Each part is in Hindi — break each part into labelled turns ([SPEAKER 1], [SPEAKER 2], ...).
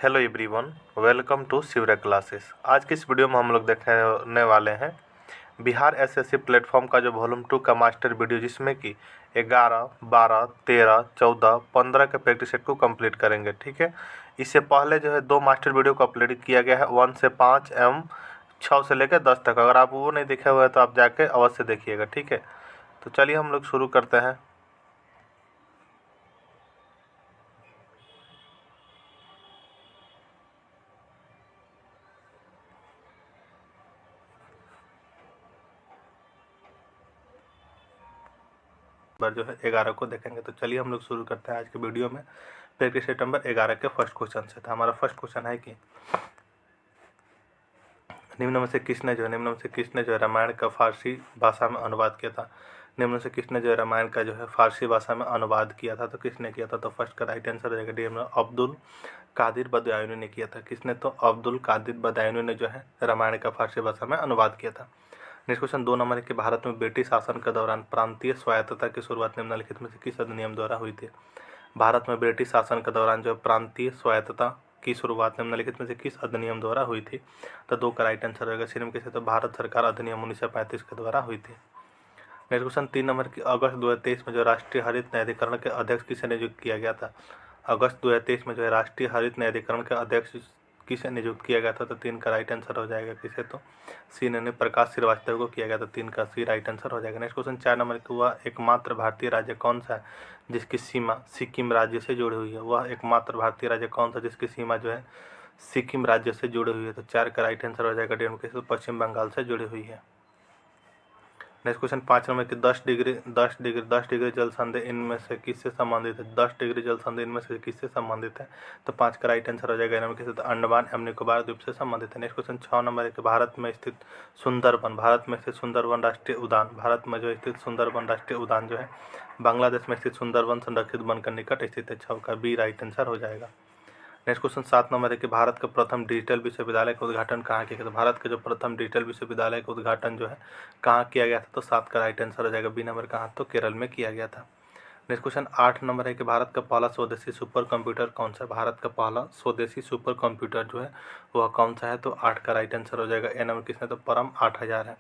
[SPEAKER 1] Hello everyone, welcome to Shivra classes. आज की इस वीडियो में हम लोग देखने वाले हैं बिहार एसएससी प्लेटफॉर्म का जो वॉल्यूम 2 का मास्टर वीडियो, जिसमें कि 11, 12, 13, 14, 15 के प्रैक्टिस सेट को कंप्लीट करेंगे। ठीक है, इससे पहले जो है 2 मास्टर वीडियो को अपलोड किया गया है 1 से 5 एवं 6 से लेकर 10 तक। अगर आप वो नहीं देखे हुए हैं तो आप जाके अवश्य देखिएगा। ठीक है, तो चलिए हम लोग शुरू करते हैं। बार जो है 11 को देखेंगे। तो चलिए हम लोग शुरू करते हैं आज के वीडियो में। प्रैक्टिस सेट नंबर 11 के फर्स्ट क्वेश्चन से था। हमारा फर्स्ट क्वेश्चन है कि निम्न में से किसने जो है रामायण का फारसी भाषा में अनुवाद किया था। निम्न से किसने जो है रामायण का जो है फारसी भाषा में अनुवाद किया था। तो किसने किया था? तो फर्स्ट का राइट आंसर हो जाएगा डी, अब्दुल कादिर बदायूनी ने किया था। किसने? तो अब्दुल कादिर बदायूनी ने जो है रामायण का फारसी भाषा में अनुवाद किया था। नेक्स्ट क्वेश्चन 2 नंबर है कि भारत में ब्रिटिश शासन के दौरान प्रांतीय स्वायत्तता की शुरुआत निम्नलिखित में से किस अधिनियम द्वारा हुई थी। भारत में ब्रिटिश शासन के दौरान जो प्रांतीय स्वायत्तता की शुरुआत निम्नलिखित में से किस अधिनियम द्वारा हुई थी। तो 2 का राइट आंसर रहेगा सी कैसे, तो भारत सरकार अधिनियम 1935 के द्वारा हुई थी। नेक्स्ट क्वेश्चन 3 नंबर की अगस्त 2023 में जो राष्ट्रीय हरित न्यायाधिकरण के अध्यक्ष किसे नियुक्त किया गया था। अगस्त 2023 में जो है राष्ट्रीय हरित न्यायाधिकरण के अध्यक्ष किसे नियुक्त किया गया था। तो 3 का राइट आंसर हो जाएगा किसे, तो सी ने प्रकाश श्रीवास्तव को किया गया था। 3 का सी राइट आंसर हो जाएगा। नेक्स्ट क्वेश्चन 4 नंबर की वह एकमात्र भारतीय राज्य कौन सा है जिसकी सीमा सिक्किम राज्य से जुड़ी हुई है। वह एकमात्र भारतीय राज्य कौन सा जिसकी सीमा जो है सिक्किम राज्य से जुड़ी हुई है। तो 4 का राइट आंसर हो जाएगा डी, पश्चिम बंगाल से जुड़ी हुई है। नेक्स्ट क्वेश्चन 5 नंबर की 10 डिग्री जल संधि इनमें से किससे संबंधित है। 10 डिग्री जल संधि इनमें से किससे संबंधित है। तो 5 का राइट आंसर हो जाएगा इनमें किससे, तो अंडमान एवं निकोबार द्वीप से संबंधित है। नेक्स्ट क्वेश्चन 6 नंबर है कि भारत में स्थित सुंदरबन राष्ट्रीय उद्यान जो है बांग्लादेश में स्थित सुंदरबन संरक्षित वन के निकट स्थित है। 6 का बी राइट आंसर हो जाएगा। नेक्स्ट क्वेश्चन 7 नंबर है कि भारत का प्रथम डिजिटल विश्वविद्यालय का उद्घाटन कहाँ किया गया। तो भारत का जो प्रथम डिजिटल विश्वविद्यालय का उद्घाटन जो है कहाँ किया गया था। तो 7 का राइट आंसर हो जाएगा बी नंबर, कहाँ, तो केरल में किया गया था। नेक्स्ट क्वेश्चन 8 नंबर है कि भारत का पहला स्वदेशी सुपर कंप्यूटर कौन सा है। भारत का पहला स्वदेशी सुपर कंप्यूटर जो है वह कौन सा है। तो 8 का राइट आंसर हो जाएगा ए नंबर, किसने, तो परम 8000 है।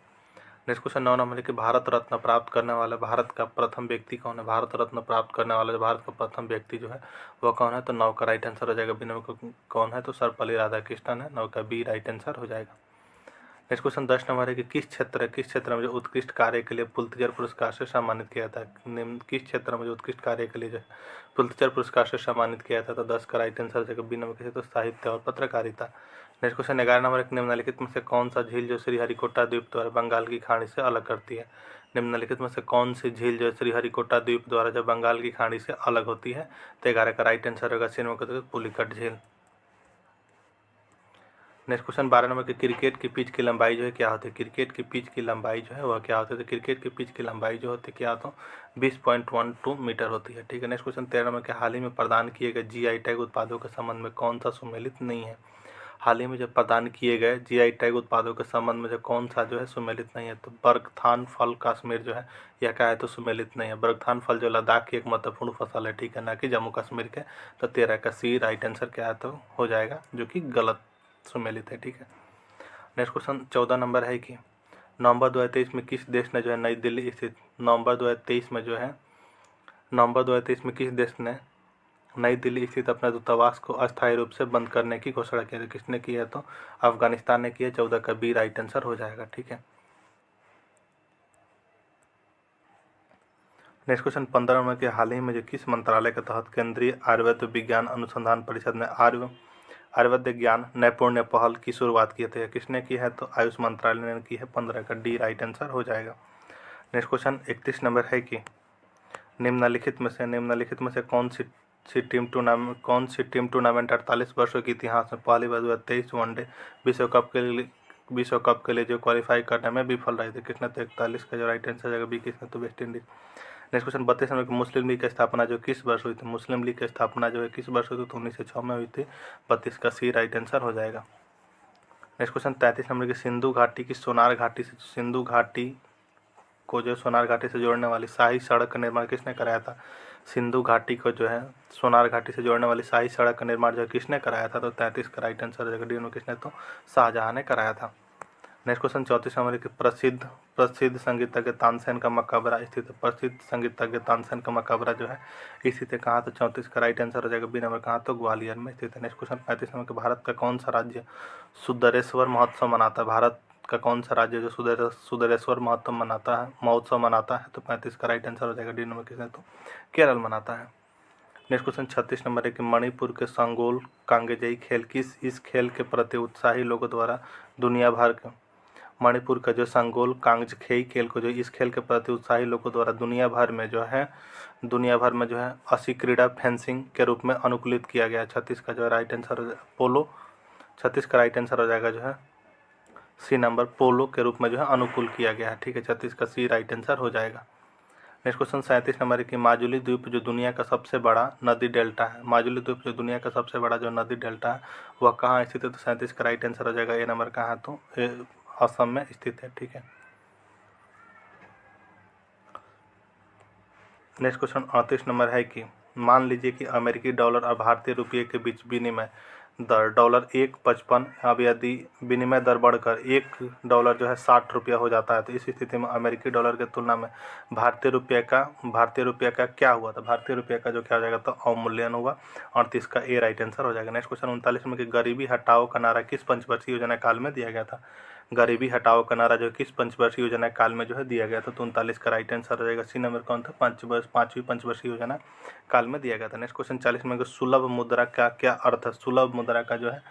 [SPEAKER 1] नेक्स्ट क्वेश्चन 9 नंबर है कि भारत रत्न प्राप्त करने वाला भारत का प्रथम व्यक्ति कौन है। भारत रत्न प्राप्त करने वाला भारत का प्रथम व्यक्ति जो है वह कौन है। तो 9 का राइट आंसर हो जाएगा बी नंबर, कौन है, तो सर्वपल्ली राधाकृष्णन है। 9 का बी राइट आंसर हो जाएगा। नेक्स्ट क्वेश्चन 10 नंबर है कि किस क्षेत्र में जो उत्कृष्ट कार्य के लिए पुलित्जर पुरस्कार से सम्मानित किया था। किस क्षेत्र में जो उत्कृष्ट कार्य के लिए जो पुलित्जर पुरस्कार से सम्मानित किया था। तो 10 का राइट आंसर हो जाएगा बी नंबर, किसे, तो साहित्य और पत्रकारिता। नेक्स्ट क्वेश्चन 11 नंबर एक निम्नलिखित में से कौन सा झील जो श्रीहरिकोटा द्वीप द्वारा बंगाल की खाड़ी से अलग करती है। निम्नलिखित में से कौन सी झील जो श्रीहरिकोटा द्वीप द्वारा जब बंगाल की खाड़ी से अलग होती है। तो 11 का राइट आंसर होगा सी नंबर, पुलिकट झील। नेक्स्ट क्वेश्चन 12 नंबर के क्रिकेट की पिच की लंबाई जो है क्या होती है। क्रिकेट की पिच की लंबाई जो है वह क्या होती है। तो क्रिकेट की पिच की लंबाई जो होती है क्या होता है 20.12 मीटर होती है। ठीक है। नेक्स्ट क्वेश्चन 13 नंबर के हाल ही में प्रदान किए गए जीआई टैग उत्पादों के संबंध में कौन सा सुमेलित नहीं है। हाल ही में जब प्रदान किए गए जीआई टैग उत्पादों के संबंध में जो कौन सा जो है सुमेलित नहीं है। तो बर्गथान फल कश्मीर जो है यह क्या है, तो सुमेलित नहीं है। बर्गथान फल जो लद्दाख की एक महत्वपूर्ण फसल है, ठीक है, ना कि जम्मू कश्मीर के। तो 13 का सी राइट आंसर क्या है, तो हो जाएगा, जो कि गलत सुमेलित है। ठीक है। नेक्स्ट क्वेश्चन 14 नंबर है कि नवंबर 2023 में किस देश ने जो है नई दिल्ली स्थित नवंबर 2023 में किस देश ने नई दिल्ली स्थित अपने दूतावास को अस्थायी रूप से बंद करने की घोषणा की है। किसने की है, तो अफगानिस्तान ने की है। 14 का बी राइट आंसर हो जाएगा। ठीक है। नेक्स्ट क्वेश्चन 15 नंबर के हाल ही में जो किस मंत्रालय के तहत केंद्रीय आयुर्वेद विज्ञान अनुसंधान परिषद ने आयुर्वेद ज्ञान नैपुण्य पहल की शुरुआत की है। किसने की है, तो आयुष मंत्रालय ने की है। 15 का डी राइट आंसर हो जाएगा। नेक्स्ट क्वेश्चन 31 नंबर है कि निम्नलिखित में से कौन सी टीम टूर्नामेंट 48 वर्षों के इतिहास में पहली बार 2023 वनडे विश्व कप के लिए जो क्वालिफाई करने में विफल रहे थे। किसने, तो 41 का जो राइट आंसर हो जाएगा बी, किसने, तो West Indies. Next question 32 number की मुस्लिम लीग की स्थापना जो किस वर्ष हुई थी। मुस्लिम लीग की स्थापना जो है किस वर्ष हुई थी, तो 1906 में हुई थी। 32 का सी राइट आंसर हो जाएगा। नेक्स्ट क्वेश्चन 33 नंबर की सिंधु घाटी की सोनार घाटी को जो सोनार घाटी से जोड़ने वाली शाही सड़क का निर्माण किसने कराया था। सिंधु घाटी को जो है सोनार घाटी से जोड़ने वाली शाही सड़क का निर्माण जो है किसने कराया था? तो 33 का राइट आंसर हो जाएगा डी में। किसने? तो शाहजहां ने कराया था। नेक्स्ट क्वेश्चन 34 नंबर की प्रसिद्ध संगीतज्ञ तानसेन का मकबरा स्थित है। प्रसिद्ध संगीतज्ञ तानसेन का मकबरा जो है स्थित है कहाँ? तो 34 का राइट आंसर हो जाएगा बी नंबर। कहाँ? तो ग्वालियर में स्थित है। नेक्स्ट क्वेश्चन 35 नंबर के भारत का कौन सा राज्य सुदरेश्वर महोत्सव मनाता है? भारत का कौन सा राज्य जो सुदरेश्वर महोत्सव मनाता है? तो 35 का राइट आंसर हो जाएगा डी नंबर। किसने? तो केरल मनाता है। नेक्स्ट क्वेश्चन 36 नंबर है कि मणिपुर के संगोल कांगेजई खेल इस खेल के प्रति उत्साही लोगों द्वारा दुनिया भर के मणिपुर का जो संगोल कांगजेई खेल को जो इस खेल के प्रति उत्साही लोगों द्वारा दुनिया भर में जो है असी क्रीड़ा फेंसिंग के रूप में अनुकूलित किया गया। 36 का जो राइट आंसर हो जाएगा पोलो। 36 का राइट आंसर हो जाएगा जो है सी नंबर, पोलो के रूप में जो है अनुकूल किया गया है। ठीक है, 36 का सी राइट आंसर हो जाएगा। नेक्स्ट क्वेश्चन 37 नंबर है कि माजुली द्वीप जो दुनिया का सबसे बड़ा नदी डेल्टा है। माजुली द्वीप जो दुनिया का सबसे बड़ा जो नदी डेल्टा है वह कहाँ स्थित है? तो 37 का राइट आंसर हो जाएगा ए नंबर। कहाँ? तो असम में स्थित है। ठीक है। नेक्स्ट क्वेश्चन 38 नंबर है कि मान लीजिए कि अमेरिकी डॉलर और भारतीय रुपये के बीच विनिमय दर डॉलर 1.55 अब यदि विनिमय दर बढ़कर $1 जो है 60 रुपया हो जाता है तो इस स्थिति में अमेरिकी डॉलर की तुलना में भारतीय रुपये का क्या हुआ? तो भारतीय रुपये का जो क्या हो जाएगा? तो अवमूल्यन हुआ। 38 का ए राइट आंसर हो जाएगा। नेक्स्ट क्वेश्चन 39 में कि गरीबी हटाओ का नारा किस पंचवर्षीय योजना काल में दिया गया था? गरीबी हटाओ का नारा जो किस पंचवर्षीय योजना काल में जो है दिया गया था? तो 39 का राइट आंसर हो जाएगा सी नंबर। कौन था? पांचवी पंचवर्षीय योजना काल में दिया गया था। नेक्स्ट क्वेश्चन 40 में सुलभ मुद्रा का क्या अर्थ है? सुलभ मुद्रा का जो है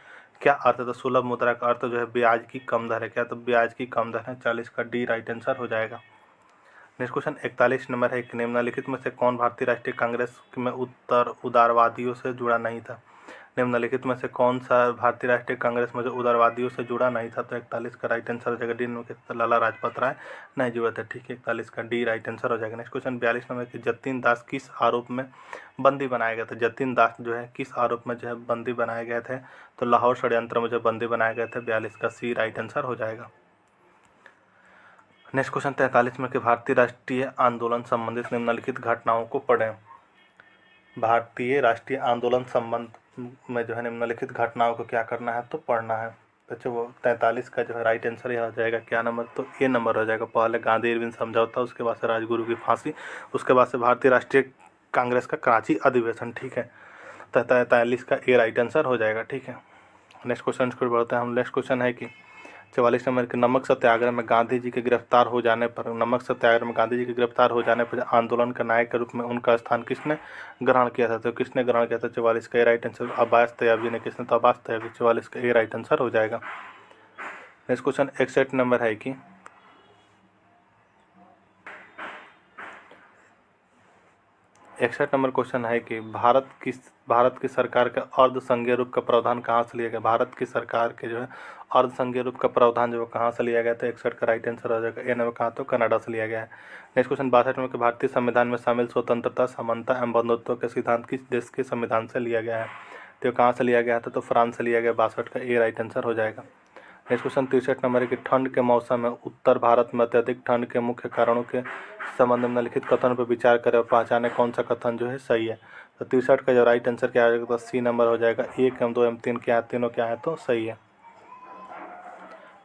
[SPEAKER 1] क्या अर्थ है? तो सुलभ मुद्रा का अर्थ जो है ब्याज की कम दर है। क्या? तो ब्याज की कम दर है। 40 का डी राइट आंसर हो जाएगा। नेक्स्ट क्वेश्चन 41 नंबर है कि निम्नलिखित में से कौन भारतीय राष्ट्रीय कांग्रेस में उदारवादियों से जुड़ा नहीं था? निम्नलिखित में से कौन सा भारतीय राष्ट्रीय कांग्रेस में जो उदारवादियों से जुड़ा नहीं था? तो 41 का राइट आंसर हो जाएगा डी नंबर। लाला लाजपत राय नहीं जुड़े थे। ठीक है, 41 का डी राइट आंसर हो जाएगा। नेक्स्ट क्वेश्चन 42 नंबर कि जतिन दास किस आरोप में बंदी बनाए गए थे? जतिन दास जो है किस आरोप में जो है बंदी बनाए गए थे? तो लाहौर षड्यंत्र में जो बंदी बनाए गए थे। 42 का सी राइट आंसर हो जाएगा। नेक्स्ट क्वेश्चन 43 में कि भारतीय राष्ट्रीय आंदोलन संबंधित निम्नलिखित घटनाओं को पढ़ें। भारतीय राष्ट्रीय आंदोलन संबंध में जो है निम्नलिखित घटनाओं को क्या करना है? तो पढ़ना है। तो वो 43 का जो है राइट आंसर यह हो जाएगा क्या नंबर? तो ए नंबर हो जाएगा। पहले गांधी इरविन समझौता, उसके बाद से राजगुरु की फांसी, उसके बाद से भारतीय राष्ट्रीय कांग्रेस का कराची अधिवेशन। ठीक है, 43 का ए राइट आंसर हो जाएगा। ठीक है, नेक्स्ट क्वेश्चन को बढ़ते हैं हम। नेक्स्ट क्वेश्चन है कि 44 नंबर के नमक सत्याग्रह में गांधी जी के गिरफ्तार हो जाने पर आंदोलन के नायक के रूप में उनका स्थान किसने ग्रहण किया था? तो किसने ग्रहण किया था? 44 का ए राइट आंसर अब्बास तैयब जी ने। किसने? तो अब्बास तैयब जी। 44 का ए राइट आंसर हो जाएगा। नेक्स्ट क्वेश्चन 61 नंबर है कि 61 नंबर क्वेश्चन है कि भारत की सरकार का अर्ध संघीय रूप का प्रावधान कहाँ से लिया गया? भारत की सरकार के जो है अर्ध संघीय रूप का प्रावधान जो कहाँ से लिया गया था? 61 का राइट आंसर हो जाएगा ए नंबर। कहाँ? तो कनाडा से लिया गया है। नेक्स्ट क्वेश्चन 62 नंबर के भारतीय संविधान में शामिल स्वतंत्रता, समानता एवं बंधुत्व के सिद्धांत किस देश के संविधान से लिया गया है? तो कहाँ से लिया गया था? तो फ्रांस से लिया गया। 62 का ए राइट आंसर हो जाएगा। नेक्स्ट क्वेश्चन 63 नंबर है कि ठंड के मौसम में उत्तर भारत में अत्यधिक ठंड के मुख्य कारणों के संबंध में निम्नलिखित कथन पर विचार करें और पहचाने कौन सा कथन जो है सही है। तो 63 का जो राइट आंसर क्या आ जाएगा? तो सी नंबर हो जाएगा। 1 एवं 2 एवं 3 क्या है? तीनों क्या है? तो सही है।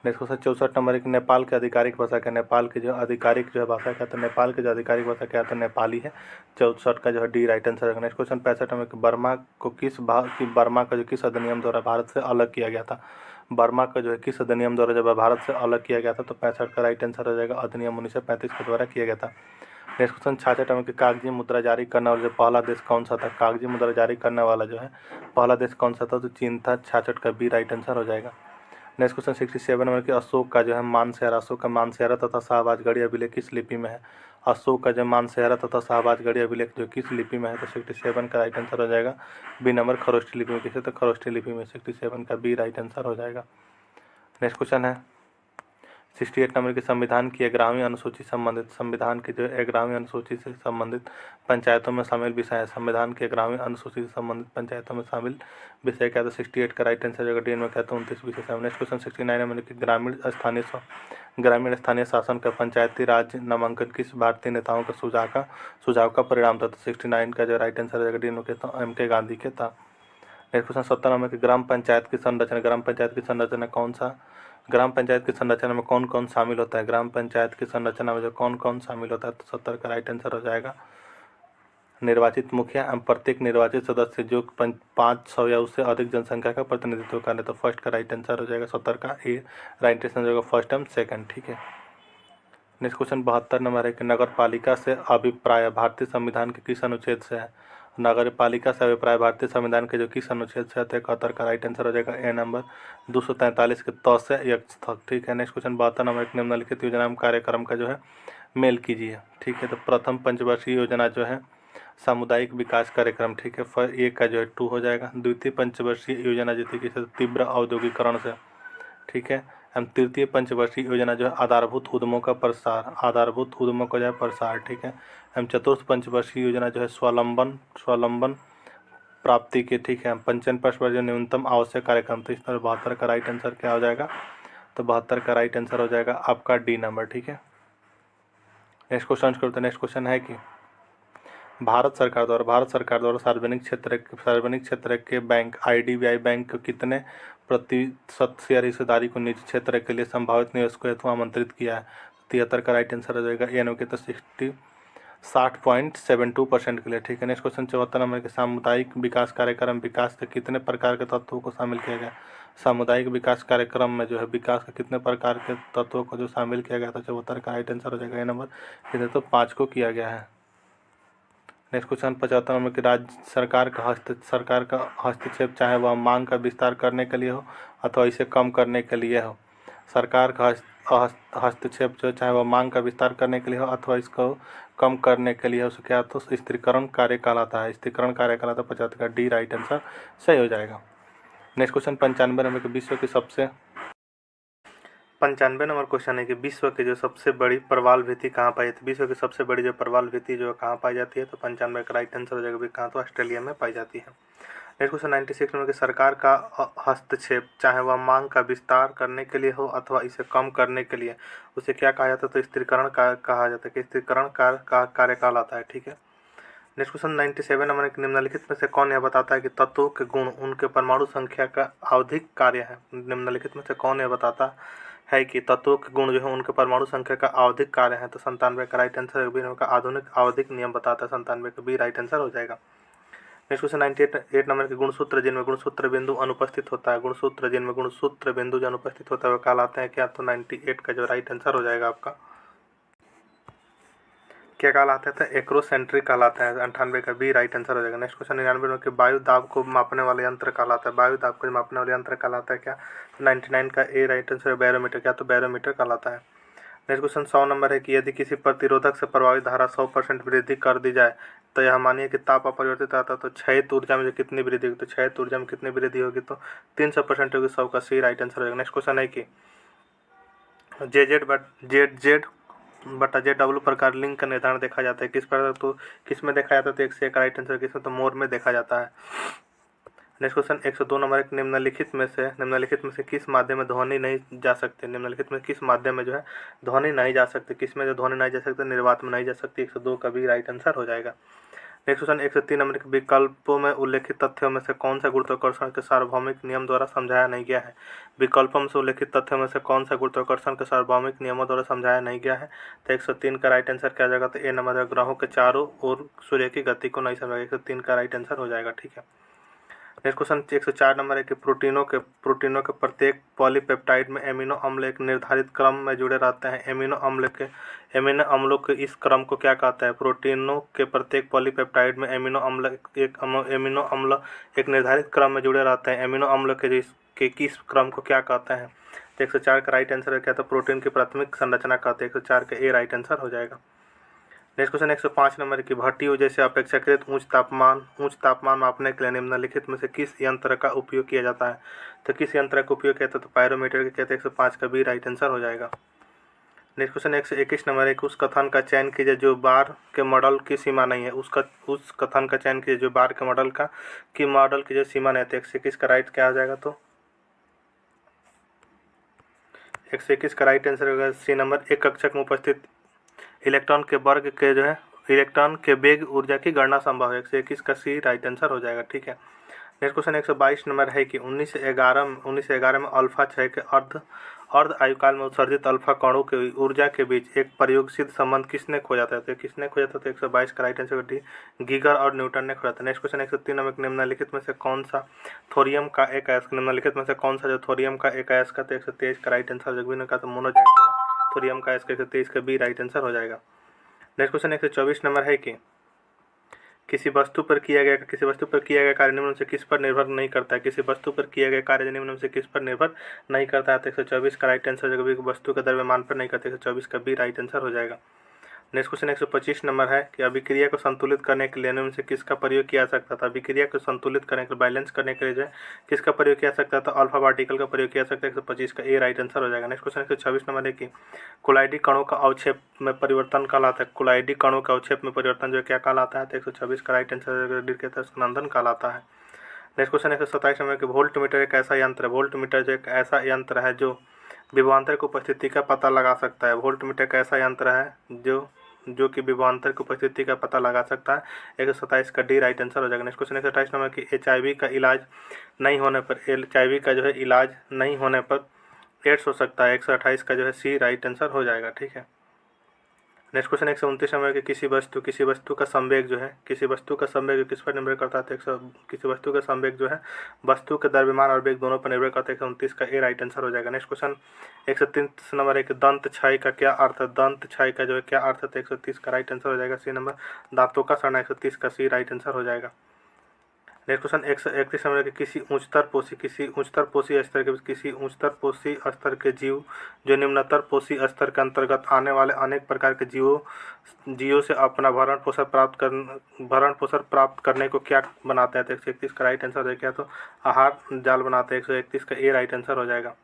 [SPEAKER 1] नेक्स्ट क्वेश्चन 64 नंबर है कि नेपाल की आधिकारिक भाषा क्या? नेपाल की जो आधिकारिक जो है भाषा क्या? तो नेपाल की जो आधिकारिक भाषा क्या है? तो नेपाली है। 64 का जो है डी राइट आंसर है। नेक्स्ट क्वेश्चन 65 नंबर कि बर्मा का जो किस अधिनियम द्वारा भारत से अलग किया गया था? बर्मा का जो है किस अधिनियम द्वारा जब भारत से अलग किया गया था? तो 65 का राइट आंसर हो जाएगा अधिनियम 1935 के द्वारा किया गया था। नेक्स्ट क्वेश्चन 66 नंबर कि कागजी मुद्रा जारी करने वाला जो पहला देश कौन सा था? कागजी मुद्रा जारी करने वाला जो है पहला देश कौन सा था? तो चीन था। 66 का बी राइट आंसर हो जाएगा। नेक्स्ट क्वेश्चन 67 नंबर कि अशोक का जो है मानसेहरा तथा शाहबाजगढ़ी अभिलेख किस लिपि में है? अशोक का जो मानसेहरा तथा शाहबाजगढ़ी अभिलेख जो किस लिपि में है? तो 67 का राइट आंसर हो जाएगा बी नंबर, खरोष्ठी लिपि में। किसे? तो खरोष्ठी लिपि में। 67 का बी राइट आंसर हो जाएगा। नेक्स्ट क्वेश्चन है 68 नंबर के संविधान की 11वीं अनुसूची से संबंधित पंचायतों में शामिल विषय है। संविधान की 11वीं अनुसूची से संबंधित पंचायतों में शामिल विषय क्या? तो 68 का राइट आंसर जगह डी में क्या? तो 29 विषय। नेक्स्ट क्वेश्चन 69 नंबर की ग्रामीण स्थानीय शासन का पंचायती राज नामांकन किस भारतीय नेताओं के सुझाव का परिणाम था? तो 69 का जो राइट आंसर हो जाएगा डी एम के गांधी के था। नेक्स्ट क्वेश्चन 70 नंबर की ग्राम पंचायत की संरचना कौन सा? ग्राम पंचायत की संरचना में कौन कौन शामिल होता है? ग्राम पंचायत की संरचना में जो कौन कौन शामिल होता है? तो 70 का राइट आंसर हो जाएगा निर्वाचित मुखिया एवं प्रत्येक निर्वाचित सदस्य जो 500 या उससे अधिक जनसंख्या का प्रतिनिधित्व करे। तो फर्स्ट का राइट आंसर हो जाएगा 70 का ए राइट आंसर हो जाएगा फर्स्ट एंड सेकंड। ठीक है। नेक्स्ट क्वेश्चन 72 नंबर है कि नगर पालिका से अभिप्राय भारतीय संविधान के किस अनुच्छेद से है? नगर पालिका से अभिप्राय भारतीय संविधान के जो किस अनुच्छेद से है? 71 का राइट आंसर हो जाएगा ए नंबर 243 के त से यक्ष तक। ठीक है। नेक्स्ट क्वेश्चन 72 नंबर एक निम्नलिखित योजना एवं कार्यक्रम का जो है मेल कीजिए। ठीक है। तो प्रथम पंचवर्षीय योजना जो है सामुदायिक विकास कार्यक्रम। ठीक है। ए का जो है 2 हो जाएगा। द्वितीय पंचवर्षीय योजना जो थी किसी तीव्र औद्योगिकरण से। ठीक है। एवं तृतीय पंचवर्षीय योजना जो है आधारभूत उद्यमों का जो है प्रसार। ठीक है। एवं चतुर्थ पंचवर्षीय योजना जो है स्वावलंबन प्राप्ति के। ठीक है। पंचम पंचवर्षीय न्यूनतम आवश्यक कार्यक्रम। तो इस तरह 72 का राइट आंसर क्या हो जाएगा? तो 72 का राइट आंसर हो जाएगा आपका डी नंबर। ठीक है। नेक्स्ट क्वेश्चन है कि भारत सरकार द्वारा सार्वजनिक क्षेत्र के बैंक IDBI बैंक को कितने प्रतिशत शेयर हिस्सेदारी को निजी क्षेत्र के लिए संभावित निवेशकों हेतु आमंत्रित किया है? 73 का राइट आंसर हो जाएगा यानी कि तो 60.72% के लिए। ठीक है। नेक्स्ट क्वेश्चन 74 नंबर के सामुदायिक विकास कार्यक्रम विकास के कितने प्रकार के तत्वों को शामिल किया गया? सामुदायिक विकास कार्यक्रम में जो है विकास के कितने प्रकार के तत्वों को जो शामिल किया गया था? 74 का राइट आंसर हो जाएगा ये नंबर इधर तो 5 को किया गया है। नेक्स्ट क्वेश्चन 75 नंबर की राज्य सरकार का हस्तक्षेप चाहे वह मांग का विस्तार करने के लिए हो अथवा इसे कम करने के लिए हो। सरकार का हस्तक्षेप जो चाहे वह मांग का विस्तार करने के लिए हो अथवा इसको कम करने के लिए हो उसे क्या तो स्थिरीकरण कार्य कहलाता है। 75 का डी राइट आंसर सही हो जाएगा। नेक्स्ट क्वेश्चन 95 नंबर के 95 नंबर क्वेश्चन है कि विश्व की जो सबसे बड़ी प्रवाल भित्ति कहाँ पाई जाती है? विश्व की सबसे बड़ी जो प्रवाल भित्ति जो कहाँ पाई जाती है? तो 95 का राइट आंसर हो जाएगा कहाँ? तो ऑस्ट्रेलिया में पाई जाती है। नेक्स्ट क्वेश्चन 96 नंबर की सरकार का हस्तक्षेप चाहे वह मांग का विस्तार करने के लिए हो अथवा इसे कम करने के लिए उसे क्या कहा जाता है? तो स्थिरीकरण कहा जाता है कि स्थिरीकरण कार्य कहलाता है। ठीक है। नेक्स्ट क्वेश्चन 97 नंबर एक निम्नलिखित में से कौन यह बताता है कि तत्वों के गुण उनके परमाणु संख्या का आवधिक कार्य है? निम्नलिखित में से कौन यह बताता है कि तत्वों के गुण जो है उनके परमाणु संख्या का आवधिक कार्य है? तो 97 का राइट आंसर बी का आधुनिक आवधिक नियम बताता है। 97 का बी राइट आंसर हो जाएगा। नेक्स्ट क्वेश्चन 98 नंबर के गुणसूत्र जिनमें गुणसूत्र बिंदु अनुपस्थित होता है जिनमें गुणसूत्र बिंदु जो अनुपस्थित होता है वो कहलाते हैं क्या? तो 98 का जो राइट आंसर हो जाएगा आपका क्या कहलाता है? तो एक्रोसेंट्रिक कहलाता है। 98 का बी राइट आंसर हो जाएगा। नेक्स्ट क्वेश्चन 99 में कि वायु दाब को मापने वाला यंत्र कहलाता है। वायु दाब को मापने वाला यंत्र कहलाता है क्या? तो 99 का ए राइट आंसर है बैरोमीटर। क्या? तो बैरोमीटर कहलाता है। नेक्स्ट क्वेश्चन 100 नंबर है कि यदि किसी प्रतिरोधक से प्रभावित धारा 100% वृद्धि कर दी जाए तो यह मानिए कि ताप अपरिवर्तित रहता है तो क्षयित ऊर्जा में जो कितनी वृद्धि होगी? तो क्षयित ऊर्जा में कितनी वृद्धि होगी? तो 300% होगी। 100 का सी राइट आंसर होगा। नेक्स्ट क्वेश्चन है कि JZ/JW प्रकार लिंग का निर्धारण देखा जाता है किस प्रकार? तो किस में देखा जाता है? तो एक से एक राइट आंसर किसमें? तो मोर में देखा जाता है। नेक्स्ट क्वेश्चन 102 नंबर एक निम्नलिखित में से किस माध्यम में ध्वनि नहीं जा सकते? निम्नलिखित में किस माध्यम में जो है ध्वनि नहीं जा सकती? किसमें जो ध्वनि नहीं जा सकती? निर्वात में नहीं जा सकती। 102 का भी राइट आंसर हो जाएगा। नेक्स्ट क्वेश्चन 103 नंबर के विकल्पों में उल्लेखित तथ्यों में से कौन सा गुरुत्वाकर्षण के सार्वभौमिक नियम द्वारा समझाया नहीं गया है? विकल्पों में से उल्लेखित तथ्यों में से कौन सा गुरुत्वाकर्षण के सार्वभौमिक नियमों द्वारा समझाया नहीं गया है? तो 103 का राइट आंसर क्या जाएगा? तो ए नंबर है ग्रहों के चारों ओर सूर्य की गति को नहीं समझाया। 103 का राइट आंसर हो जाएगा। ठीक है। नेक्स्ट क्वेश्चन 104 नंबर है कि प्रोटीनों के प्रत्येक पॉलीपेप्टाइड में एमिनो अम्ल एक निर्धारित क्रम में जुड़े रहते हैं। एमिनो अम्लों के इस क्रम को क्या कहता है? प्रोटीनों के प्रत्येक पॉलीपेप्टाइड में एमिनो अम्ल एक निर्धारित क्रम में जुड़े रहते हैं। एमिनो अम्ल के किस क्रम को क्या कहते हैं? तो 104 का राइट आंसर है क्या? तो प्रोटीन की प्राथमिक संरचना कहते हैं। 104 का ए राइट आंसर हो जाएगा। नेक्स्ट क्वेश्चन 105 नंबर की भट्टियों जैसे अपेक्षाकृत उच्च तापमान मापने के लिए निम्नलिखित में से किस यंत्र का उपयोग किया जाता है? तो किस यंत्र का उपयोग किया जाता है? तो पायरोमीटर के कहते हैं। 105 का भी राइट आंसर हो जाएगा। नेक्स्ट क्वेश्चन 121 नंबर है उस कथन का चयन कीजिए जो बार के मॉडल की सीमा नहीं है। उस कथन का चयन कीजिए जो बार के मॉडल की जो सीमा नहीं है। तो 121 का राइट क्या हो जाएगा? तो 121 का राइट आंसर होगा सी नंबर। एक कक्षक में उपस्थित इलेक्ट्रॉन के वर्ग के जो है इलेक्ट्रॉन के वेग ऊर्जा की गणना संभव है। 121 का सी राइट आंसर हो जाएगा। ठीक है, नेक्स्ट क्वेश्चन 122 नंबर है कि 1911 में अल्फा 6 के अर्ध आयुकाल में उत्सर्जित अल्फा कणों के ऊर्जा के बीच एक प्रयोगसिद्ध संबंध किसने खोजा था? तो किसने खोजा था? तो 122 का राइट आंसर डी गीगर और न्यूटन ने खोजा था। नेक्स्ट क्वेश्चन 103 नंबर निम्नलिखित में से कौन सा थोरियम का एक अयस्क निम्नलिखित में से कौन सा जो थोरियम का एक अयस्क? तो 123 का राइट आंसर जगभी ने कहा तो मोनोजाइट थोरियम का अयस्क 123 का बी राइट आंसर हो जाएगा। नेक्स्ट क्वेश्चन 124 नंबर है कि किसी वस्तु पर किया गया कार्य निम्न से किस पर निर्भर नहीं करता है? किसी वस्तु पर किया गया कार्य निम्न से किस पर निर्भर नहीं करता है? तो 124 का राइट आंसर जब वस्तु के द्रव्यमान पर नहीं करता, 124 का बी राइट आंसर हो जाएगा। नेक्स्ट क्वेश्चन 125 नंबर है कि अभिक्रिया को संतुलित करने के लिए निम्न से किसका प्रयोग किया जा सकता था? अभिक्रिया को संतुलित करने के लिए, बैलेंस करने के लिए जो है किसका प्रयोग किया जा सकता था? अल्फा पार्टिकल का प्रयोग किया जा सकता है। 125 का ए राइट आंसर हो जाएगा। नेक्स्ट क्वेश्चन 126 नंबर है कि कोलाइडी कणों का अवक्षेप में परिवर्तन कहलाता है। कोलाइडी कणों का अवक्षेप में परिवर्तन जो क्या कहलाता है? तो 126 का राइट आंसर स्कंदन कहलाता है। नेक्स्ट क्वेश्चन 127 नंबर कि वोल्ट मीटर एक ऐसा यंत्र है, वोल्ट मीटर जो एक ऐसा यंत्र है जो विभवांतर की उपस्थिति का पता लगा सकता है। वोल्ट मीटर एक ऐसा यंत्र है जो कि विभवांतर की उपस्थिति का पता लगा सकता है। 127 का डी राइट आंसर हो जाएगा। नेक्स्ट क्वेश्चन 128 नंबर कि HIV का इलाज नहीं होने पर HIV का जो है इलाज नहीं होने पर एड्स हो सकता है। 128 का जो है सी राइट आंसर हो जाएगा। ठीक है, नेक्स्ट क्वेश्चन 129 नंबर कि किसी वस्तु का संवेग जो है किस पर निर्भर करता है? किसी वस्तु का संवेग जो है वस्तु के द्रव्यमान और वेग दोनों पर निर्भर करता है। 129 का ए राइट आंसर हो जाएगा। नेक्स्ट क्वेश्चन 130 नंबर है कि दंत क्षय का क्या अर्थ है? दंत क्षय का जो है क्या अर्थ है? तो 130 का राइट आंसर हो जाएगा सी नंबर दांतों का सड़ना। 130 का सी राइट आंसर हो जाएगा। नेक्स्ट क्वेश्चन 131 नंबर के किसी उच्चतर पोषी स्तर के जीव जो निम्नतर पोषी स्तर के अंतर्गत आने वाले अनेक प्रकार के जीवों से अपना भरण पोषण प्राप्त करने को क्या बनाते हैं? तो 131 का राइट आंसर है क्या? तो आहार जाल बनाते हैं। 131 का ए राइट आंसर हो जाएगा।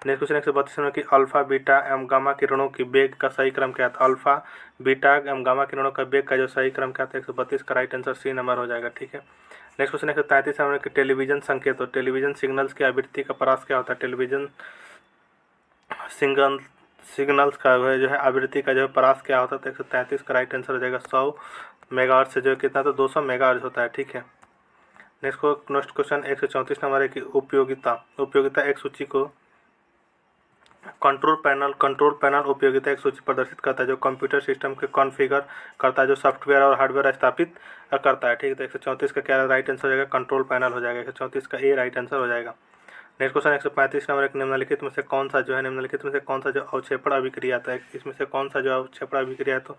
[SPEAKER 1] नेक्स्ट क्वेश्चन 132 में कि अल्फा बीटा एवं गामा किरणों की वेग का सही क्रम क्या था? अल्फा बीटा एवं गामा किरणों का वेग का जो सही क्रम क्या था? 132 का राइट आंसर सी नंबर हो जाएगा। ठीक है, नेक्स्ट क्वेश्चन 133 नंबर कि टेलीविजन संकेत टेलीविजन सिग्नल्स की आवृत्ति का परास क्या होता है? टेलीविजन सिग्नल्स का जो है आवृत्ति का जो है परास क्या होता है? तो 133 का राइट आंसर हो जाएगा। 100 मेगाहर्ट्ज से जो है कितना? तो 200 मेगाहर्ट्ज होता है। ठीक है, नेक्स्ट क्वेश्चन 134 नंबर है कि उपयोगिता एक सूची को कंट्रोल पैनल उपयोगिता एक सूची प्रदर्शित करता है जो कंप्यूटर सिस्टम के कॉन्फ़िगर करता है, जो सॉफ्टवेयर और हार्डवेयर स्थापित करता है। ठीक है, तो 134 का क्या राइट आंसर हो जाएगा? कंट्रोल पैनल हो जाएगा। 134 का ए राइट आंसर हो जाएगा। नेक्स्ट क्वेश्चन 135 नंबर एक निम्नलिखित में से कौन सा जो अवक्षेपण अभिक्रिया था? इसमें से कौन सा जो अवक्षेपण अभिक्रिया है? तो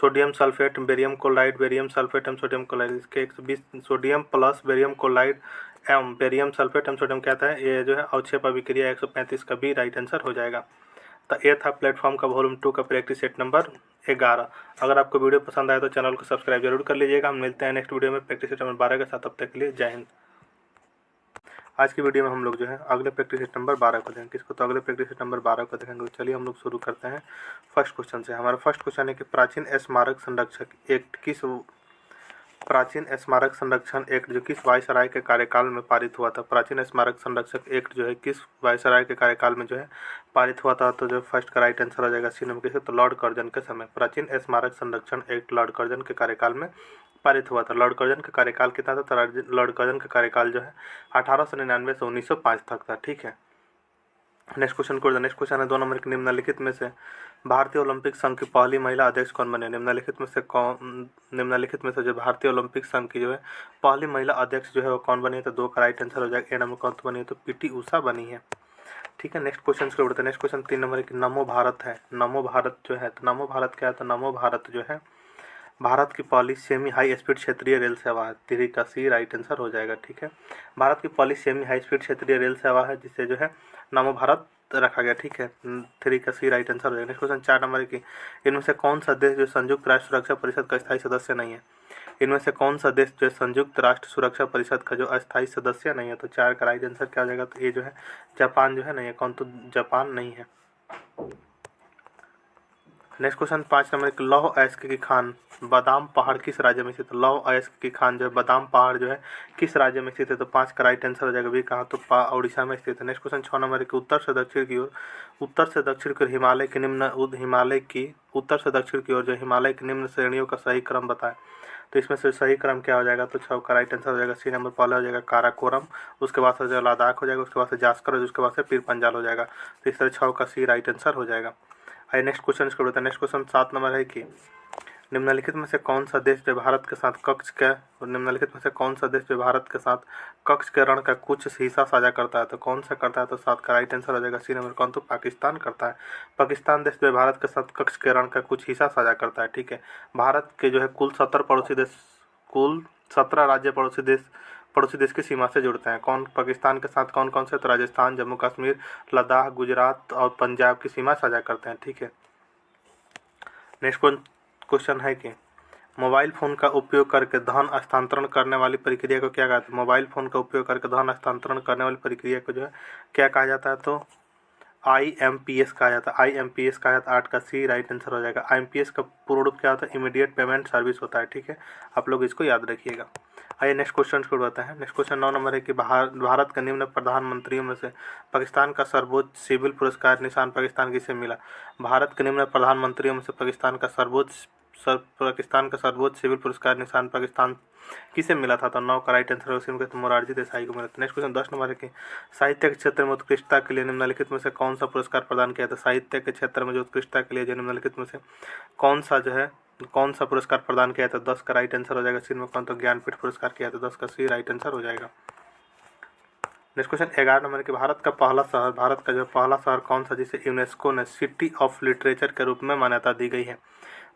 [SPEAKER 1] sodium sulphate barium chloride sodium chloride. इसके 120 सोडियम प्लस बेरियम क्लोराइड एवं बेरियम सल्फेट एवं सोडियम क्या था? ये जो है अवक्षेप अभिक्रिया। 135 का बी राइट आंसर हो जाएगा। तो ये था प्लेटफॉर्म का वॉल्यूम 2 का प्रैक्टिस सेट नंबर 11। अगर आपको वीडियो पसंद आए तो चैनल को सब्सक्राइब जरूर कर लीजिएगा। हम मिलते हैं नेक्स्ट वीडियो में प्रैक्टिस सेट नंबर 12 के साथ। तब तक के लिए जय हिंद। आज की वीडियो में हम लोग जो है अगले प्रैक्टिस सेट नंबर 12 को देखेंगे। किसको? तो अगले प्रैक्टिस सेट नंबर 12 को देखेंगे। चलिए हम लोग शुरू करते हैं फर्स्ट क्वेश्चन से। हमारा फर्स्ट क्वेश्चन है कि प्राचीन स्मारक संरक्षण एक्ट जो किस वायसराय के कार्यकाल में पारित हुआ था? प्राचीन स्मारक संरक्षक एक्ट जो है किस वायसराय के कार्यकाल में जो है पारित हुआ था? तो जो फर्स्ट का राइट आंसर हो जाएगा सी नंबर। तो लॉर्ड कर्जन के समय प्राचीन स्मारक संरक्षण एक्ट लॉर्ड कर्जन के कार्यकाल में पारित हुआ था। लॉर्ड कर्जन का कार्यकाल कितना था? तो लॉर्ड कर्जन का कार्यकाल जो है 1899 से 1905 तक था। ठीक है, नेक्स्ट क्वेश्चन है 2 नंबर के निम्नलिखित में से भारतीय ओलंपिक संघ की पहली महिला अध्यक्ष कौन बने? निम्नलिखित में से जो भारतीय ओलंपिक संघ की जो है पहली महिला अध्यक्ष जो है वो कौन बनी है? तो 2 का राइट आंसर हो जाएगा। ए नंबर कौन बनी है? तो पीटी उषा बनी है। ठीक है, नेक्स्ट क्वेश्चन को बढ़ते हैं। नेक्स्ट क्वेश्चन 3 नंबर की नमो भारत है। नमो भारत जो है तो नमो भारत क्या है? तो नमो भारत जो है भारत की पहली सेमी हाई स्पीड क्षेत्रीय रेल सेवा है। 3 का सी राइट आंसर हो जाएगा। ठीक है, भारत की पहली सेमी हाई स्पीड क्षेत्रीय रेल सेवा है जिसे जो है नमो भारत रखा गया। ठीक है, 3 का सी राइट आंसर हो जाएगा। नेक्स्ट क्वेश्चन 4 नंबर की इनमें से कौन सा देश जो संयुक्त राष्ट्र सुरक्षा परिषद का स्थायी सदस्य नहीं है? इनमें से कौन सा देश जो संयुक्त राष्ट्र सुरक्षा परिषद का जो अस्थायी सदस्य नहीं है? तो 4 का राइट आंसर क्या हो जाएगा? तो ये जो है जापान जो है नहीं है। कौन? तो जापान नहीं है। नेक्स्ट क्वेश्चन 5 नंबर एक लौह अयस्क की खान बादाम पहाड़ किस राज्य में स्थित है? लौह अयस्क की खान जो है बादाम पहाड़ जो है किस राज्य में स्थित है? तो 5 का राइट आंसर हो जाएगा भी कहाँ, तो उड़ीसा में स्थित है। नेक्स्ट क्वेश्चन 6 नंबर एक उत्तर से दक्षिण की ओर हिमालय के निम्न हिमालय की उत्तर से दक्षिण की ओर जो हिमालय की निम्न श्रेणियों का सही क्रम बताएं। तो इसमें से सही क्रम क्या हो जाएगा? तो 6 का राइट आंसर हो जाएगा सी नंबर। पहला हो जाएगा काराकोरम, उसके बाद से जो लद्दाख हो जाएगा, उसके बाद से जास्कर और उसके बाद से पीर पंजाल हो जाएगा। तो इस तरह 6 का सी राइट आंसर हो जाएगा। आइए नेक्स्ट क्वेश्चन इसको बताते हैं। नेक्स्ट क्वेश्चन 7 नंबर है कि निम्नलिखित में से कौन सा देश जो भारत के साथ निम्नलिखित में से कौन सा देश जो भारत के साथ कक्ष के रण का कुछ हिस्सा साझा करता है? तो कौन सा करता है? तो 7 का राइट आंसर हो जाएगा सी नंबर। कौन? तो पाकिस्तान करता है। पाकिस्तान देश जो भारत के साथ कक्ष के रण का कुछ हिस्सा साझा करता है। ठीक है, भारत के जो है कुल 17 राज्य पड़ोसी देश की सीमा से जुड़ते हैं। कौन पाकिस्तान के साथ कौन कौन से? तो राजस्थान, जम्मू कश्मीर, लद्दाख, गुजरात और पंजाब की सीमा साझा करते हैं। ठीक है, नेक्स्ट क्वेश्चन है कि मोबाइल फ़ोन का उपयोग करके धन हस्तांतरण करने वाली प्रक्रिया को क्या कहते हैं? मोबाइल फ़ोन का उपयोग करके धन हस्तांतरण करने वाली प्रक्रिया को जो है क्या कहा जाता है? तो IMPS कहा जाता है। IMPS कहा जाता है। 8 का सी राइट आंसर हो जाएगा। IMPS का पूर्ण रूप क्या होता है? इमीडिएट पेमेंट सर्विस होता है। ठीक है, आप लोग इसको याद रखिएगा। आइए नेक्स्ट क्वेश्चन को बताते हैं। नेक्स्ट क्वेश्चन 9 नंबर है कि भारत के निम्न प्रधानमंत्रियों में से पाकिस्तान का सर्वोच्च सिविल पुरस्कार निशान पाकिस्तान किसे मिला? भारत के निम्न प्रधानमंत्रियों में से पाकिस्तान का सर्वोच्च सिविल पुरस्कार निशान पाकिस्तान किसे मिला था? तो 9 का राइट आंसर है तो मोरारजी देसाई को मिला था। नेक्स्ट क्वेश्चन 10 नंबर है कि साहित्य के क्षेत्र में उत्कृष्टता के लिए निम्नलिखित में से कौन सा पुरस्कार प्रदान किया था? साहित्य के क्षेत्र में जो उत्कृष्टता के लिए जो निम्नलिखित में से कौन सा पुरस्कार प्रदान किया था? 10 का राइट आंसर हो जाएगा सी में। कौन? तो ज्ञानपीठ पुरस्कार किया था। 10 का सी राइट आंसर हो जाएगा। नेक्स्ट क्वेश्चन 11 नंबर कि भारत का जो पहला शहर कौन सा जिसे यूनेस्को ने सिटी ऑफ लिटरेचर के रूप में मान्यता दी गई है?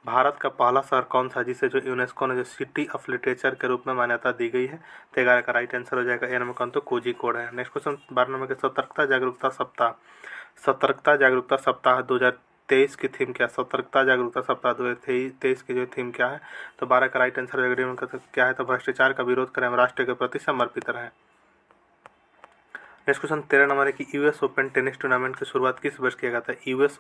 [SPEAKER 1] भारत का पहला शहर कौन सा जिसे जो यूनेस्को ने जो सिटी ऑफ लिटरेचर के रूप में मान्यता दी गई है? तो 11 का राइट आंसर हो जाएगा ए नंबर। कौन? तो कोझिकोड है। नेक्स्ट क्वेश्चन 12 नंबर के सतर्कता जागरूकता सप्ताह 2023 की थीम क्या? सतर्कता जागरूकता सप्ताह 2023 की जो थीम क्या है? तो 12 का राइट आंसर हो जाएगा। क्या है? तो भ्रष्टाचार का विरोध करें, हम राष्ट्र के प्रति समर्पित रहें। नेक्स्ट क्वेश्चन 13 नंबर है कि US ओपन टेनिस टूर्नामेंट की शुरुआत किस वर्ष किया गया था? US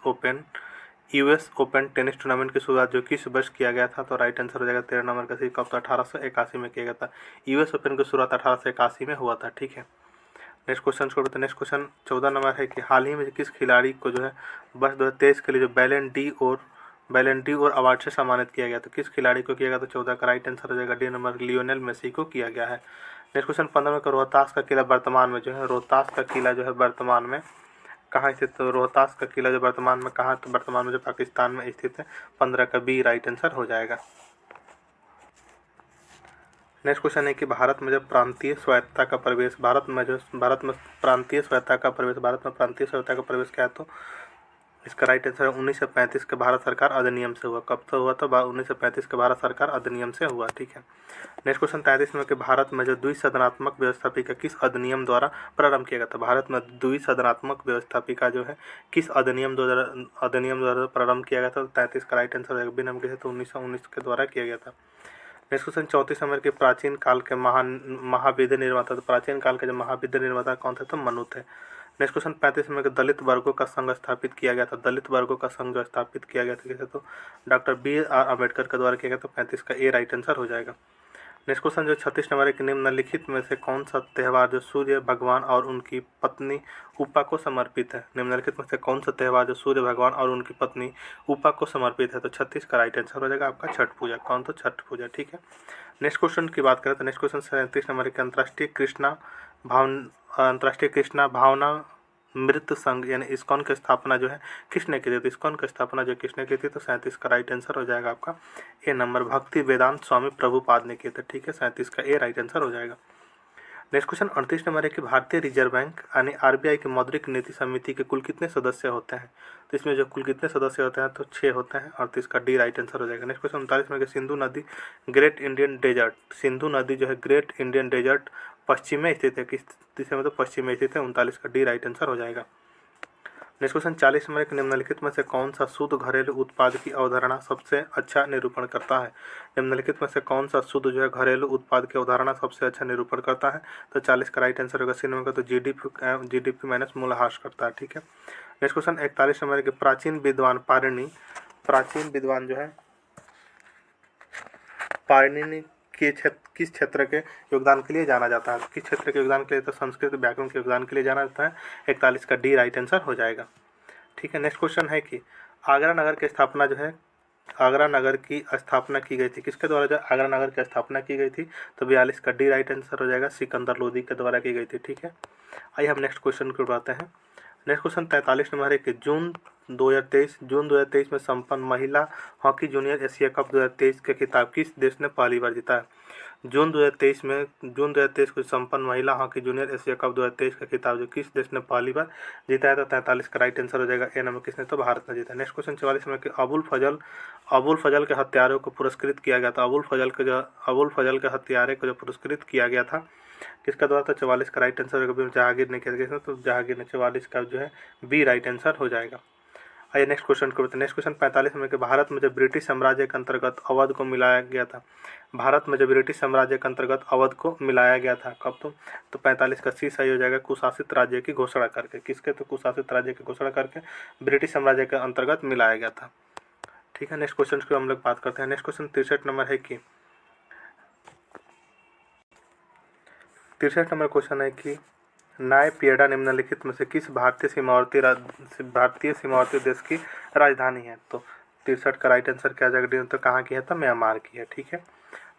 [SPEAKER 1] ओपन टेनिस टूर्नामेंट की शुरुआत जो किस वर्ष किया गया था? तो राइट आंसर हो जाएगा 13 नंबर का सी। कब? तो 1881 में किया गया था। US ओपन की शुरुआत 1881 में हुआ था। ठीक है, नेक्स्ट क्वेश्चन छोड़ देते हैं। नेक्स्ट क्वेश्चन 14 नंबर है कि हाल ही में किस खिलाड़ी को जो है वर्ष 2023 के लिए जो बैलन डी और अवार्ड से सम्मानित किया गया? तो किस खिलाड़ी को किया गया? तो 14 का राइट आंसर हो जाएगा डी नंबर। लियोनेल मेसी को किया गया है। नेक्स्ट क्वेश्चन 15 का रोहतास का किला वर्तमान में कहाँ स्थित? तो रोहतास का किला जो वर्तमान में कहाँ? तो वर्तमान में जो पाकिस्तान में स्थित है। 15 का बी राइट आंसर हो जाएगा। नेक्स्ट क्वेश्चन है कि भारत में प्रांतीय स्वायत्तता का प्रवेश क्या है? तो इसका राइट आंसर 1935 के भारत सरकार अधिनियम से हुआ। कब से हुआ? तो 1935 के भारत सरकार अधिनियम से हुआ। ठीक है, नेक्स्ट क्वेश्चन 33 में कि भारत में जो द्विसदनात्मक व्यवस्थापिका किस अधिनियम द्वारा प्रारंभ किया गया था? भारत में द्विसदनात्मक व्यवस्थापिका जो है किस अधिनियम द्वारा प्रारंभ किया गया था? 33 का राइट आंसर बी नंबर के तो 1919 के द्वारा किया गया था। नेक्स्ट क्वेश्चन 34 नंबर के प्राचीन काल के महाविद्य निर्माता, तो प्राचीन काल के जो महाविद्य निर्माता कौन थे? तो मनु थे। नेक्स्ट क्वेश्चन 35 में दलित वर्गों का संघ स्थापित किया गया था। दलित वर्गों का संघ जो स्थापित किया गया था किसे? तो डॉक्टर BR अम्बेडकर के द्वारा किया गया। तो 35 का ए राइट आंसर हो जाएगा। नेक्स्ट क्वेश्चन जो 36 नंबर है निम्नलिखित में से कौन सा त्यौहार जो सूर्य भगवान और उनकी पत्नी उपा को समर्पित है? निम्नलिखित में से कौन सा त्यौहार जो सूर्य भगवान और उनकी पत्नी उपा को समर्पित है? तो 36 का राइट आंसर हो जाएगा आपका छठ पूजा। कौन? तो छठ पूजा। ठीक है, नेक्स्ट क्वेश्चन की बात करें तो नेक्स्ट क्वेश्चन 37 नंबर के अंतर्राष्ट्रीय कृष्णा भावना मृत संघ यानी इस्कॉन की स्थापना जो है किसने की थी? तो इस्कॉन की स्थापना जो किसने की थी? तो 37 का राइट आंसर हो जाएगा आपका ए नंबर। भक्ति वेदांत स्वामी प्रभुपाद ने किए थे। ठीक है, 37 का ए राइट आंसर हो जाएगा। नेक्स्ट क्वेश्चन 38 नंबर है कि भारतीय रिजर्व बैंक यानी RBI की मौद्रिक नीति समिति के कुल कितने सदस्य होते हैं? तो इसमें जो कुल कितने सदस्य होते हैं? तो 6 होते हैं। 38 का डी राइट आंसर हो जाएगा। नेक्स्ट क्वेश्चन 39 में सिंधु नदी जो है ग्रेट इंडियन डेजर्ट पश्चिम में स्थित है। किस दिशा में? तो पश्चिम में स्थित है। 39 का डी राइट आंसर हो जाएगा। नेक्स्ट क्वेश्चन 40 नंबर के निम्नलिखित में से कौन सा शुद्ध घरेलू उत्पाद की अवधारणा सबसे अच्छा निरूपण करता है? निम्नलिखित में से कौन सा शुद्ध जो है घरेलू उत्पाद की अवधारणा सबसे अच्छा निरूपण करता है? तो 40 का राइट आंसर होगा सी नंबर का। तो GDP माइनस मूल्यह्रास करता है। ठीक है, नेक्स्ट क्वेश्चन 41 नंबर के प्राचीन विद्वान पाणिनि प्राचीन विद्वान जो है पाणिनि के किस क्षेत्र के योगदान के लिए जाना जाता है? किस क्षेत्र के योगदान के लिए? तो संस्कृत व्याकरण के योगदान के लिए जाना जाता है। 41 का डी राइट आंसर हो जाएगा। ठीक है, नेक्स्ट क्वेश्चन है कि आगरा नगर की स्थापना जो है, आगरा नगर की स्थापना की गई थी किसके द्वारा? जो आगरा नगर की स्थापना की गई थी तो 42 का डी राइट आंसर हो जाएगा, सिकंदर लोदी के द्वारा की गई थी। ठीक है, आइए हम नेक्स्ट क्वेश्चन को बढ़ाते हैं। नेक्स्ट क्वेश्चन 43 नंबर है कि जून 2023 में संपन्न महिला हॉकी जूनियर एशिया कप 2023 के खिताब किस देश ने पहली बार जीता है? जून 2023 को संपन्न महिला हॉकी जूनियर एशिया कप 2023 का खिताब जो किस देश ने पहली बार जीता है? तो 43 का राइट आंसर हो जाएगा ए नंबर किसने? तो भारत ने जीता। नेक्स्ट क्वेश्चन 44 में कि अबुल फजल के हत्यारों को पुरस्कृत किया गया था। अबुल फजल के हत्यारे को जो पुरस्कृत किया गया था किसका द्वारा? तो 44 का राइट आंसर होगा, जहांगीर ने किया गया। तो जहांगीर ने 44 का जो है बी राइट आंसर हो जाएगा। आइए नेक्स्ट क्वेश्चन को बताते हैं। नेक्स्ट क्वेश्चन 45 में कि भारत में जब ब्रिटिश साम्राज्य के अंतर्गत अवध को मिलाया गया था, भारत में जब ब्रिटिश साम्राज्य के अंतर्गत अवध को मिलाया गया था कब? तो 45 का सी सही हो जाएगा, कुशासित राज्य की घोषणा करके। किसके? तो कुशासित राज्य की घोषणा करके ब्रिटिश साम्राज्य के अंतर्गत मिलाया गया था। ठीक है, नेक्स्ट क्वेश्चन की हम लोग बात करते हैं। नेक्स्ट क्वेश्चन 63 नंबर है कि 63 नंबर क्वेश्चन है कि नायपीड़ा निम्नलिखित में से किस भारतीय सीमावर्ती देश की राजधानी है? तो 63 का राइट आंसर क्या जाएगा? तो कहाँ की है? तो म्यांमार की है। ठीक है,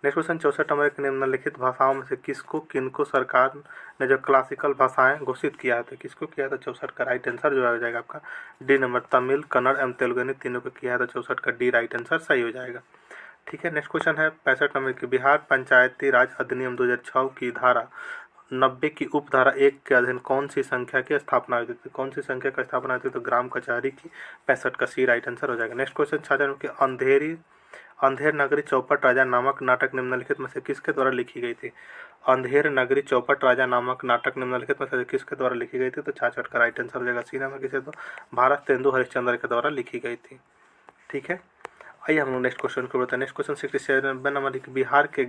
[SPEAKER 1] नेक्स्ट क्वेश्चन 64 नंबर के निम्नलिखित भाषाओं में से किनको सरकार ने जो क्लासिकल भाषाएं घोषित किया है? तो किसको किया? तो 64 का राइट आंसर जो आ जाएगा आपका डी नंबर, तमिल, कन्नड़ एवं तेलुगु ने तीनों को किया है। तो 64 का डी राइट आंसर सही हो जाएगा। ठीक है, नेक्स्ट क्वेश्चन है 65 नंबर की बिहार पंचायती राज अधिनियम 2006 की धारा 90 की उपधारा 1 के अधीन कौन सी संख्या की स्थापना हुई थी? कौन सी संख्या का स्थापना हुई थी? तो ग्राम कचहरी की। 65 का सी राइट आंसर हो जाएगा। नेक्स्ट क्वेश्चन 66 के अंधेर नगरी चौपट राजा नामक नाटक निम्नलिखित में से किसके द्वारा लिखी गई थी? अंधेर नगरी चौपट राजा नामक नाटक निम्नलिखित में से किसके द्वारा लिखी गई थी? तो 66 का राइट आंसर हो जाएगा सी नंबर किसे? तो भारत तेंदु हरिश्चंद्र के द्वारा लिखी गई थी। ठीक है, आइए हम लोग नेक्स्ट क्वेश्चन को बताते हैं। नेक्स्ट क्वेश्चन 67 नंबर की बिहार के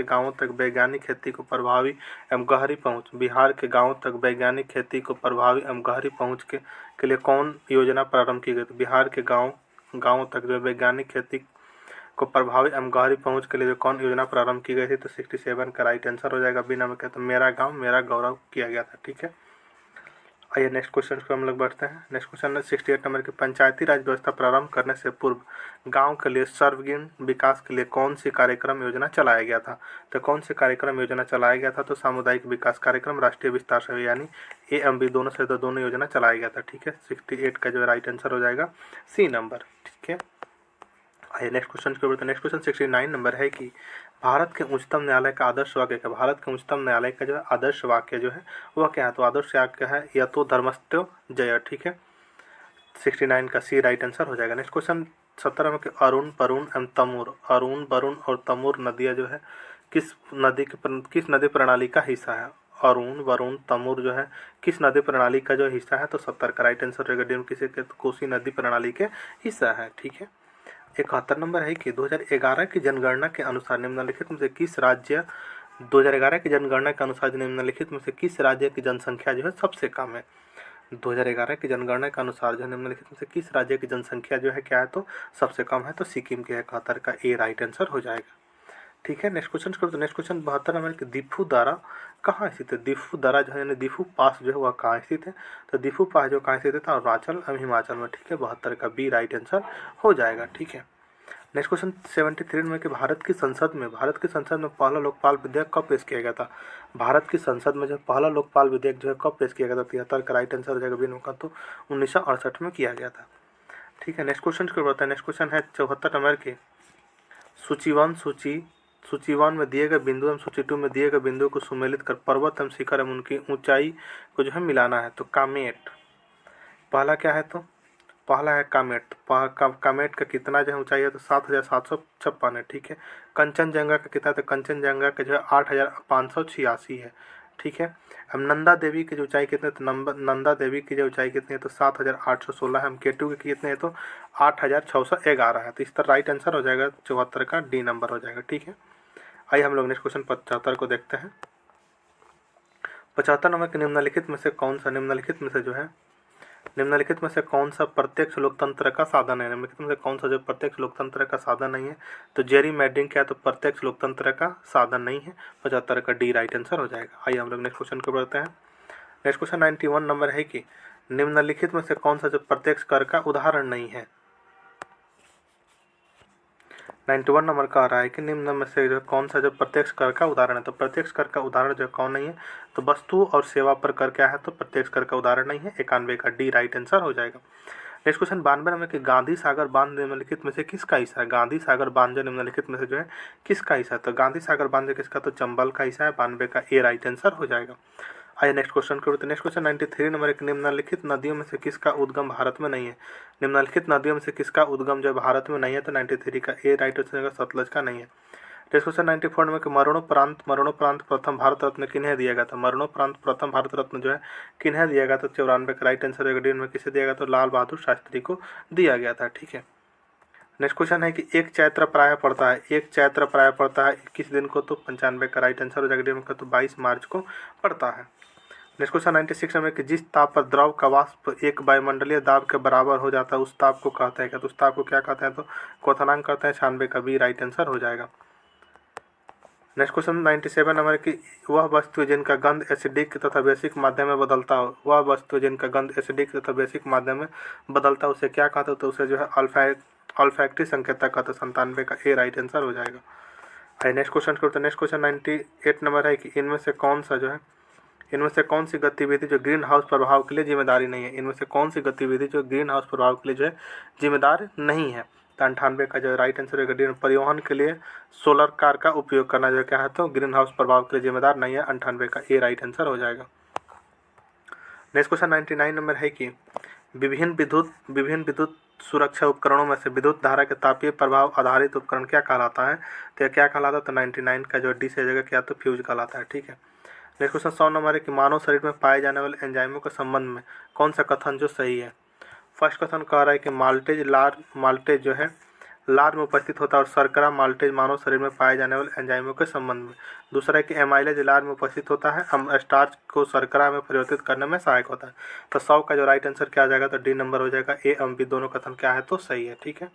[SPEAKER 1] गांवों तक वैज्ञानिक खेती को प्रभावी एवं गहरी पहुंच, बिहार के गांवों तक वैज्ञानिक खेती को प्रभावी एवं गहरी पहुंच के लिए कौन योजना प्रारंभ की गई? तो बिहार के गांवों तक जो वैज्ञानिक खेती को प्रभावी एवं गहरी पहुंच के लिए जो कौन योजना प्रारंभ की गई थी? तो 67 का राइट आंसर हो जाएगा बी नंबर। कहते मेरा गाँव मेरा गौरव किया गया था। ठीक है, आइए नेक्स्ट क्वेश्चन को हम लोग बढ़ते हैं। नेक्स्ट क्वेश्चन है 68 नंबर की पंचायती राज व्यवस्था प्रारंभ करने से पूर्व गांव के लिए सर्वगिन विकास के लिए कौन सी कार्यक्रम योजना चलाया गया था? तो कौन सी कार्यक्रम योजना चलाया गया था? तो सामुदायिक विकास कार्यक्रम, राष्ट्रीय विस्तार सेवा यानी ए एम बी दोनों से दोनों योजना चलाया गया था। ठीक है, 68 का जो राइट आंसर हो जाएगा सी नंबर। ठीक है, आइए नेक्स्ट क्वेश्चन को बढ़ते हैं। नेक्स्ट क्वेश्चन 69 नंबर है कि भारत के उच्चतम न्यायालय का आदर्श वाक्य क्या? भारत के उच्चतम न्यायालय का जो है आदर्श वाक्य जो है वह क्या है? तो आदर्श वाक्य है या तो धर्मस्थो जय। ठीक है, 69 का सी राइट आंसर हो जाएगा। नेक्स्ट क्वेश्चन 70 में कि अरुण, वरुण एवं तमूर, अरुण, वरुण और तमूर नदियाँ जो है किस नदी प्रणाली का हिस्सा है? अरुण, वरुण, तमूर जो है किस नदी प्रणाली का जो हिस्सा है? तो 70 का राइट आंसर रहेगा डी किसी के? कोसी नदी प्रणाली के हिस्सा है। ठीक है, 71 नंबर है कि 2011 की जनगणना के अनुसार निम्नलिखित में से किस राज्य 2011 की जनगणना के अनुसार निम्नलिखित में से किस राज्य की जनसंख्या जो है सबसे कम है? 2011 की जनगणना के अनुसार जो निम्नलिखित में से किस राज्य की जनसंख्या जो है क्या है? तो सबसे कम है, तो सिक्किम के 71 का ए राइट आंसर हो जाएगा। ठीक है, नेक्स्ट क्वेश्चन करो। तो नेक्स्ट क्वेश्चन 72 नंबर की दीफू दर्रा कहाँ स्थित है? दीफू दर्रा जो है यानी दीफू पास जो है वह कहाँ स्थित है? तो दीफू पास जो कहाँ स्थित है? तो अरुणाचल एवं हिमाचल में। ठीक है, 72 का बी राइट आंसर हो जाएगा। ठीक है, नेक्स्ट क्वेश्चन 73 में कि भारत की संसद में पहला लोकपाल विधेयक कब पेश किया गया था? भारत की संसद में जो पहला लोकपाल विधेयक जो है कब पेश किया गया था? 73 का राइट आंसर हो जाएगा बी नंबर, तो 1968 में किया गया था। ठीक है, नेक्स्ट क्वेश्चन को बढ़ते हैं। नेक्स्ट क्वेश्चन है 74 नंबर की सूची 1 में दिए गए बिंदु एवं सूची 2 में दिए गए बिंदु को सुमेलित कर पर्वत एवं शिखर एवं उनकी ऊंचाई को जो है मिलाना है। तो कामेट पहला क्या है? तो पहला है कामेट। कामेट का कितना जो है ऊंचाई है? तो 7756 है। ठीक है, कंचनजंगा का कितना? तो कंचनजंगा का जो है 8586 है। ठीक है, हम नंदा देवी की जो ऊंचाई कितनी है? तो नंदा देवी की जो ऊंचाई कितनी है? तो 7816 है। हम केटू की कितने है? तो 8611 है। तो इस तरह राइट आंसर हो जाएगा 74 का डी नंबर हो जाएगा। ठीक है, आइए हम लोग नेक्स्ट क्वेश्चन 75 को देखते हैं। 75 नंबर के निम्नलिखित में से कौन सा जो है निम्नलिखित में से कौन सा प्रत्यक्ष लोकतंत्र का साधन है? निम्नलिखित में से कौन सा जो प्रत्यक्ष लोकतंत्र का साधन नहीं है? तो जेरीमैंडरिंग क्या है? तो प्रत्यक्ष लोकतंत्र का साधन नहीं है। 75 का डी राइट आंसर हो जाएगा। आइए हम लोग नेक्स्ट क्वेश्चन को बढ़ते हैं। नेक्स्ट क्वेश्चन 91 नंबर है कि निम्नलिखित में से कौन सा जो प्रत्यक्ष कर का उदाहरण नहीं है? 91 नंबर का आ रहा है कि निम्न में से जो कौन सा जो प्रत्यक्ष कर का उदाहरण है? तो प्रत्यक्ष कर का उदाहरण जो कौन नहीं है? तो वस्तु और सेवा पर कर क्या है? तो प्रत्यक्ष कर का उदाहरण नहीं है। 91 का डी राइट आंसर हो जाएगा। नेक्स्ट क्वेश्चन 92 नंबर कि गांधी सागर बांध निम्नलिखित में से किसका हिस्सा है? गांधी सागर बांध जो निम्नलिखित में से जो है किसका हिस्सा है? तो गांधी सागर बांध जो किसका? तो चंबल का हिस्सा है। 92 का ए राइट आंसर हो जाएगा। आइए नेक्स्ट क्वेश्चन को। नेक्स्ट क्वेश्चन 93 नंबर एक निम्नलिखित नदियों में से किसका उद्गम भारत में नहीं है? निम्नलिखित नदियों में से किसका उद्गम जो भारत में नहीं है? तो 93 का ए राइट आंसर सतलज का नहीं है। नेक्स्ट क्वेश्चन 94 में कि मरणोपरांत प्रथम भारत रत्न किन्हें दिया गया था? मरणोपरांत प्रथम भारत रत्न जो है किन्हें दिया गया था? 94 का राइट आंसर में किसे दिया गया? तो लाल बहादुर शास्त्री को दिया गया था। ठीक है। नेक्स्ट क्वेश्चन है कि एक चैत्र प्रायः पड़ता है 21 दिन को? तो 95 का राइट आंसर हो जाएगा। तो 22 मार्च को पड़ता है। नेक्स्ट क्वेश्चन 96 में कि जिस ताप पर द्रव का वाष्प एक वायुमंडलीय दाब के बराबर हो जाता है उस ताप को कहते हैं क्या? तो उस ताप को क्या कहते हैं? तो क्वथनांक कहते हैं। 96 का बी राइट आंसर हो जाएगा। नेक्स्ट क्वेश्चन 97 नंबर की वह वस्तु जिनका गंध एसिडिक तथा बेसिक माध्यम में बदलता हो, वह वस्तु जिनका गंध एसिडिक तथा बेसिक माध्यम में बदलता है उसे क्या कहते हो? तो उसे जो है अल्फैक्टरी संकेतक कहते हैं। 97 का ए राइट आंसर हो जाएगा। नेक्स्ट क्वेश्चन करते हैं। नेक्स्ट क्वेश्चन 98 नंबर है कि इनमें से कौन सी गतिविधि जो ग्रीन हाउस प्रभाव के लिए जिम्मेदारी नहीं है? इनमें से कौन सी गतिविधि जो ग्रीन हाउस प्रभाव के लिए जो है जिम्मेदार नहीं है? तो 98 का जो राइट आंसर है परिवहन के लिए सोलर कार का उपयोग करना जो क्या है तो ग्रीन हाउस प्रभाव के लिए जिम्मेदार नहीं है। 98 का ए राइट आंसर हो जाएगा। नेक्स्ट क्वेश्चन 99 नंबर है कि विभिन्न विद्युत सुरक्षा उपकरणों में से विद्युत धारा के तापीय प्रभाव आधारित उपकरण क्या कहलाता है? तो क्या कहलाता है? तो 99 का जो डी से जगह क्या तो फ्यूज कहलाता है। ठीक है। नेक्स्ट क्वेश्चन 100 नंबर है कि मानव शरीर में पाए जाने वाले एंजाइमों के संबंध में कौन सा कथन जो सही है? फर्स्ट कथन कह रहा है कि माल्टेज जो है लार में उपस्थित होता है और शर्करा माल्टेज मानव शरीर में पाए जाने वाले एंजाइमों के संबंध में। दूसरा है कि एमाइलेज लार में उपस्थित होता है, हम स्टार्च को शर्करा में परिवर्तित करने में सहायक होता है। तो 100 का जो राइट आंसर क्या आ जाएगा? तो डी नंबर हो जाएगा। ए एवं बी दोनों कथन क्या है तो सही है। ठीक है।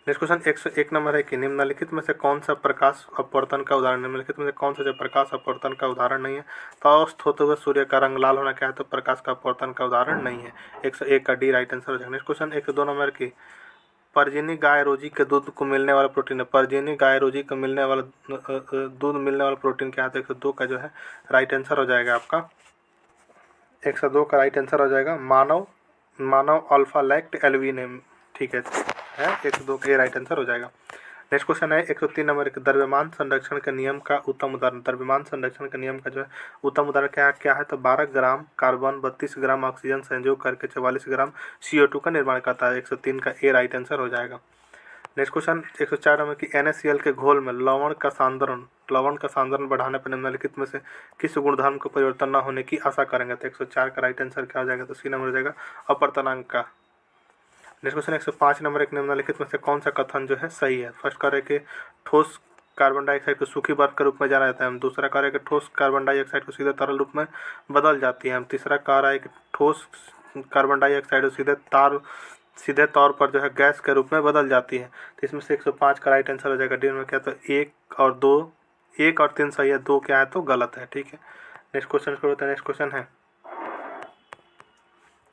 [SPEAKER 1] नेक्स्ट क्वेश्चन 101 नंबर है कि निम्नलिखित में से कौन सा प्रकाश अपवर्तन का उदाहरण? निम्नलिखित में से कौन सा जो प्रकाश अपवर्तन का उदाहरण नहीं है? तो अस्त होते हुए सूर्य का रंग लाल होना क्या है? तो प्रकाश का अपवर्तन का उदाहरण नहीं है। 101 का डी राइट आंसर हो जाएगा। नेक्स्ट क्वेश्चन 102 नंबर की परजीनी गाय रोजी के दूध को मिलने वाला प्रोटीन है। परजीनी गाय रोजी को मिलने वाला दूध मिलने वाला प्रोटीन क्या है? तो 102 का जो है राइट आंसर हो जाएगा आपका। 102 का राइट आंसर हो जाएगा मानव अल्फा लैक्ट एल्ब्यूमिन। ठीक है 102 का राइट आंसर हो जाएगा। नेक्स्ट क्वेश्चन है 103 नंबर एक द्रव्यमान संरक्षण के नियम का उत्तम उदाहरण। द्रव्यमान संरक्षण के नियम का जो है उत्तम उदाहरण क्या है? तो 12 ग्राम कार्बन 32 ग्राम ऑक्सीजन संयोग करके 44 ग्राम CO2 का निर्माण करता है। 103 का ए राइट आंसर हो जाएगा। नेक्स्ट क्वेश्चन 104 नंबर की NaCl के घोल में लवण का सांद्रण बढ़ाने पर निम्नलिखित में से किस गुणधर्म को परिवर्तन न होने की आशा करेंगे? तो 104 का राइट आंसर क्या हो जाएगा? तो सी नंबर हो जाएगा अपवर्तनांक का। नेक्स्ट क्वेश्चन 105 नंबर एक निम्नलिखित में से कौन सा कथन जो है सही है? फर्स्ट कह रहे कि ठोस कार्बन डाइऑक्साइड को सूखी बर्फ के रूप में जाना जाता है। दूसरा कह रहे कि ठोस कार्बन डाइऑक्साइड को सीधे तरल रूप में बदल जाती है। तीसरा कह रहा है कि ठोस कार्बन डाइऑक्साइड सीधे तौर पर जो है गैस के रूप में बदल जाती है। तो इसमें से 105 का राइट आंसर हो जाएगा। डी में क्या तो 1 और 3 सही है, 2 क्या है तो गलत है। ठीक है। नेक्स्ट क्वेश्चन करते हैं। नेक्स्ट क्वेश्चन है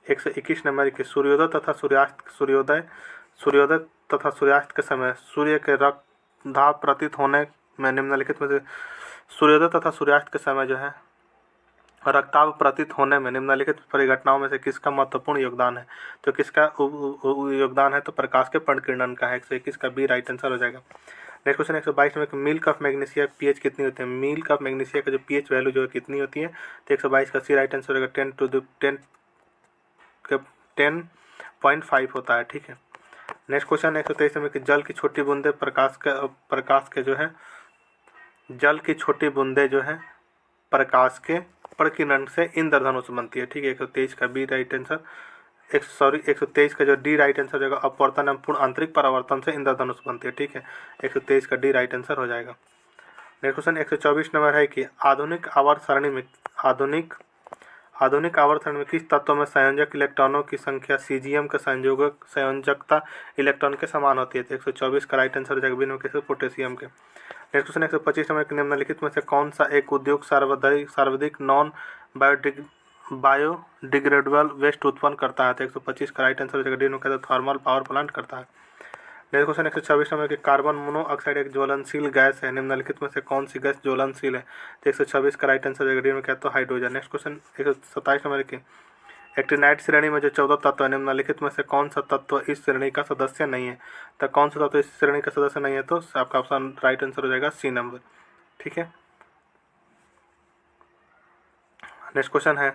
[SPEAKER 1] 121 नंबर के सूर्योदय तथा सूर्यास्त के समय सूर्य के रक्तदाब प्रतीत होने में निम्नलिखित में से सूर्योदय तथा सूर्यास्त के समय जो है रक्तदाब प्रतीत होने में निम्नलिखित परिघटनाओं में से किसका महत्वपूर्ण योगदान है? तो किसका योगदान है? तो प्रकाश के परिकिरणन का है। 121 का बी राइट आंसर हो जाएगा। नेक्स्ट क्वेश्चन 122 में मिल्क ऑफ मैग्नीशिया पीएच कितनी होती है? मिल्क ऑफ मैग्नीशिया का जो पीएच वैल्यू जो है कितनी होती है? तो 122 का सी राइट आंसर होगा 10.5 होता है। ठीक है। नेक्स्ट क्वेश्चन 123 में कि जल की छोटी बूंदे प्रकाश के प्रकीर्णन से इंद्रधनुष बनती है। ठीक है। 123 का बी राइट आंसर 123 का जो डी राइट आंसर हो जाएगा अपवर्तन एवं पूर्ण आंतरिक परावर्तन से इंद्रधनुष बनती है। ठीक है। 123 का डी राइट आंसर हो जाएगा। नेक्स्ट क्वेश्चन 124 नंबर है कि आधुनिक आवर्त सारणी में आधुनिक आवर्त सारणी में किस तत्व में संयोजक इलेक्ट्रॉनों की संख्या सीजीएम के संयोजकता इलेक्ट्रॉन के समान होती है? तो 124 का राइट आंसर हो जाएगा बिना किसी पोटेशियम के। नेक्स्ट क्वेश्चन 125 नंबर के निम्नलिखित में से कौन सा एक उद्योग सर्वाधिक नॉन बायोडिग्रेडेबल वेस्ट उत्पन्न करता है? तो 125 का राइट आंसर हो जाएगा डी में थर्मल पावर प्लांट करता है। नेक्स्ट क्वेश्चन 126 नंबर के कार्बन मोनोऑक्साइड एक ज्वलनशील गैस है, निम्नलिखित में से कौन सी गैस ज्वलनशील है? तो 126 का राइट आंसर डी में क्या तो हाइड्रोजन। नेक्स्ट क्वेश्चन 127 नंबर की एक्टिनाइड श्रेणी में जो 14 तत्व है, निम्नलिखित में से कौन सा तत्व इस श्रेणी का सदस्य नहीं है? तो कौन सा तत्व इस श्रेणी का सदस्य नहीं है? तो आपका ऑप्शन राइट आंसर हो जाएगा सी नंबर। ठीक है। नेक्स्ट क्वेश्चन है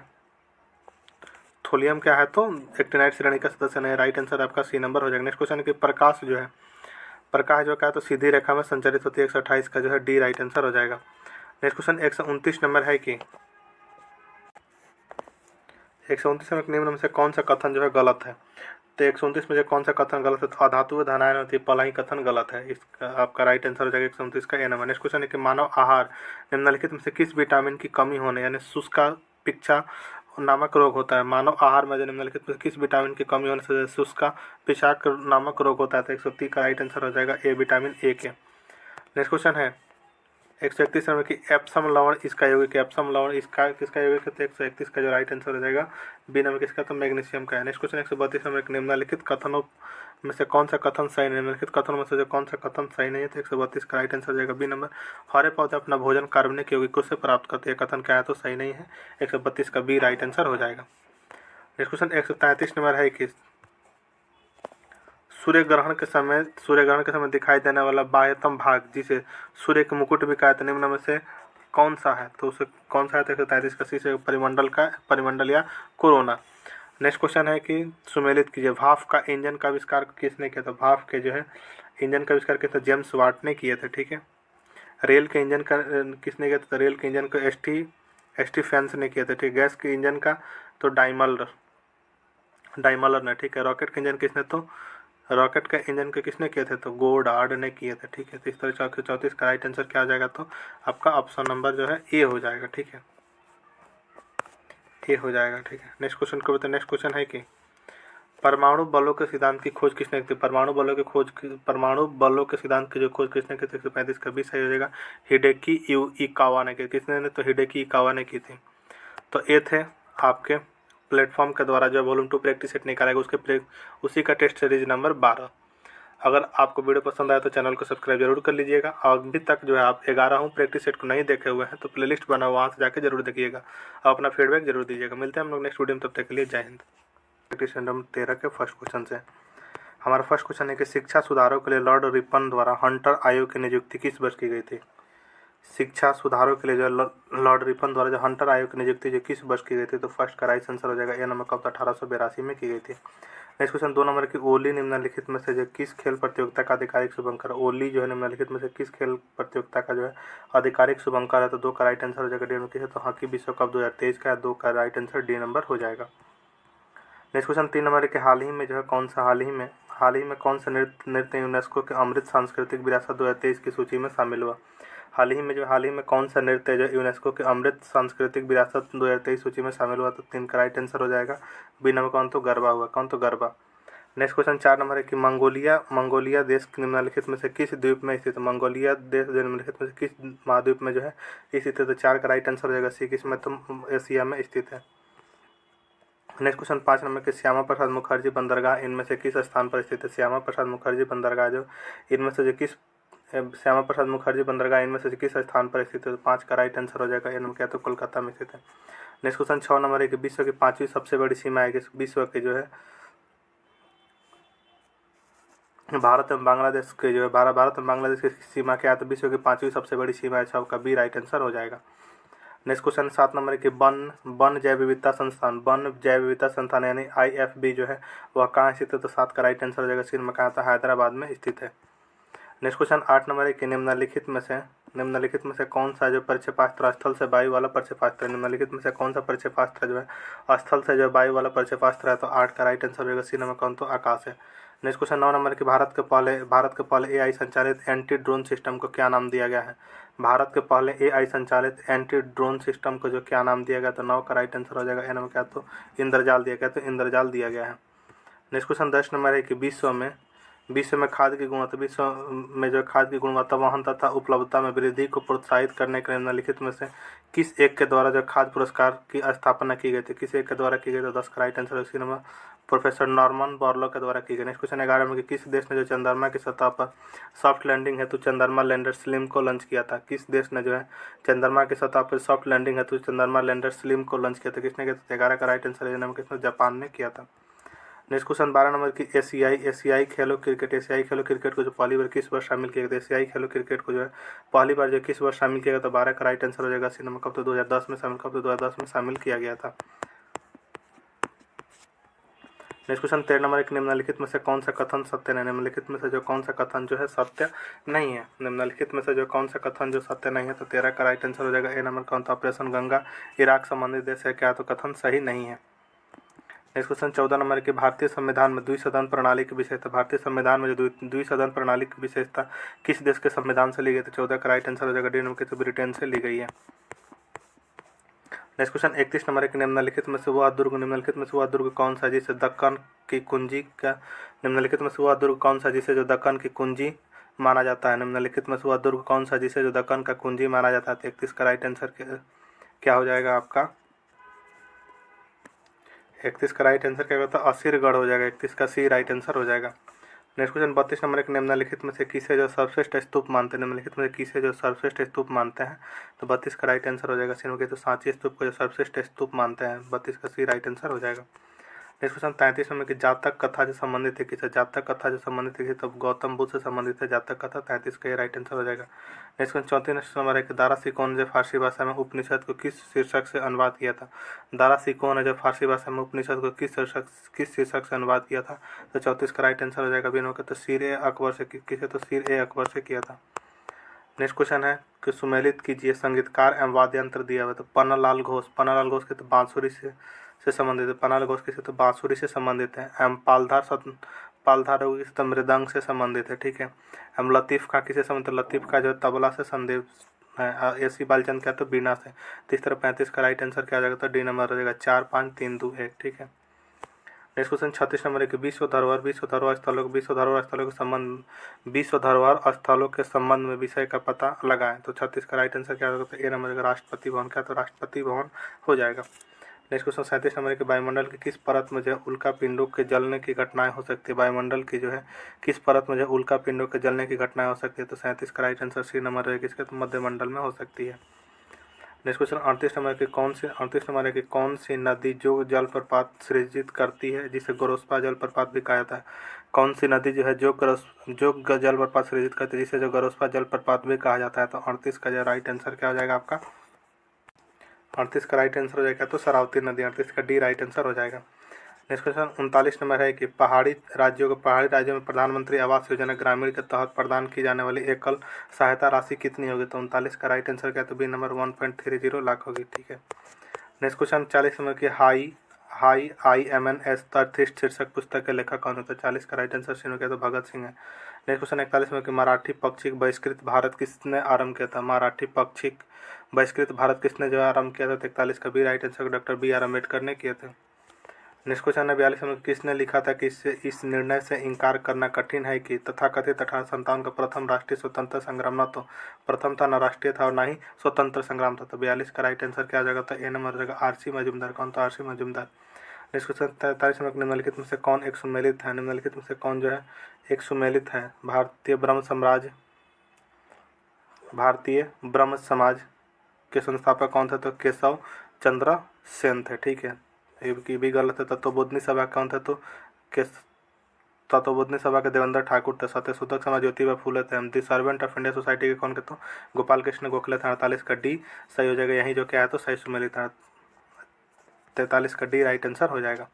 [SPEAKER 1] थोलियम क्या है? तो एक्टिनाइड श्रेणी का सदस्य नहीं है, राइट आंसर आपका सी नंबर हो जाएगा। नेक्स्ट क्वेश्चन है कि प्रकाश जो है क्या है तो सीधी रेखा में संचारित होती है, 128 का जो है डी राइट आंसर हो जाएगा। नेक्स्ट क्वेश्चन 129 नंबर है कि 129 में निम्न में से कौन सा कथन जो है गलत है? तो 129 में जो कौन सा कथन गलत है? तो अधातु धनायन होती है पलाई कथन गलत है, इसका आपका राइट आंसर हो जाएगा 129 का ए नंबर। नेक्स्ट क्वेश्चन है कि मानव आहार निम्नलिखित में से किस विटामिन की कमी होने यानी शुष्का पिक्षा नामक रोग होता है? मानव आहार में निम्नलिखित में किस विटामिन की कमी होने से शुष्का पिशाच नामक रोग होता है? तो 130 का राइट आंसर हो जाएगा ए विटामिन ए के। नेक्स्ट क्वेश्चन है 131 नंबर की एप्सम लवण इसका यौगिक, एप्सम लवण इसका किसका यौगिक है? तो 131 का जो राइट आंसर हो जाएगा बी नंबर किसका? तो मैग्नीशियम का है। नेक्स्ट क्वेश्चन 132 नंबर निम्नलिखित कथनों में से कौन सा कथन सही नहीं? निम्नलिखित कथनों में से जो कौन सा कथन सही नहीं है? तो 132 का राइट आंसर हो जाएगा बी नंबर। हरे पौधे अपना भोजन कार्बनिक यौगिकों से प्राप्त करते हैं, कथन क्या है? तो सही नहीं है, 132 का बी राइट आंसर हो जाएगा। नेक्स्ट क्वेश्चन 133 नंबर है कि सूर्य ग्रहण के समय दिखाई देने वाला बाह्यतम भाग जिसे सूर्य के मुकुट भी कहा जाता है, निम्न में से कौन सा है? तो उसे कौन सा है? तो 133 का सी से परिमंडल या कोरोना। नेक्स्ट क्वेश्चन है कि सुमेलित कीजिए भाप का इंजन का आविष्कार किसने किया था? भाप के जो है इंजन का आविष्कार किया था जेम्स वाट ने किए थे। ठीक है। रेल के इंजन का किसने किया था? रेल के इंजन को एस टी फेंस ने किया था। ठीक। गैस के इंजन का तो डाइमलर ने। ठीक है। रॉकेट के इंजन किसने? तो रॉकेट का इंजन के किसने किए थे? तो गोडार्ड ने किए थे। ठीक है। तो इस तरह 134 का राइट आंसर क्या हो जाएगा? तो आपका ऑप्शन नंबर जो है ए हो जाएगा। ठीक है, ए हो जाएगा। ठीक है। नेक्स्ट क्वेश्चन को बताए। नेक्स्ट क्वेश्चन है कि परमाणु बलों के सिद्धांत की खोज किसने की थी? परमाणु बलों के सिद्धांत की जो खोज किसने की थी? 135 का भी सही हो जाएगा। हिडेकी इकावा ने की। किसने ने? तो हिडेकी इकावा ने की थी। तो ये थे आपके प्लेटफॉर्म के द्वारा जो वॉल्यूम 2 प्रैक्टिस सेट निकालेगा उसी का टेस्ट सीरीज नंबर 12। अगर आपको वीडियो पसंद आया तो चैनल को सब्सक्राइब जरूर कर लीजिएगा। और अभी तक जो है आप 11 प्रैक्टिस सेट को नहीं देखे हुए हैं तो प्लेलिस्ट बना वहाँ से जाकर जरूर देखिएगा और अपना फीडबैक जरूर दीजिएगा। मिलते हैं हम लोग नेक्स्ट वीडियो में, तब तक के लिए जय हिंद। प्रैक्टिस सेट नंबर 13 के फर्स्ट क्वेश्चन से हमारा फर्स्ट क्वेश्चन है कि शिक्षा सुधारों के लिए लॉर्ड रिपन द्वारा हंटर आयोग की नियुक्ति किस वर्ष की गई थी? शिक्षा सुधारों के लिए जो लॉर्ड रिपन द्वारा जो हंटर आयोग की नियुक्ति जो किस वर्ष की गई थी? तो फर्स्ट का राइट आंसर हो जाएगा ए नंबर का 1882 में की गई थी। नेक्स्ट क्वेश्चन 2 नंबर की ओली निम्नलिखित में से जो किस खेल प्रतियोगिता का आधिकारिक शुभंकर? ओली जो है निम्नलिखित में से किस खेल प्रतियोगिता का जो है आधिकारिक शुभंकर है? तो 2 का राइट आंसर हो जाएगा डी नंबर किस? तो हॉकी विश्व कप 2023 का 2 का राइट आंसर डी नंबर हो जाएगा। नेक्स्ट क्वेश्चन 3 नंबर के हाल ही में कौन सा नृत्य यूनेस्को के अमृत सांस्कृतिक विरासत 2023 की सूची में शामिल हुआ? हाल ही में कौन सा नृत्य जो यूनेस्को के अमृत सांस्कृतिक विरासत 2023 सूची में शामिल हुआ? तो 3 का राइट आंसर हो जाएगा बी नंबर। कौन? तो गरबा हुआ। कौन? तो गरबा। नेक्स्ट क्वेश्चन 4 नंबर है कि मंगोलिया देश निम्नलिखित में से किस द्वीप में स्थित है? मंगोलिया देश निम्नलिखित में से किस महाद्वीप में जो है स्थित है? तो 4 का राइट आंसर हो जाएगा सी, किसमें? तो एशिया में स्थित है। नेक्स्ट क्वेश्चन 5 नंबर के श्यामा प्रसाद मुखर्जी बंदरगाह इनमें से किस स्थान पर स्थित है? श्यामा प्रसाद मुखर्जी बंदरगाह जो इनमें से किस स्थान पर स्थित है? तो 5 का राइट आंसर हो जाएगा एन क्या? तो कोलकाता में स्थित है। नेक्स्ट क्वेश्चन 6 नंबर है कि विश्व की 5वीं सबसे बड़ी सीमा है विश्व के जो है भारत एवं बांग्लादेश की सीमा क्या है? तो विश्व की 5वीं सबसे बड़ी सीमा है। 6 का बी राइट आंसर हो जाएगा। नेक्स्ट क्वेश्चन 7 नंबर है कि वन जैव विविधता संस्थान यानी IFB जो है वह कहाँ स्थित है? तो 7 का राइट आंसर हो जाएगा सी में कहा था हैदराबाद में स्थित है। नेक्स्ट क्वेश्चन 8 नंबर है कि निम्नलिखित में से कौन सा जो प्रक्षेपास्त्र स्थल से वायु वाला प्रक्षेपास्त्र? निम्नलिखित में से कौन सा प्रक्षेपास्त्र जो है स्थल से जो वायु वाला प्रक्षेपास्त्र है? तो 8 का राइट आंसर हो जाएगा सी नंबर। कौन? तो आकाश है। नेक्स्ट क्वेश्चन 9 नंबर की भारत के पहले एआई संचालित एंटी ड्रोन सिस्टम को क्या नाम दिया गया है? भारत के पहले एआई संचालित एंटी ड्रोन सिस्टम को जो क्या नाम दिया गया? तो 9 का राइट आंसर हो जाएगा ए नंबर क्या, तो इंद्रजाल दिया गया, तो इंद्रजाल दिया गया है। नेक्स्ट क्वेश्चन 10 नंबर है कि विश्व में खाद्य की गुणवत्ता, विश्व में जो खाद्य की गुणवत्ता वहन तथा उपलब्धता में वृद्धि को प्रोत्साहित करने के लिए निम्नलिखित में से किस एक के द्वारा जो खाद्य पुरस्कार की स्थापना की गई थी? किस एक के द्वारा की गई? तो 10 का राइट आंसर इसी नंबर प्रोफेसर नॉर्मन बोरलॉग के द्वारा की गई। नेक्स्ट क्वेश्चन 11 में कि किस देश ने जो चंद्रमा की सतह पर सॉफ्ट लैंडिंग हेतु चंद्रमा लैंडर स्लिम को लॉन्च किया था? किस देश ने जो है चंद्रमा की सतह पर सॉफ्ट लैंडिंग हेतु चंद्रमा लैंडर स्लिम को लॉन्च किया था? किसने किया था? 11 का राइट आंसर है किसने? जापान ने किया था। नेक्स्ट क्वेश्चन 12 नंबर की एशियाई खेलो क्रिकेट को जो पहली बार किस वर्ष शामिल किया गया? एशियाई खेलो क्रिकेट को जो है पहली बार जो किस वर्ष शामिल किया गया? तो 12 का राइट आंसर हो जाएगा सी नंबर, कब? तो 2010 में शामिल किया गया था। नेक्स्ट क्वेश्चन 13 नंबर एक निम्नलिखित में से कौन सा कथन सत्य नहीं? निम्नलिखित में से जो कौन सा कथन जो है सत्य नहीं है? निम्नलिखित में से जो कौन सा कथन जो सत्य नहीं है? तो 13 का राइट आंसर हो जाएगा ए नंबर, कौन? तो ऑपरेशन गंगा इराक संबंधित देश है क्या? तो कथन सही नहीं है। नेक्स्ट क्वेश्चन 14 नंबर की भारतीय संविधान में द्विसदन प्रणाली की विशेषता, भारतीय संविधान में जो द्विसदन प्रणाली की विशेषता किस देश के संविधान से ली गई? तो 14 का राइट आंसर हो जाएगा डी नंबर, तो ब्रिटेन से ली गई है। नेक्स्ट क्वेश्चन 31 नंबर के निम्नलिखित में से वह दुर्ग कौन सा जिसे दक्कन की कुंजी का? निम्नलिखित में से वह दुर्ग कौन सा जिसे जो दक्कन की कुंजी माना जाता है? निम्नलिखित में से वह दुर्ग कौन सा जिसे जो दक्कन का कुंजी माना जाता है? 31 का राइट आंसर क्या हो जाएगा आपका? 31 का राइट आंसर क्या होता है? असीरगढ़ हो जाएगा। 31 का सी राइट आंसर हो जाएगा। नेक्स्ट क्वेश्चन 32 नंबर एक निम्नलिखित में से किसे जो सर्वश्रेष्ठ स्तूप मानते हैं? निम्नलिखित में से किसे जो सर्वश्रेष्ठ स्तूप मानते हैं? तो 32 का राइट आंसर हो जाएगा सी के, तो सांची स्तूप को जो सर्वश्रेष्ठ स्तूप मानते हैं। 32 का सी राइट आंसर हो जाएगा। नेक्स्ट क्वेश्चन 33 नंबर की जातक कथा जो संबंधित है किसे? जातक कथा जो संबंधित है तो गौतम बुद्ध से संबंधित है जातक कथा। 33 का ये राइट आंसर हो जाएगा। नेक्स्ट क्वेश्चन 34 नंबर है कि दारा सिकोन ने फारसी भाषा में उपनिषद को किस शीर्षक से अनुवाद किया था? दारा सिकोन ने जो फारसी भाषा में उपनिषद को किस शीर्षक से अनुवाद किया था? तो 34 का राइट आंसर हो जाएगा बिनो के, तो सिर ए अकबर से किसे? तो सिर ए अकबर से किया था। नेक्स्ट क्वेश्चन है कि सुमेलित कीजिए संगीतकार एवं वाद्य यंत्र दिया हुआ। तो पन्नालाल घोष के तो बांसुरी से संबंधित है। पन्नालाल घोष किसे? तो बांसुरी से संबंधित है। एवं पालधार तो मृदंग से संबंधित है, ठीक है। एवं लतीफ़ खां किसे संबंधित? लतीफ़ खां जो है तबला से संबंधित है। एसी बालचंद क्या? तो बीना से। तो इस तरह 35 का राइट आंसर क्या हो जाएगा? तो डी नंबर हो जाएगा 4 5 3 2 1, ठीक है। नेक्स्ट क्वेश्चन 36 नंबर है कि विश्व धरोहर स्थलों के संबंध में विषय का पता लगाएं। तो 36 का राइट आंसर क्या होगा? तो ए नंबर राष्ट्रपति भवन क्या? तो राष्ट्रपति भवन हो जाएगा। नेक्स्ट क्वेश्चन 37 नंबर के वायुमंडल की किस परत में जो है उल्का पिंडों के जलने की घटनाएं हो सकती है? वायुमंडल की जो है किस परत में जो उल्का पिंडों के जलने की घटनाएं हो सकती है? तो 37 का राइट आंसर सी नंबर है किसके? तो मध्यमंडल में हो सकती है। नेक्स्ट क्वेश्चन 38 नंबर की कौन सी नदी जो जलप्रपात सृजित करती है जिसे गोरोस्पा जलप्रपात भी कहा जाता है? कौन सी नदी जो है जो जलप्रपात सृजित करती है जिसे जो गोरोस्पा जलप्रपात भी कहा जाता है? तो 38 का जो राइट आंसर क्या हो जाएगा आपका? 38 का राइट आंसर हो जाएगा तो शरावती नदी। 38 का डी राइट आंसर हो जाएगा। नेक्स्ट क्वेश्चन 39 नंबर है कि पहाड़ी राज्यों में प्रधानमंत्री आवास योजना ग्रामीण के तहत प्रदान की जाने वाली एकल सहायता राशि कितनी होगी? तो 39 का राइट आंसर क्या? तो बी नंबर 1.30 लाख होगी, ठीक है। नेक्स्ट क्वेश्चन 40 नंबर की हाई IMNS तर्थिष्ठ शीर्षक पुस्तक के लेखक कौन है? तो 40 का राइट आंसर सी क्या? तो भगत सिंह है। नेक्स्ट क्वेश्चन 41 में कि मराठी पक्षिक बहिष्कृत भारत किसने आरंभ किया था? मराठी पक्षिक बहिष्कृत भारत किसने जो आरंभ किया था? 41 का B right answer doctor BR Ambedkar ने किए थे। नेक्स्ट क्वेश्चन है 42 में किसने लिखा था कि इस निर्णय से इनकार करना कठिन है कि तथाकथित 1857 का प्रथम राष्ट्रीय स्वतंत्रता संग्राम न तो प्रथम था, न राष्ट्रीय था और न ही स्वतंत्र संग्राम था? तो 42 का राइट आंसर क्या आ जाएगा? तो ए नंबर हो जाएगा RC मजूमदार। कौन? तो RC मजूमदार। नेक्स्ट क्वेश्चन 43 में निम्नलिखित में से कौन एक सुमेलित है? निम्नलिखित में से कौन जो है एक सुमेलित है? भारतीय ब्रह्म समाज के संस्थापक कौन थे? तो केशव चंद्र सेन थे, ठीक है। ये भी गलत है। तत्वबोधिनी सभा कौन थे? तो तत्वबोधिनी सभा के देवेंद्र ठाकुर थे। सत्यशोधक समाज ज्योतिबा फूले थे। दी सर्वेंट ऑफ इंडिया सोसाइटी के कौन के? तो गोपाल कृष्ण गोखले थे। 48 का डी सही हो जाएगा। यही जो क्या है तो सही सुमेलित है। 43 का डी राइट आंसर हो जाएगा।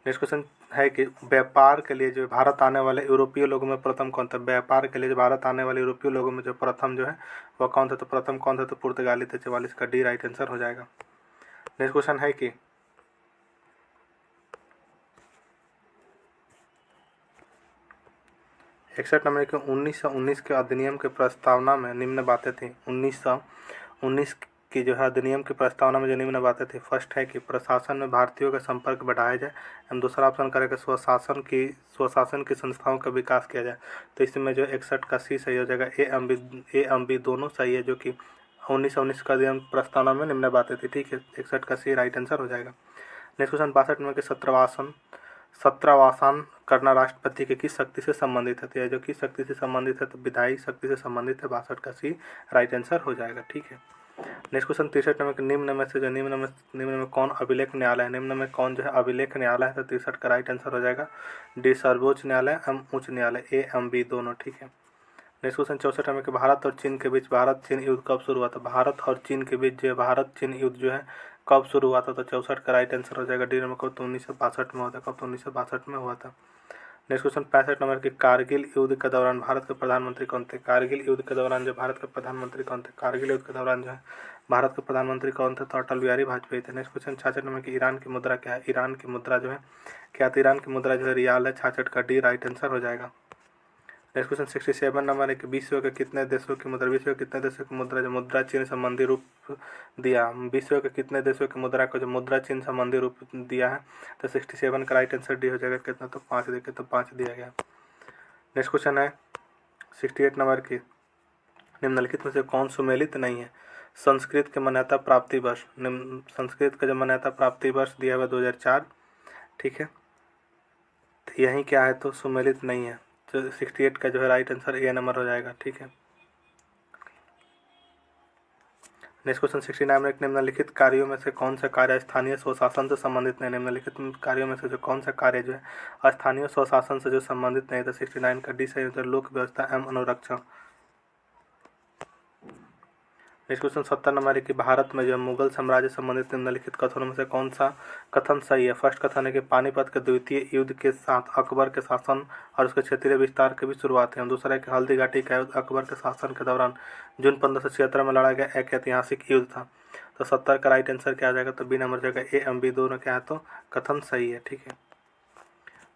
[SPEAKER 1] नेक्स्ट क्वेश्चन है कि व्यापार के लिए जो भारत आने वाले यूरोपीय लोगों में प्रथम कौन था? व्यापार के लिए जो भारत आने वाले यूरोपीय लोगों में जो प्रथम जो है वह कौन था? तो प्रथम कौन था? तो पुर्तगाली थे। 44 का डी राइट आंसर हो जाएगा। नेक्स्ट क्वेश्चन है कि 61 नंबर के 1919 के अधिनियम के प्रस्तावना में निम्न बातें थी। 1919 की जो है अधिनियम की प्रस्तावना में जो निम्न बातें थी, फर्स्ट है कि प्रशासन में भारतीयों का संपर्क बढ़ाया जाए, एवं दूसरा ऑप्शन करेगा स्वशासन की संस्थाओं का विकास किया जाए। तो इसमें जो 61 का सी सही हो जाएगा। ए एम बी दोनों सही है, जो कि 1919 का अधिनियम प्रस्तावना में निम्न बातें थी। ठीक है, 61 का सी राइट आंसर हो जाएगा। नेक्स्ट क्वेश्चन 62 नंबर के सत्रवासान करना राष्ट्रपति के किस शक्ति से संबंधित है? तो यह जो किस शक्ति से संबंधित है, तो विधायी शक्ति से संबंधित है। 62 का सी राइट आंसर हो जाएगा। ठीक है, नेक्स्ट क्वेश्चन 63 नंबर के निम्न में कौन अभिलेख न्यायालय है? निम्न में कौन जो है अभिलेख न्यायालय है? तो 63 का राइट आंसर हो जाएगा डी सर्वोच्च न्यायालय एम उच्च न्यायालय, ए एम बी दोनों। ठीक है, नेक्स्ट क्वेश्चन 64 नंबर के भारत और चीन के बीच भारत चीन युद्ध कब शुरू हुआ था? भारत और चीन के बीच जो भारत चीन युद्ध जो है कब शुरू हुआ था? तो 64 का राइट आंसर हो जाएगा डी नंबर। कब? तो 1962 में हुआ था। कब? तो 1962 में हुआ था। नेक्स्ट क्वेश्चन 65 नंबर के कारगिल युद्ध के दौरान भारत के प्रधानमंत्री कौन थे? कारगिल युद्ध के दौरान जो भारत के प्रधानमंत्री कौन थे? कारगिल युद्ध के दौरान जो है भारत के प्रधानमंत्री कौन थे? तो अटल बिहारी वाजपेयी थे। नेक्स्ट क्वेश्चन 66 नंबर की ईरान की मुद्रा क्या है? ईरान की मुद्रा जो है क्या? तो ईरान की मुद्रा जो है रियाल है। 66 का डी राइट आंसर हो जाएगा। नेक्स्ट क्वेश्चन 67 नंबर है कि विश्व के कितने देशों की मुद्रा जो मुद्रा चिन्ह संबंधी रूप दिया? विश्व के कितने देशों की मुद्रा को जो मुद्रा चिन्ह संबंधी रूप दिया है? तो 67 का राइट आंसर डी हो जाएगा। कितना? तो 5 देखे तो 5 दिया गया। नेक्स्ट क्वेश्चन है 68 नंबर की निम्नलिखित में से कौन सुमेलित नहीं है? संस्कृत के मान्यता प्राप्ति वर्ष, संस्कृत का जो मान्यता प्राप्ति वर्ष दिया हुआ 2004। ठीक है, तो यही क्या है? तो सुमेलित नहीं है। तो 68 का जो है राइट आंसर ए नंबर हो जाएगा। ठीक है, नेक्स्ट क्वेश्चन 69 में निम्नलिखित कार्यों में से कौन सा कार्य स्थानीय स्वशासन से संबंधित नहीं? निम्नलिखित कार्यों में से जो कौन सा कार्य जो है स्थानीय स्वशासन से जो संबंधित नहीं? तो 69 का डी सही होता है, लोक व्यवस्था एवं अनुरक्षण। नेक्स्ट क्वेश्चन 70 नंबर है कि भारत में जो मुगल साम्राज्य संबंधित निम्नलिखित कथनों में से कौन सा कथन सही है? फर्स्ट कथन है कि पानीपत के द्वितीय युद्ध के साथ अकबर के शासन और उसके क्षेत्रीय विस्तार की भी शुरुआत है। दूसरा है कि हल्दी घाटी का युद्ध अकबर के शासन के दौरान जून 1576 में लड़ा गया एक ऐतिहासिक युद्ध था। तो 70 का राइट आंसर क्या आ जाएगा? तो बी नंबर जाएगा। ए एम बी दोनों क्या है? तो कथन सही है। ठीक है,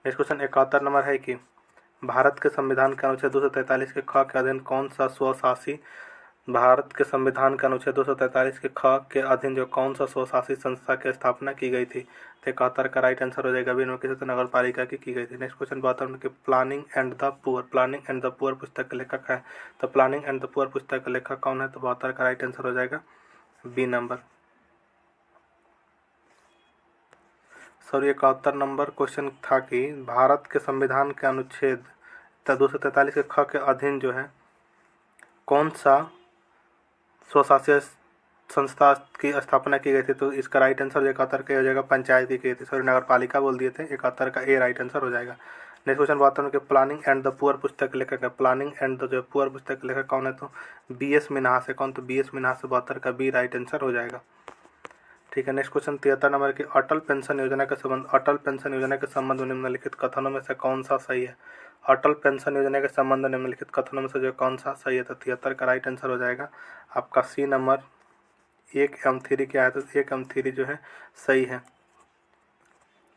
[SPEAKER 1] नेक्स्ट क्वेश्चन 71 नंबर है कि भारत के संविधान के अनुच्छेद 243 के ख के अधीन कौन सा स्वशासी भारत के संविधान के अनुच्छेद 243 के ख के अधीन जो कौन सा स्वशासी संस्था की स्थापना की गई थी? तो 71 का राइट आंसर हो जाएगा। बिना किसी नगर पालिका की गई थी। नेक्स्ट क्वेश्चन 72 कि प्लानिंग एंड द पुअर पुस्तक के लेखक है? तो प्लानिंग एंड द पुअर पुस्तक का लेखक कौन है? तो 72 का राइट आंसर हो जाएगा B number. Sorry 71 number question था कि भारत के संविधान के अनुच्छेद 243 के ख के अधीन जो है कौन सा स्वशासी संस्था की स्थापना की गई थी? तो इसका राइट आंसर 71 का हो जाएगा पंचायत की गई थी। सॉरी नगर पालिका बोल दिए थे। 71 का ए राइट आंसर हो जाएगा। नेक्स्ट क्वेश्चन 72 के प्लानिंग एंड द पुअर पुस्तक के लेखक है? प्लानिंग एंड द जो पुअर पुस्तक के लेखक कौन है? तो बी एस मिन्हास है। कौन? तो बी एस मिन्हास से 72 का बी राइट आंसर हो जाएगा। ठीक है, नेक्स्ट क्वेश्चन 73 नंबर की अटल पेंशन योजना के संबंध में निम्नलिखित कथनों में से कौन सा सही है? अटल पेंशन योजना के संबंध में निम्नलिखित कथनों में से जो कौन सा सही है? तो 73 का राइट आंसर हो जाएगा आपका सी नंबर। 1M3 क्या है? तो 1M3 जो है सही है।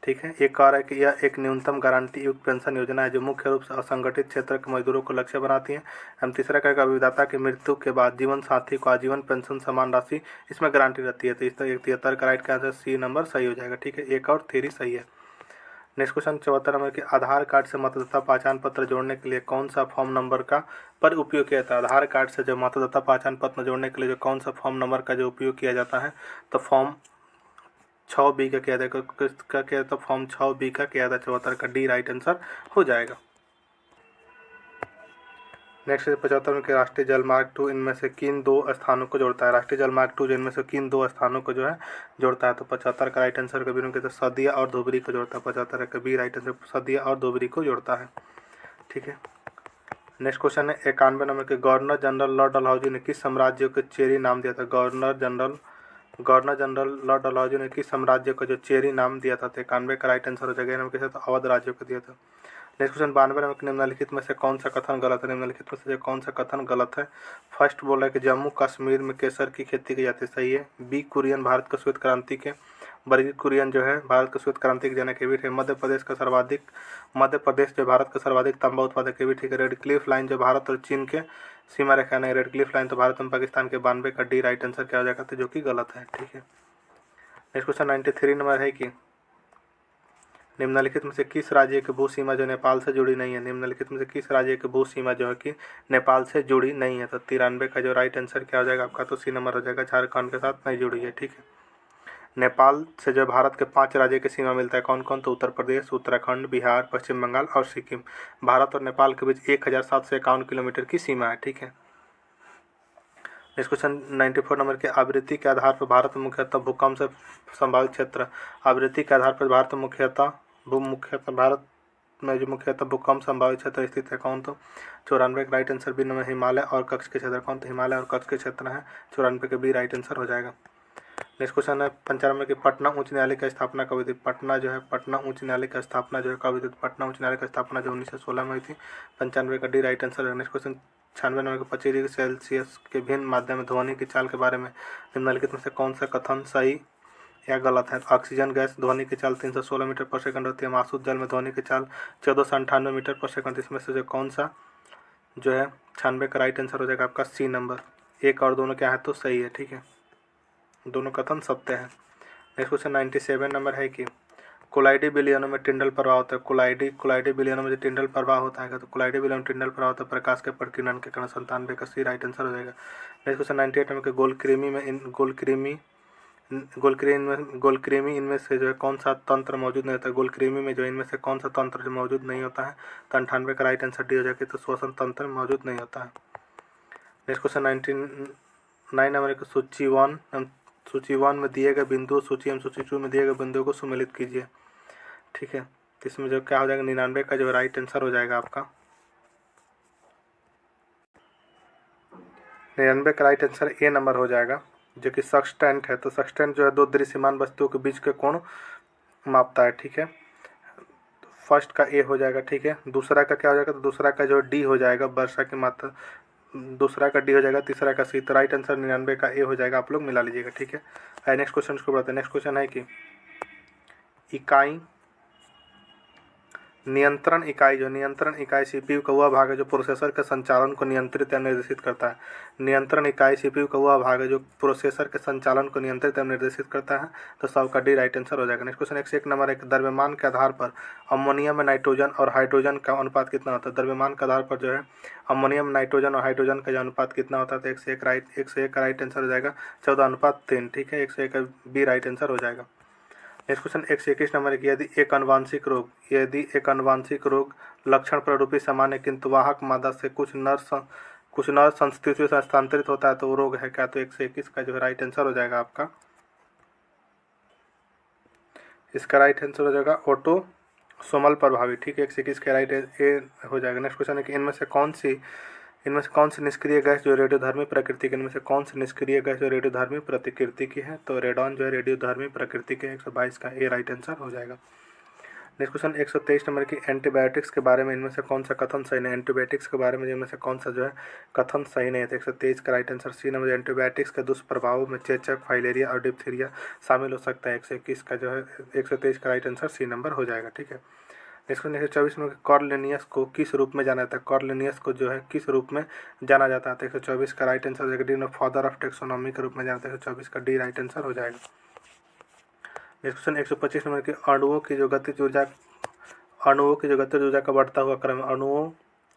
[SPEAKER 1] ठीक है, एक और है कि यह एक न्यूनतम गारंटी युक्त पेंशन योजना है जो मुख्य रूप से असंगठित क्षेत्र के मजदूरों को लक्ष्य बनाती है। एवं तीसरा का अभिदाता की मृत्यु के बाद जीवन साथी को आजीवन पेंशन समान राशि इसमें गारंटी रहती है। तो इस 73 का राइट का आंसर सी नंबर सही हो जाएगा। ठीक है, एक और 3 सही है। नेक्स्ट क्वेश्चन 74 नंबर के आधार कार्ड से मतदाता पहचान पत्र जोड़ने के लिए कौन सा फॉर्म नंबर का पर उपयोग किया जाता है? आधार कार्ड से जो मतदाता पहचान पत्र जोड़ने के लिए जो कौन सा फॉर्म नंबर का जो उपयोग किया जाता है? तो फॉर्म 6B का किया जाएगा। किसका किया जाता? फॉर्म 6B का किया जाता। 74 का डी राइट आंसर हो जाएगा। नेक्स्ट 75 के राष्ट्रीय जलमार्ग 2 इनमें से किन 2 स्थानों को जोड़ता है? राष्ट्रीय जलमार्ग 2 इनमें से किन 2 स्थानों को जो है जोड़ता है? तो 75 का राइट आंसर कभी कहते हैं सदिया और धुबरी को जोड़ता है। 75 का बी राइट आंसर सदिया और धुबरी को जोड़ता है। ठीक है, नेक्स्ट क्वेश्चन है 91 नंबर के गवर्नर जनरल लॉर्ड डलहौजी ने किस साम्राज्य को चेरी नाम दिया था? गवर्नर जनरल लॉर्ड डलहौजी ने किस साम्राज्य को जो चेरी नाम दिया था? 91 का राइट आंसर हो जाएगा। नाम कैसे? तो अवध राज्य को दिया था। नेक्स्ट क्वेश्चन 92 नंबर के निम्नलिखित में से कौन सा कथन गलत है? निम्नलिखित में से कौन सा कथन गलत है? फर्स्ट बोला है कि जम्मू कश्मीर में केसर की खेती की जाती है। सही है। बी कुरियन भारत का श्वेत क्रांति के वर्गीज कुरियन जो है भारत के श्वेत क्रांति के जनक, ये भी ठीक है। मध्य प्रदेश जो भारत का सर्वाधिक तांबा उत्पादक, ये भी ठीक है। रेड क्लिफ लाइन जो भारत और चीन के सीमा रेखा नहीं, रेड क्लिफ लाइन तो भारत और पाकिस्तान के 92 का डी राइट आंसर क्या हो जाएगा, तो जो कि गलत है, ठीक है। नेक्स्ट क्वेश्चन 93 नंबर है कि निम्नलिखित में से किस राज्य की भू सीमा जो नेपाल से जुड़ी नहीं है, निम्नलिखित में से किस राज्य की भू सीमा जो है कि नेपाल से जुड़ी नहीं है, तो 93 का जो राइट आंसर क्या हो जाएगा आपका, तो सी नंबर हो जाएगा, झारखंड के साथ नहीं जुड़ी है, ठीक है। नेपाल से जो भारत के 5 राज्य की सीमा मिलता है, कौन कौन, तो उत्तर प्रदेश, उत्तराखंड, बिहार, पश्चिम बंगाल और सिक्किम। भारत और नेपाल के बीच 1751 किलोमीटर की सीमा है, ठीक है। नेक्स्ट क्वेश्चन 94 नंबर के आवृत्ति के आधार पर भारत में मुख्यतः भूकंप से संभावित क्षेत्र, आवृत्ति के आधार पर भारत में मुख्यतः भारत में जो मुख्यतः भूकंप संभावित क्षेत्र स्थित है, कौन, तो 94 का right answer B number Himalaya और कच्छ के क्षेत्र, कौन, तो हिमालय और कच्छ के क्षेत्र है, 94 के बी राइट आंसर हो जाएगा। नेक्स्ट क्वेश्चन है 95 की पटना उच्च न्यायालय की स्थापना कब हुई थी, पटना उच्च न्यायालय की स्थापना जो है कब हुई थी, पटना उच्च न्यायालय की स्थापना जो 1916 में हुई थी, 95 का डी राइट आंसर है। नेक्स्ट क्वेश्चन 96 नंबर के 25 डिग्री सेल्सियस के भिन्न माध्यम में ध्वनि की चाल के बारे में निम्नलिखित में से कौन सा कथन सही या गलत है, ऑक्सीजन गैस ध्वनि की चाल 316 मीटर पर सेकंड होती है, मासूत जल में ध्वनि की चाल 1498 मीटर पर सेकंड, इसमें से जो कौन सा जो है 96 का राइट आंसर हो जाएगा आपका सी नंबर, एक और दोनों क्या है तो सही है, ठीक है, दोनों कथन सत्य है। नेक्स्ट क्वेश्चन 97 नंबर है कि कोलाइडी विलयनों में टिंडल प्रवाह होता है, कोलाइडी विलयनों में जो टिंडल प्रवाह होता है तो कोलाइडी विलयन में टिंडल प्रवाह होता है प्रकाश के प्रकीर्णन के कारण, 97 का सी राइट आंसर हो जाएगा। नेक्स्ट क्वेश्चन 98 नंबर के गोलकृमि इनमें से जो है कौन सा तंत्र मौजूद नहीं होता है, गोलकृमि में जो इनमें से कौन सा तंत्र जो मौजूद नहीं होता है, तो 98 का राइट आंसर डी हो जाएगा, तो श्वसन तंत्र मौजूद नहीं होता है। नेक्स्ट क्वेश्चन 99 नंबर के सूची 1 में दिए गए बिंदु, सूची एवं सूची 2 में दिए गए बिंदुओं को सम्मिलित कीजिए, ठीक है, तो इसमें जो क्या हो जाएगा 99 का जो राइट आंसर हो जाएगा आपका, 99 का राइट आंसर ए नंबर हो जाएगा, जो कि सक्सटेंट है, तो सक्सटेंट जो है दो दृश्यमान वस्तुओं के बीच के कोण मापता है, ठीक है, फर्स्ट का ए हो जाएगा, ठीक है। दूसरा का क्या हो जाएगा, तो दूसरा का जो डी हो जाएगा, वर्षा की मात्रा, दूसरा का डी हो जाएगा, तीसरा का सी, तो राइट आंसर 99 का ए हो जाएगा, आप लोग मिला लीजिएगा, ठीक है। नेक्स्ट क्वेश्चन को बढ़ाते हैं। नेक्स्ट क्वेश्चन है कि इकाई नियंत्रण इकाई सीपीयू का वह भाग है जो प्रोसेसर के संचालन को नियंत्रित या निर्देशित करता है, नियंत्रण इकाई सीपीयू का वह भाग है जो प्रोसेसर के संचालन को नियंत्रित या निर्देशित करता है, तो सब का डी राइट आंसर हो जाएगा। नेक्स्ट क्वेश्चन 101 नंबर एक द्रव्यमान के आधार पर अमोनियम में नाइट्रोजन और हाइड्रोजन का अनुपात कितना होता है, द्रव्यमान के आधार पर जो है अमोनियम, नाइट्रोजन और हाइड्रोजन का जो अनुपात कितना होता है, तो 101 का राइट आंसर हो जाएगा 14:3, ठीक है, 101 का बी राइट आंसर हो जाएगा। नेक्स्ट क्वेश्चन 121 नंबर की यदि एक अनुवांशिक रोग लक्षण प्ररूपी सामान्य किंतु वाहक मादा से कुछ नर संस्थितियों से हस्तांतरित होता है तो वो रोग है क्या, तो 121 का जो राइट आंसर हो जाएगा आपका, इसका राइट आंसर हो जाएगा ऑटोसोमल प्रभावी, ठीक है, 121 का राइट ए हो जाएगा। नेक्स्ट क्वेश्चन है कि इनमें से कौन सी निष्क्रिय गैस जो रेडियोधर्मी प्रकृति की, इनमें से कौन सी निष्क्रिय गैस जो रेडियोधर्मी प्रकृति की है, तो रेडॉन जो है रेडियोधर्मी प्रकृति के, 122 का ए राइट आंसर हो जाएगा। नेक्स्ट क्वेश्चन 123 नंबर की एंटीबायोटिक्स के बारे में इनमें से कौन सा कथन सही नहीं, एंटीबायोटिक्स के बारे में इनमें से कौन सा जो है कथन सही नहीं है, तो 123 का right answer C number, antibiotics के दुष्प्रभावों में चेचक, फाइलेरिया और डिप्थीरिया शामिल हो सकता है, 121 का जो है 123 का राइट आंसर सी नंबर हो जाएगा, ठीक है। नेक्स्ट 124 में कॉर्लिनियस को किस रूप में जाना जाता है, कॉर्लिनियस को जो है किस रूप में जाना जाता है, 124 का राइट आंसर हो जाएगा डी, फादर ऑफ टेक्सोनॉमी के रूप में जाना जाता है, 124 का डी राइट आंसर हो जाएगा। नेक्स्ट क्वेश्चन 125 नंबर के अणुओं की जो गतिज ऊर्जा का बढ़ता हुआ क्रम, अणुओं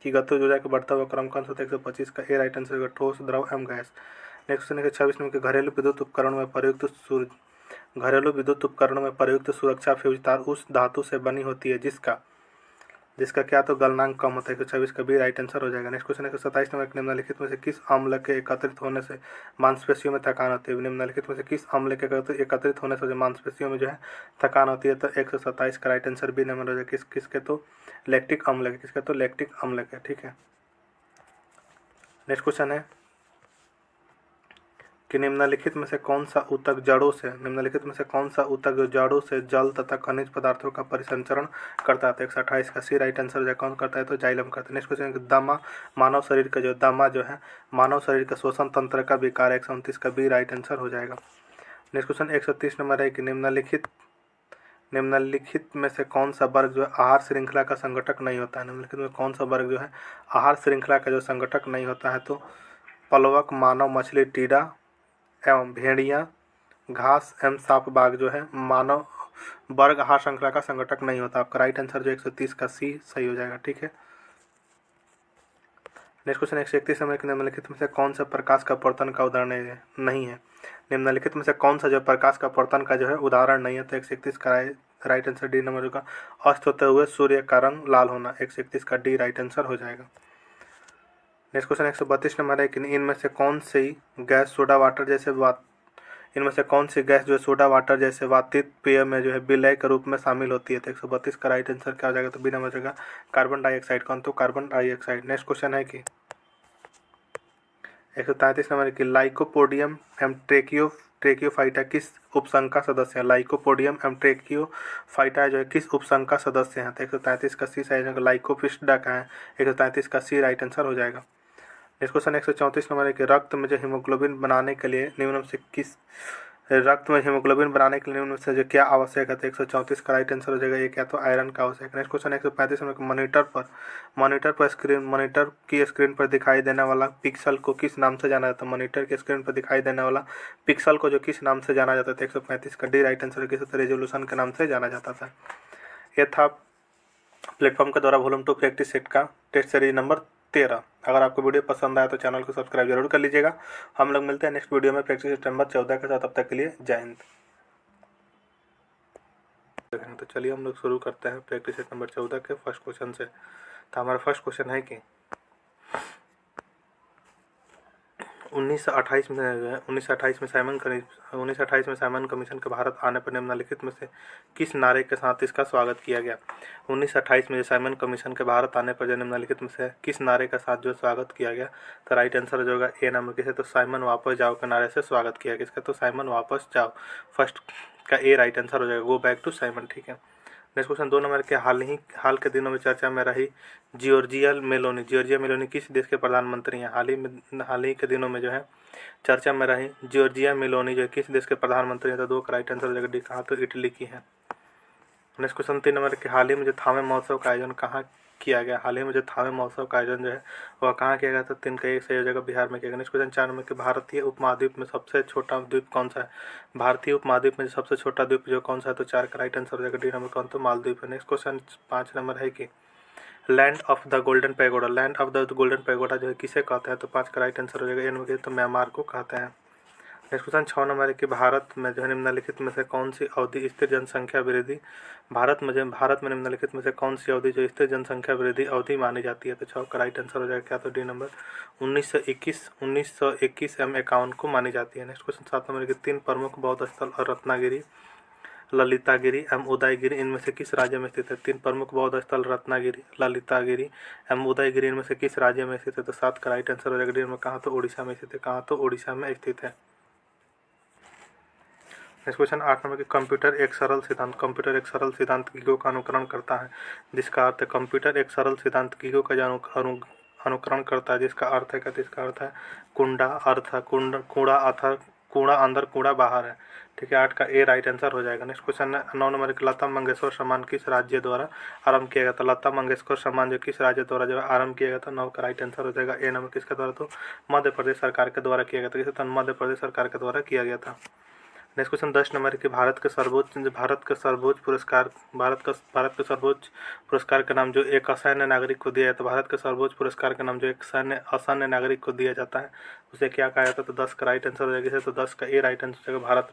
[SPEAKER 1] की गतिज ऊर्जा का बढ़ता हुआ क्रम कौन सा होता है, 125 का ए राइट आंसर होगा ठोस, द्रव एवं गैस। नेक्स्ट क्वेश्चन 126 नंबर के घरेलू विद्युत उपकरणों में प्रयुक्त सुरक्षा फ्यूज तार उस धातु से बनी होती है जिसका क्या तो गलनांक कम होता है, 126 का बी राइट आंसर हो जाएगा। नेक्स्ट क्वेश्चन 127 नंबर निम्नलिखित में से किस अम्ल के एकत्रित होने से मांसपेशियों में थकान होती है, निम्नलिखित में से किस अम्ल के एकत्रित होने से जो मांसपेशियों में जो है थकान होती है, तो 127 का राइट आंसर बी नंबर हो जाएगा, किसके तो लैक्टिक अम्ल के, किसके तो लैक्टिक अम्ल के, ठीक है। नेक्स्ट क्वेश्चन है कि निम्नलिखित में से कौन सा ऊतक जड़ों से जल तथा खनिज पदार्थों का परिसंचरण करता है, 128 का सी राइट आंसर जो कौन करता है, तो जाइलम करता है। नेक्स्ट क्वेश्चन है दमा मानव शरीर का शोषण तंत्र का विकार, 129 का बी राइट आंसर हो जाएगा। नेक्स्ट क्वेश्चन 130 नंबर है कि निम्नलिखित में से कौन सा वर्ग जो है आहार श्रृंखला का संगठक नहीं होता है। निम्नलिखित में कौन सा वर्ग जो है आहार श्रृंखला का जो संगठक नहीं होता है। तो प्लवक, मानव मछली, टीडा एवं भेड़िया, घास एवं सांप बाघ जो है मानव वर्ग आहार श्रृंखला का संगठक नहीं होता। आपका राइट आंसर जो 130 का सी सही हो जाएगा। ठीक है। नेक्स्ट क्वेश्चन 131 नंबर के निम्नलिखित में से कौन सा प्रकाश का अपवर्तन का उदाहरण नहीं है। निम्नलिखित में से कौन सा जो प्रकाश का अपवर्तन का जो है उदाहरण नहीं है। तो 131 का राइट आंसर डी नंबर का अस्त होते हुए सूर्य का रंग लाल होना। 131 का डी राइट आंसर हो जाएगा। नेक्स्ट क्वेश्चन 132 नंबर है कि इनमें से कौन सी गैस सोडा वाटर जो सोडा वाटर जैसे वातित पेय में जो है विलय के रूप में शामिल होती है। तो 132 का राइट आंसर क्या हो जाएगा। तो बी नंबर जाएगा कार्बन डाइऑक्साइड। कौन? तो कार्बन डाइऑक्साइड। नेक्स्ट क्वेश्चन है कि 133 नंबर की लाइकोपोडियम एवं ट्रेकियोफाइटा किस उपसंघ सदस्य हैं। लाइकोपोडियम एवं ट्रेकियोफाइटा जो है किस उपसंघ का सदस्य हैं। तो 133 का सी सही जाएगा। लाइकोपिस्टिडा का है। 133 का सी राइट आंसर हो जाएगा। नेक्स्ट क्वेश्चन 134 नंबर है कि रक्त में हीमोग्लोबिन बनाने के लिए निम्न से जो क्या आवश्यक है। तो 134 का राइट आंसर हो जाएगा। ये क्या? तो आयरन का आवश्यक है। नेक्स्ट क्वेश्चन 135 नंबर मॉनिटर की स्क्रीन पर दिखाई देने वाला पिक्सल को किस नाम से जाना जाता है। मॉनिटर की स्क्रीन पर दिखाई देने वाला पिक्सल को जो किस नाम से जाना जाता है। 135 का डी राइट आंसर किस रेजोल्यूशन के नाम से जाना जाता था। यह था प्लेटफॉर्म के द्वारा वॉल्यूम 2 प्रैक्टिस सेट का टेस्ट सीरीज नंबर 13। अगर आपको वीडियो पसंद आया तो चैनल को सब्सक्राइब जरूर कर लीजिएगा। हम लोग मिलते हैं नेक्स्ट वीडियो में प्रैक्टिस सेट नंबर 14 के साथ। तब तक के लिए जय हिंद। तो चलिए हम लोग शुरू करते हैं प्रैक्टिस सेट नंबर 14 के फर्स्ट क्वेश्चन से। तो हमारा फर्स्ट क्वेश्चन है कि 1928 में साइमन कमीशन के भारत आने पर निम्नलिखित में से किस नारे के साथ इसका स्वागत किया गया। 1928 में साइमन कमीशन के भारत आने पर जो निम्नलिखित में से किस नारे के साथ जो स्वागत किया गया। तो राइट आंसर जो होगा ए नंबर किसे। तो साइमन वापस जाओ के नारे से स्वागत किया गया। इसका तो साइमन वापस जाओ फर्स्ट का ए राइट आंसर हो जाएगा। Go back to Simon. ठीक है। नेक्स्ट क्वेश्चन 2 नंबर के हाल के दिनों में चर्चा में रही जियोर्जिया मेलोनी किस देश के प्रधानमंत्री हैं। हाल ही के दिनों में जो है चर्चा में रही जियोर्जिया मेलोनी जो है किस देश के प्रधानमंत्री हैं। तो 2 का राइट आंसर हो जाएगा डी। कहाँ? तो इटली की है। नेक्स्ट क्वेश्चन 3 नंबर के हाल ही में जो थावे महोत्सव का आयोजन कहाँ किया गया। हाल ही में जो थावे महोत्सव का आयोजन जो है वह कहाँ किया गया। तो 3 का एक सही हो जाएगा बिहार में किया गया। नेक्स्ट क्वेश्चन 4 नंबर के भारतीय उपमहाद्वीप में सबसे छोटा द्वीप कौन सा है। भारतीय उपमहाद्वीप में सबसे छोटा द्वीप जो कौन सा है। तो 4 का राइट आंसर हो जाएगा डी नंबर। कौन? तो मालदीव है। नेक्स्ट क्वेश्चन 5 नंबर है कि land of the golden pagoda जो है किसे कहते हैं। तो 5 का राइट आंसर हो जाएगा ए नंबर। तो म्यांमार को कहते हैं। नेक्स्ट क्वेश्चन 6 नंबर है कि भारत में जो है निम्नलिखित में से कौन सी अवधि स्थिर जनसंख्या वृद्धि भारत में निम्नलिखित में से कौन सी अवधि जो स्थिर जनसंख्या वृद्धि अवधि मानी जाती है। तो 6 का राइट आंसर हो जाएगा क्या? तो डी नंबर 1921 एवं 51 को मानी जाती है। नेक्स्ट क्वेश्चन 7 नंबर के 3 प्रमुख बौद्ध स्थल और रत्नागिरी, ललितागिरी एवं उदयगिरी इनमें से किस राज्य में स्थित है। 3 प्रमुख बौद्ध स्थल रत्नागिरी, ललितागिरी एवं उदयगिरी इनमें से किस राज्य में स्थित है। तो 7 का राइट आंसर हो जाएगा डी नंबर। कहाँ? तो उड़ीसा में स्थित है। कहाँ? तो उड़ीसा में स्थित है। नेक्स्ट क्वेश्चन 8 नंबर की कंप्यूटर एक सरल सिद्धांतिकी का अनुकरण करता है जिसका अर्थ है कंप्यूटर एक सरल सिद्धांतिकी का अनुकरण करता है जिसका अर्थ है कहते इसका अर्थ है कूड़ा अंदर कूड़ा बाहर है। ठीक है। 8 का ए राइट आंसर हो जाएगा। नेक्स्ट क्वेश्चन 9 नंबर की लता मंगेशकर सम्मान किस राज्य द्वारा आरंभ किया गया था। लता मंगेशकर सम्मान जो किस राज्य द्वारा जो है आरंभ किया गया था। 9 का राइट आंसर हो जाएगा ए नंबर किसके द्वारा। तो मध्य प्रदेश सरकार के द्वारा किया गया था। किसे? तो मध्य प्रदेश सरकार के द्वारा किया गया था। नेक्स्ट क्वेश्चन 10 नंबर की भारत के सर्वोच्च पुरस्कार का नाम जो एक असैन्य नागरिक को दिया जाता है। भारत के सर्वोच्च पुरस्कार का नाम जो एक असैन्य नागरिक को दिया जाता है उसे क्या कहा जाता है। तो 10 का राइट आंसर हो जाएगा। तो 10 का ए राइट आंसर हो जाएगा भारत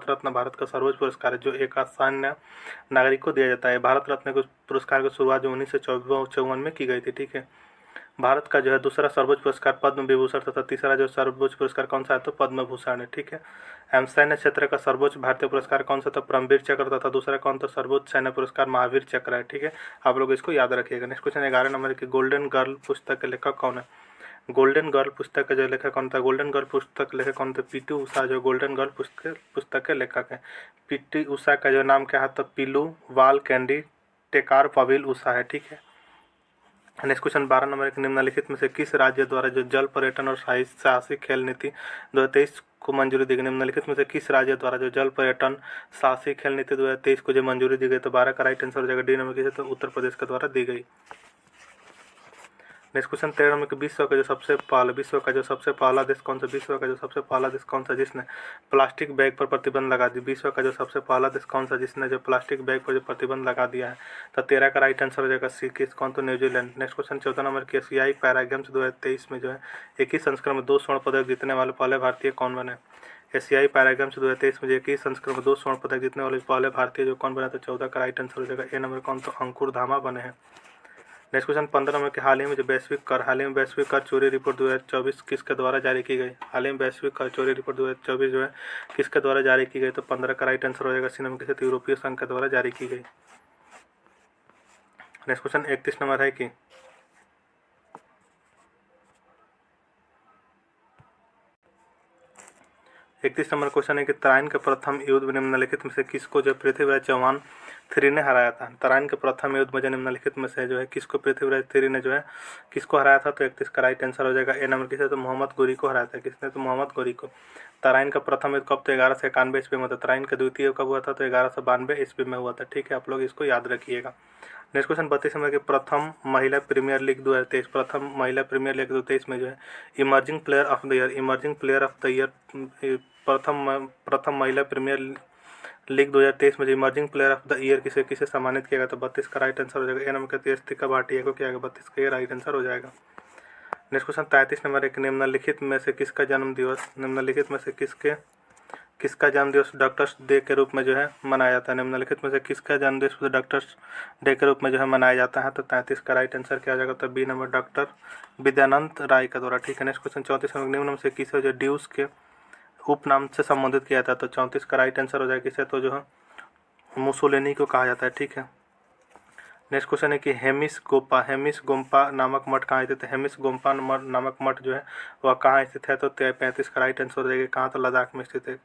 [SPEAKER 1] रत्न। भारत का सर्वोच्च पुरस्कार है जो एक असैन्य नागरिक को दिया जाता है। भारत रत्न के पुरस्कार की शुरुआत जो 1954 में की गई थी। ठीक है। भारत का जो है दूसरा सर्वोच्च पुरस्कार पद्म विभूषण तथा तीसरा जो सर्वोच्च पुरस्कार कौन सा है। तो पद्म भूषण है। ठीक है। एवं सैन्य क्षेत्र का सर्वोच्च भारतीय पुरस्कार कौन सा। तो परमवीर चक्र तथा दूसरा कौन। तो सर्वोच्च सैन्य पुरस्कार महावीर चक्र है। ठीक है। आप लोग इसको याद रखिएगा। नेक्स्ट क्वेश्चन 11 नंबर की गोल्डन गर्ल पुस्तक के लेखक कौन है। गोल्डन गर्ल पुस्तक का जो लेखक कौन था। गोल्डन गर्ल पुस्तक लेखक कौन थे। पीटी उषा जो गोल्डन गर्ल पुस्तक के लेखक है। पीटी उषा का जो नाम क्या है। तो पीलू वाल कैंडी टेकार पविल उषा है। ठीक है। नेक्स्ट क्वेश्चन 12 नंबर के निम्नलिखित में से किस राज्य द्वारा जो जल पर्यटन और साहसिक खेल नीति 2023 को मंजूरी दी गई? निम्नलिखित में से किस राज्य द्वारा जो जल पर्यटन साहसिक खेल नीति 2023 को जो मंजूरी दी गई? तो 12 का राइट आंसर हो जाएगा डी नंबर की, तो उत्तर प्रदेश के द्वारा दी गई। नेक्स्ट क्वेश्चन 13 नंबर के विश्व का जो सबसे पहला देश कौन सा? विश्व का जो सबसे पहला देश कौन सा जिसने प्लास्टिक बैग पर प्रतिबंध लगा दी? विश्व का जो सबसे पहला देश कौन सा जिसने जो प्लास्टिक बैग पर जो प्रतिबंध लगा दिया है? तो 13 का राइट आंसर हो जाएगा सी, किस कौन? तो न्यूजीलैंड। नेक्स्ट क्वेश्चन 14 नंबर के एशियाई पैरा गेम्स 2023 में जो है एक ही संस्करण में 2 स्वर्ण पदक जीतने वाले पहले भारतीय कौन बने? एशियाई पैरा गेम्स 2023 में एक ही संस्करण में 2 स्वर्ण पदक जीतने वाले पहले भारतीय जो कौन बना? तो 14 का राइट आंसर हो जाएगा ए नंबर कौन? तो अंकुर धामा बने हैं। नेक्स्ट क्वेश्चन 15 नंबर के हाल ही में वैश्विक कर चोरी रिपोर्ट 2024 किसके द्वारा जारी की गई? हाल ही में वैश्विक कर चोरी रिपोर्ट 2024 जो है किसके द्वारा जारी की गई? तो 15 का राइट आंसर हो जाएगा सी नंबर के, यूरोपीय संघ के द्वारा जारी की गई। नेक्स्ट क्वेश्चन 31 नंबर है कि 31 नंबर क्वेश्चन है कि तराइन के प्रथम युद्ध में निम्नलिखित में से किसको जो पृथ्वीराज चौहान 3 ने हराया था? तराइन के प्रथम युद्ध में जो निम्नलिखित में से जो है किसको पृथ्वीराज 3 ने जो है किसको हराया था? तो 31 का राइट आंसर हो जाएगा ए नंबर की, तो मोहम्मद गोरी को हराया था। किसने? तो मोहम्मद गोरी को। तराइन का प्रथम युद्ध कब? तो 1191 ईस्वी में था। तराइन का द्वितीय कब हुआ था? तो 1192 ईस्वी में हुआ था। ठीक है, आप लोग इसको याद रखिएगा। नेक्स्ट क्वेश्चन 32 नंबर के प्रथम महिला प्रीमियर लीग 2023 में जो है emerging player of the year प्रथम महिला प्रीमियर लीग 2023 में जो emerging player of the year किसे सम्मानित किया गया? तो 32 का राइट आंसर हो जाएगा ए नंबर के, यस्तिका भाटिया को किया गया। 32 का ये राइट आंसर हो जाएगा। नेक्स्ट क्वेश्चन 33 नंबर एक निम्नलिखित में से किसका जन्म दिवस डॉक्टर्स डे के रूप में जो है मनाया जाता है? निम्नलिखित में से किसका जन्म दिवस डॉक्टर्स डे के रूप में जो है मनाया जाता है? तो 33 का राइट आंसर क्या हो जाएगा? तो बी नंबर डॉक्टर विद्यानंद राय के द्वारा। ठीक है। नेक्स्ट क्वेश्चन 34 नंबर निम्न में से किसे जो ड्यूस के उपनाम से संबोधित किया जाता है? तो 34 का राइट आंसर हो जाएगा किसे? तो जो है मुसोलिनी को कहा जाता है। ठीक है। नेक्स्ट क्वेश्चन है कि हेमिस गोम्पा नामक मठ कहाँ स्थित है? हेमिस गोम्पा नामक मठ जो है वह कहाँ स्थित है? तो 35 का राइट आंसर हो जाएगा कहाँ? तो लद्दाख में स्थित है।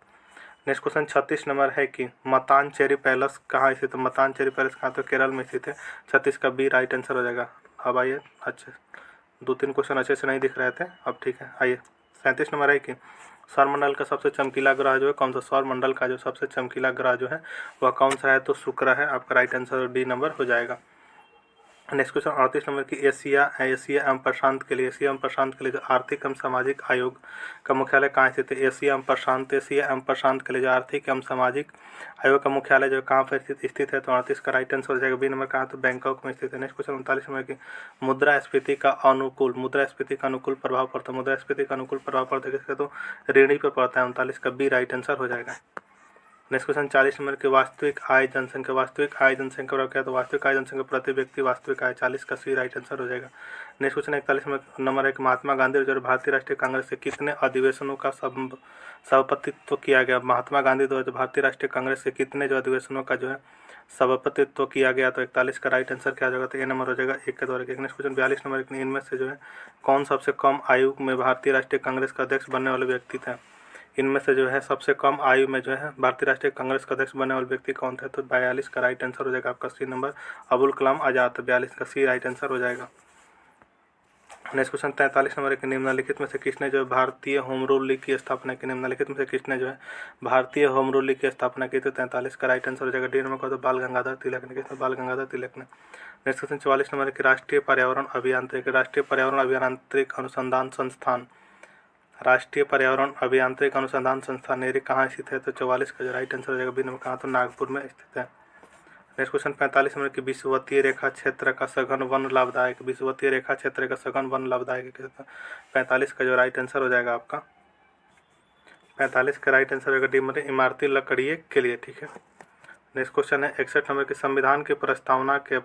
[SPEAKER 1] नेक्स्ट क्वेश्चन 36 नंबर है कि मतानचेरी पैलेस कहाँ स्थित है? मतानचेरी पैलेस कहाँ? तो केरल में स्थित है। 36 का बी राइट आंसर हो जाएगा। अब आइए, अच्छे 2-3 क्वेश्चन अच्छे से नहीं दिख रहे थे, अब ठीक है। आइए 37 नंबर है कि सौरमंडल का सबसे चमकीला ग्रह जो है कौन सा? सौरमंडल का जो सबसे चमकीला ग्रह जो है वह कौन सा है? तो शुक्र है। आपका राइट आंसर डी नंबर हो जाएगा। नेक्स्ट क्वेश्चन 38 नंबर की एशिया एवं प्रशांत के लिए जो आर्थिक एवं सामाजिक आयोग का मुख्यालय कहाँ स्थित है? एशिया एवं प्रशांत के लिए जो आर्थिक एवं सामाजिक आयोग का मुख्यालय जो कहाँ पर स्थित है? तो 38 का राइट आंसर हो जाएगा बी नंबर कहाँ? तो बैंकॉक में स्थित है। नेक्स्ट क्वेश्चन 39 नंबर की मुद्रास्फीति का अनुकूल प्रभाव पड़ता है किसका? तो ऋणी पर पड़ता है। 39 का बी राइट आंसर हो जाएगा। नेक्स्ट क्वेश्चन 40 नंबर की वास्तविक आय जनसंख्या क्या? तो वास्तविक आय जनसंख्या प्रति व्यक्ति वास्तविक आय 40 का सी राइट आंसर हो जाएगा। नेक्स्ट क्वेश्चन 41 नंबर है कि महात्मा गांधी जो भारतीय राष्ट्रीय कांग्रेस से कितने अधिवेशनों का सभापतित्व किया गया? महात्मा गांधी द्वारा भारतीय राष्ट्रीय कांग्रेस से कितने जो अधिवेशनों का जो है सभापतित्व किया गया? तो 41 का राइट आंसर क्या हो जाएगा? तो ए नंबर हो जाएगा 1 के द्वारा। नेक्स्ट क्वेश्चन 42 नंबर इनमें से जो है कौन सबसे कम आयु में भारतीय राष्ट्रीय कांग्रेस का अध्यक्ष बनने वाले व्यक्ति थे? इनमें से जो है सबसे कम आयु में जो है भारतीय राष्ट्रीय कांग्रेस का अध्यक्ष बनने वाले व्यक्ति कौन थे? तो 42 का राइट आंसर हो जाएगा आपका सी नंबर अबुल कलाम आज़ाद। 42 का सी राइट आंसर हो जाएगा। नेक्स्ट क्वेश्चन 43 नंबर के निम्नलिखित में से किसने जो है भारतीय होम रूल लीग की स्थापना की? निम्नलिखित में से किसने जो है भारतीय होम रूल लीग की स्थापना की? तो 43 का राइट आंसर हो जाएगा डी नंबर का, तो बाल गंगाधर तिलक ने। किसने? बाल गंगाधर तिलक ने। नेक्स्ट क्वेश्चन 44 नंबर की राष्ट्रीय पर्यावरण अभियांत्रिक अनुसंधान संस्थान नेरी कहाँ स्थित है? तो 44 का जो राइट आंसर हो जाएगा बी नंबर कहाँ? तो नागपुर में स्थित है। नेक्स्ट क्वेश्चन 45 नंबर की विषुवतीय रेखा क्षेत्र का सघन वन लाभदायक 45 का जो राइट आंसर हो जाएगा आपका 45 का राइट आंसर होगा डी मतलब इमारती लकड़िए के लिए। ठीक है। नेक्स्ट क्वेश्चन है 61 नंबर की संविधान के प्रस्तावना के जो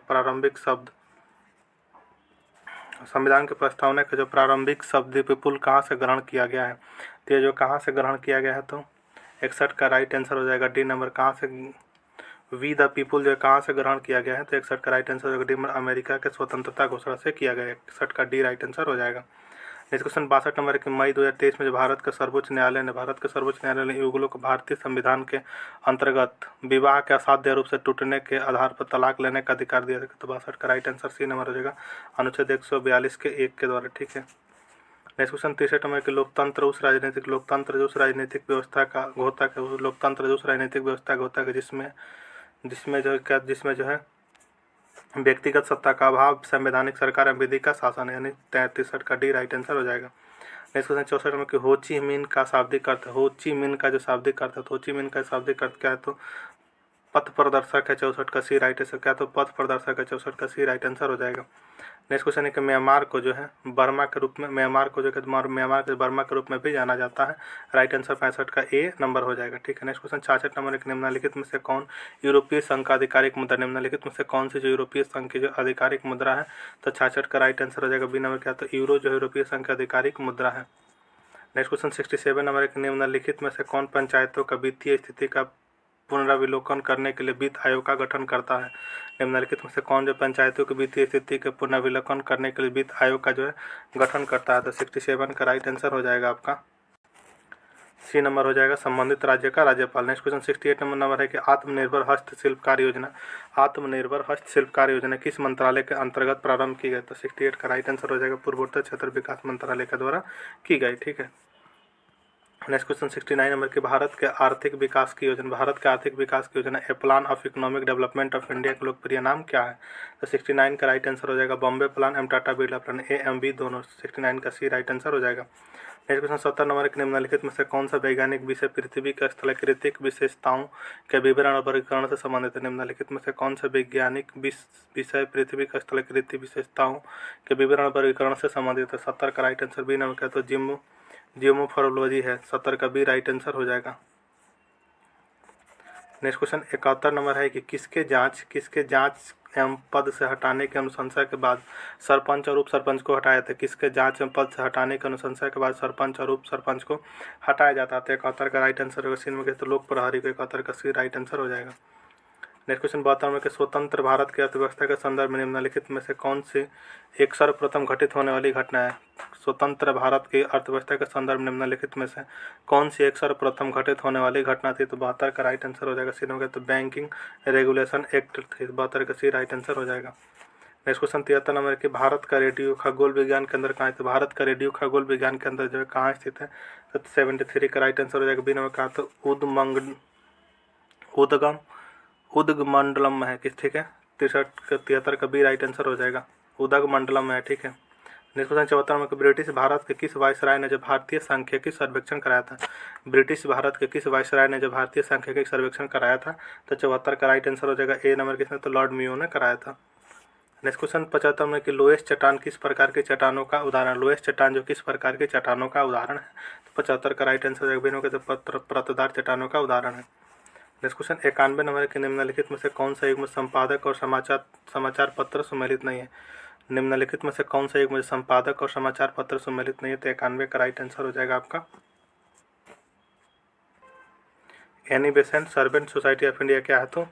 [SPEAKER 1] प्रारंभिक शब्द विपुल कहाँ से ग्रहण किया गया है? तो ये जो कहाँ से ग्रहण किया गया है? तो 61 का राइट आंसर हो जाएगा डी नंबर कहाँ से? वी द पीपुल जो कहाँ से ग्रहण किया गया है? तो 61 का राइट आंसर हो जाएगा डी नंबर अमेरिका के स्वतंत्रता घोषणा से किया गया है। 61 का डी राइट आंसर हो जाएगा। नेक्स्ट क्वेश्चन 62 नंबर है कि मई 2023 में जो भारत के सर्वोच्च न्यायालय ने युगलों को भारतीय संविधान के अंतर्गत विवाह के असाध्य रूप से टूटने के आधार पर तलाक लेने का अधिकार दिया था। तो 62 का राइट आंसर सी नंबर हो जाएगा, अनुच्छेद 142 के 1 के द्वारा। ठीक है। नेक्स्ट क्वेश्चन 63 नंबर के लोकतंत्र उस राजनीतिक व्यवस्था का होता है जिसमें जो है व्यक्तिगत सत्ता का अभाव, संवैधानिक सरकार एवं विधि का शासन, यानी 63 का डी राइट आंसर हो जाएगा। नेक्स्ट क्वेश्चन 64 में कि हो ची मिन का शाब्दिक अर्थ, हो ची मिन का जो शाब्दिक अर्थ है, तो हो ची मिन का शाब्दिक अर्थ क्या है, तो पथ प्रदर्शक है। 64 का सी राइट आंसर, क्या तो पथ प्रदर्शक है। 64 का सी राइट आंसर हो जाएगा। नेक्स्ट क्वेश्चन है कि म्यांमार को जो है बर्मा के रूप में भी जाना जाता है। राइट आंसर 65 का ए नंबर हो जाएगा। ठीक है। नेक्स्ट क्वेश्चन 66 नंबर एक निम्नलिखित में से कौन यूरोपीय संघ का आधिकारिक मुद्रा, निम्नलिखित में से कौन सी जो यूरोपीय संघ की जो आधिकारिक मुद्रा है, तो 66 का राइट आंसर हो जाएगा बी नंबर, क्या तो यूरो जो यूरोपीय संघ की आधिकारिक मुद्रा है। नेक्स्ट क्वेश्चन 67 नंबर एक निम्नलिखित में से कौन पंचायतों का वित्तीय स्थिति का पुनरावलोकन करने के लिए वित्त आयोग का गठन करता है। निम्नलिखित में से कौन जो पंचायतों की वित्तीय स्थिति के पुनरावलोकन करने के लिए वित्त आयोग का जो है गठन करता है, तो 67 का राइट आंसर हो जाएगा आपका सी नंबर हो जाएगा, संबंधित राज्य का राज्यपाल। नेक्स्ट क्वेश्चन 68 नंबर है कि आत्मनिर्भर हस्तशिल्पकार योजना किस मंत्रालय के अंतर्गत प्रारंभ की गई, तो 68 का राइट आंसर हो जाएगा पूर्वोत्तर क्षेत्र विकास मंत्रालय के द्वारा की गई। ठीक है। नेक्स्ट क्वेश्चन 69 नंबर के भारत के आर्थिक विकास की योजना a plan of economic development of India का लोकप्रिय नाम क्या है, तो 69 का राइट आंसर हो जाएगा बॉम्बे प्लान एवं Tata Birla plan, A M B दोनों। 69 का सी राइट आंसर हो जाएगा। नेक्स्ट क्वेश्चन 70 नंबर के निम्नलिखित में से कौन सा वैज्ञानिक विषय पृथ्वी के स्थलाकृतिक विशेषताओं के विवरण और वर्गीकरण से संबंधित है। निम्नलिखित में से कौन सा वैज्ञानिक विषय पृथ्वी के स्थलाकृतिक विशेषताओं के विवरण और वर्गीकरण से संबंधित है। 70 का राइट आंसर बी नंबर, क्या तो जियोमोर्फोलॉजी है। 70 का बी राइट आंसर हो जाएगा। नेक्स्ट क्वेश्चन 71 नंबर है कि किसके जांच एवं पद से हटाने की अनुशंसा के बाद सरपंच और उप सरपंच को हटाया था। किसके जांच एवं पद से हटाने की अनुशंसा के बाद सरपंच और उप सरपंच को हटाया जाता है। 71 का राइट आंसर होगा सी में, तो लोक प्रहरी को 71 का सी राइट आंसर हो जाएगा। नेक्स्ट क्वेश्चन 72 में कि स्वतंत्र भारत की अर्थव्यवस्था के संदर्भ में निम्नलिखित में से कौन सी एक सर्वप्रथम घटित होने वाली घटना है। स्वतंत्र भारत की अर्थव्यवस्था के संदर्भ में निम्नलिखित में से कौन सी एक सर्वप्रथम घटित होने वाली घटना थी, तो 72 का राइट आंसर हो जाएगा सी नंबर, तो बैंकिंग रेगुलेशन एक्ट थी। 72 का सी राइट आंसर हो जाएगा। नेक्स्ट क्वेश्चन 73 नंबर कि भारत का रेडियो खगोल विज्ञान केंद्र कहाँ है, तो भारत का रेडियो खगोल विज्ञान केंद्र जो है कहाँ स्थित है, तो 73 का राइट आंसर हो जाएगा बी नंबर, कहा तो उदगमंडलम में है। किस ठीक है। 73 का बी राइट आंसर हो जाएगा, उदगमंडलम में है। ठीक है। नेक्स्ट क्वेश्चन 74 में ब्रिटिश भारत के किस वायसराय ने जब भारतीय सांख्यिकी सर्वेक्षण कराया था। ब्रिटिश भारत के किस वायसराय ने जब भारतीय सांख्यिकी सर्वेक्षण कराया था, तो 74 का राइट आंसर हो जाएगा ए नंबर, किसने, तो लॉर्ड मेयो ने कराया था। नेक्स्ट क्वेश्चन 75 में कि लोएस्ट चट्टान किस प्रकार के चट्टानों का उदाहरण, लोएस्ट चट्टान जो किस प्रकार के चट्टानों का उदाहरण है, तो 75 का राइट आंसर हो जाएगा परतदार चट्टानों का उदाहरण है। नेक्स्ट क्वेश्चन 91 नंबर के निम्नलिखित में से कौन सा युग्म संपादक और समाचार पत्र सुमेलित नहीं है। निम्नलिखित में से कौन सा युग्म संपादक और समाचार पत्र सुमेलित नहीं है, तो 91 का राइट आंसर हो जाएगा आपका Annie Besant servant society of India, क्या है तो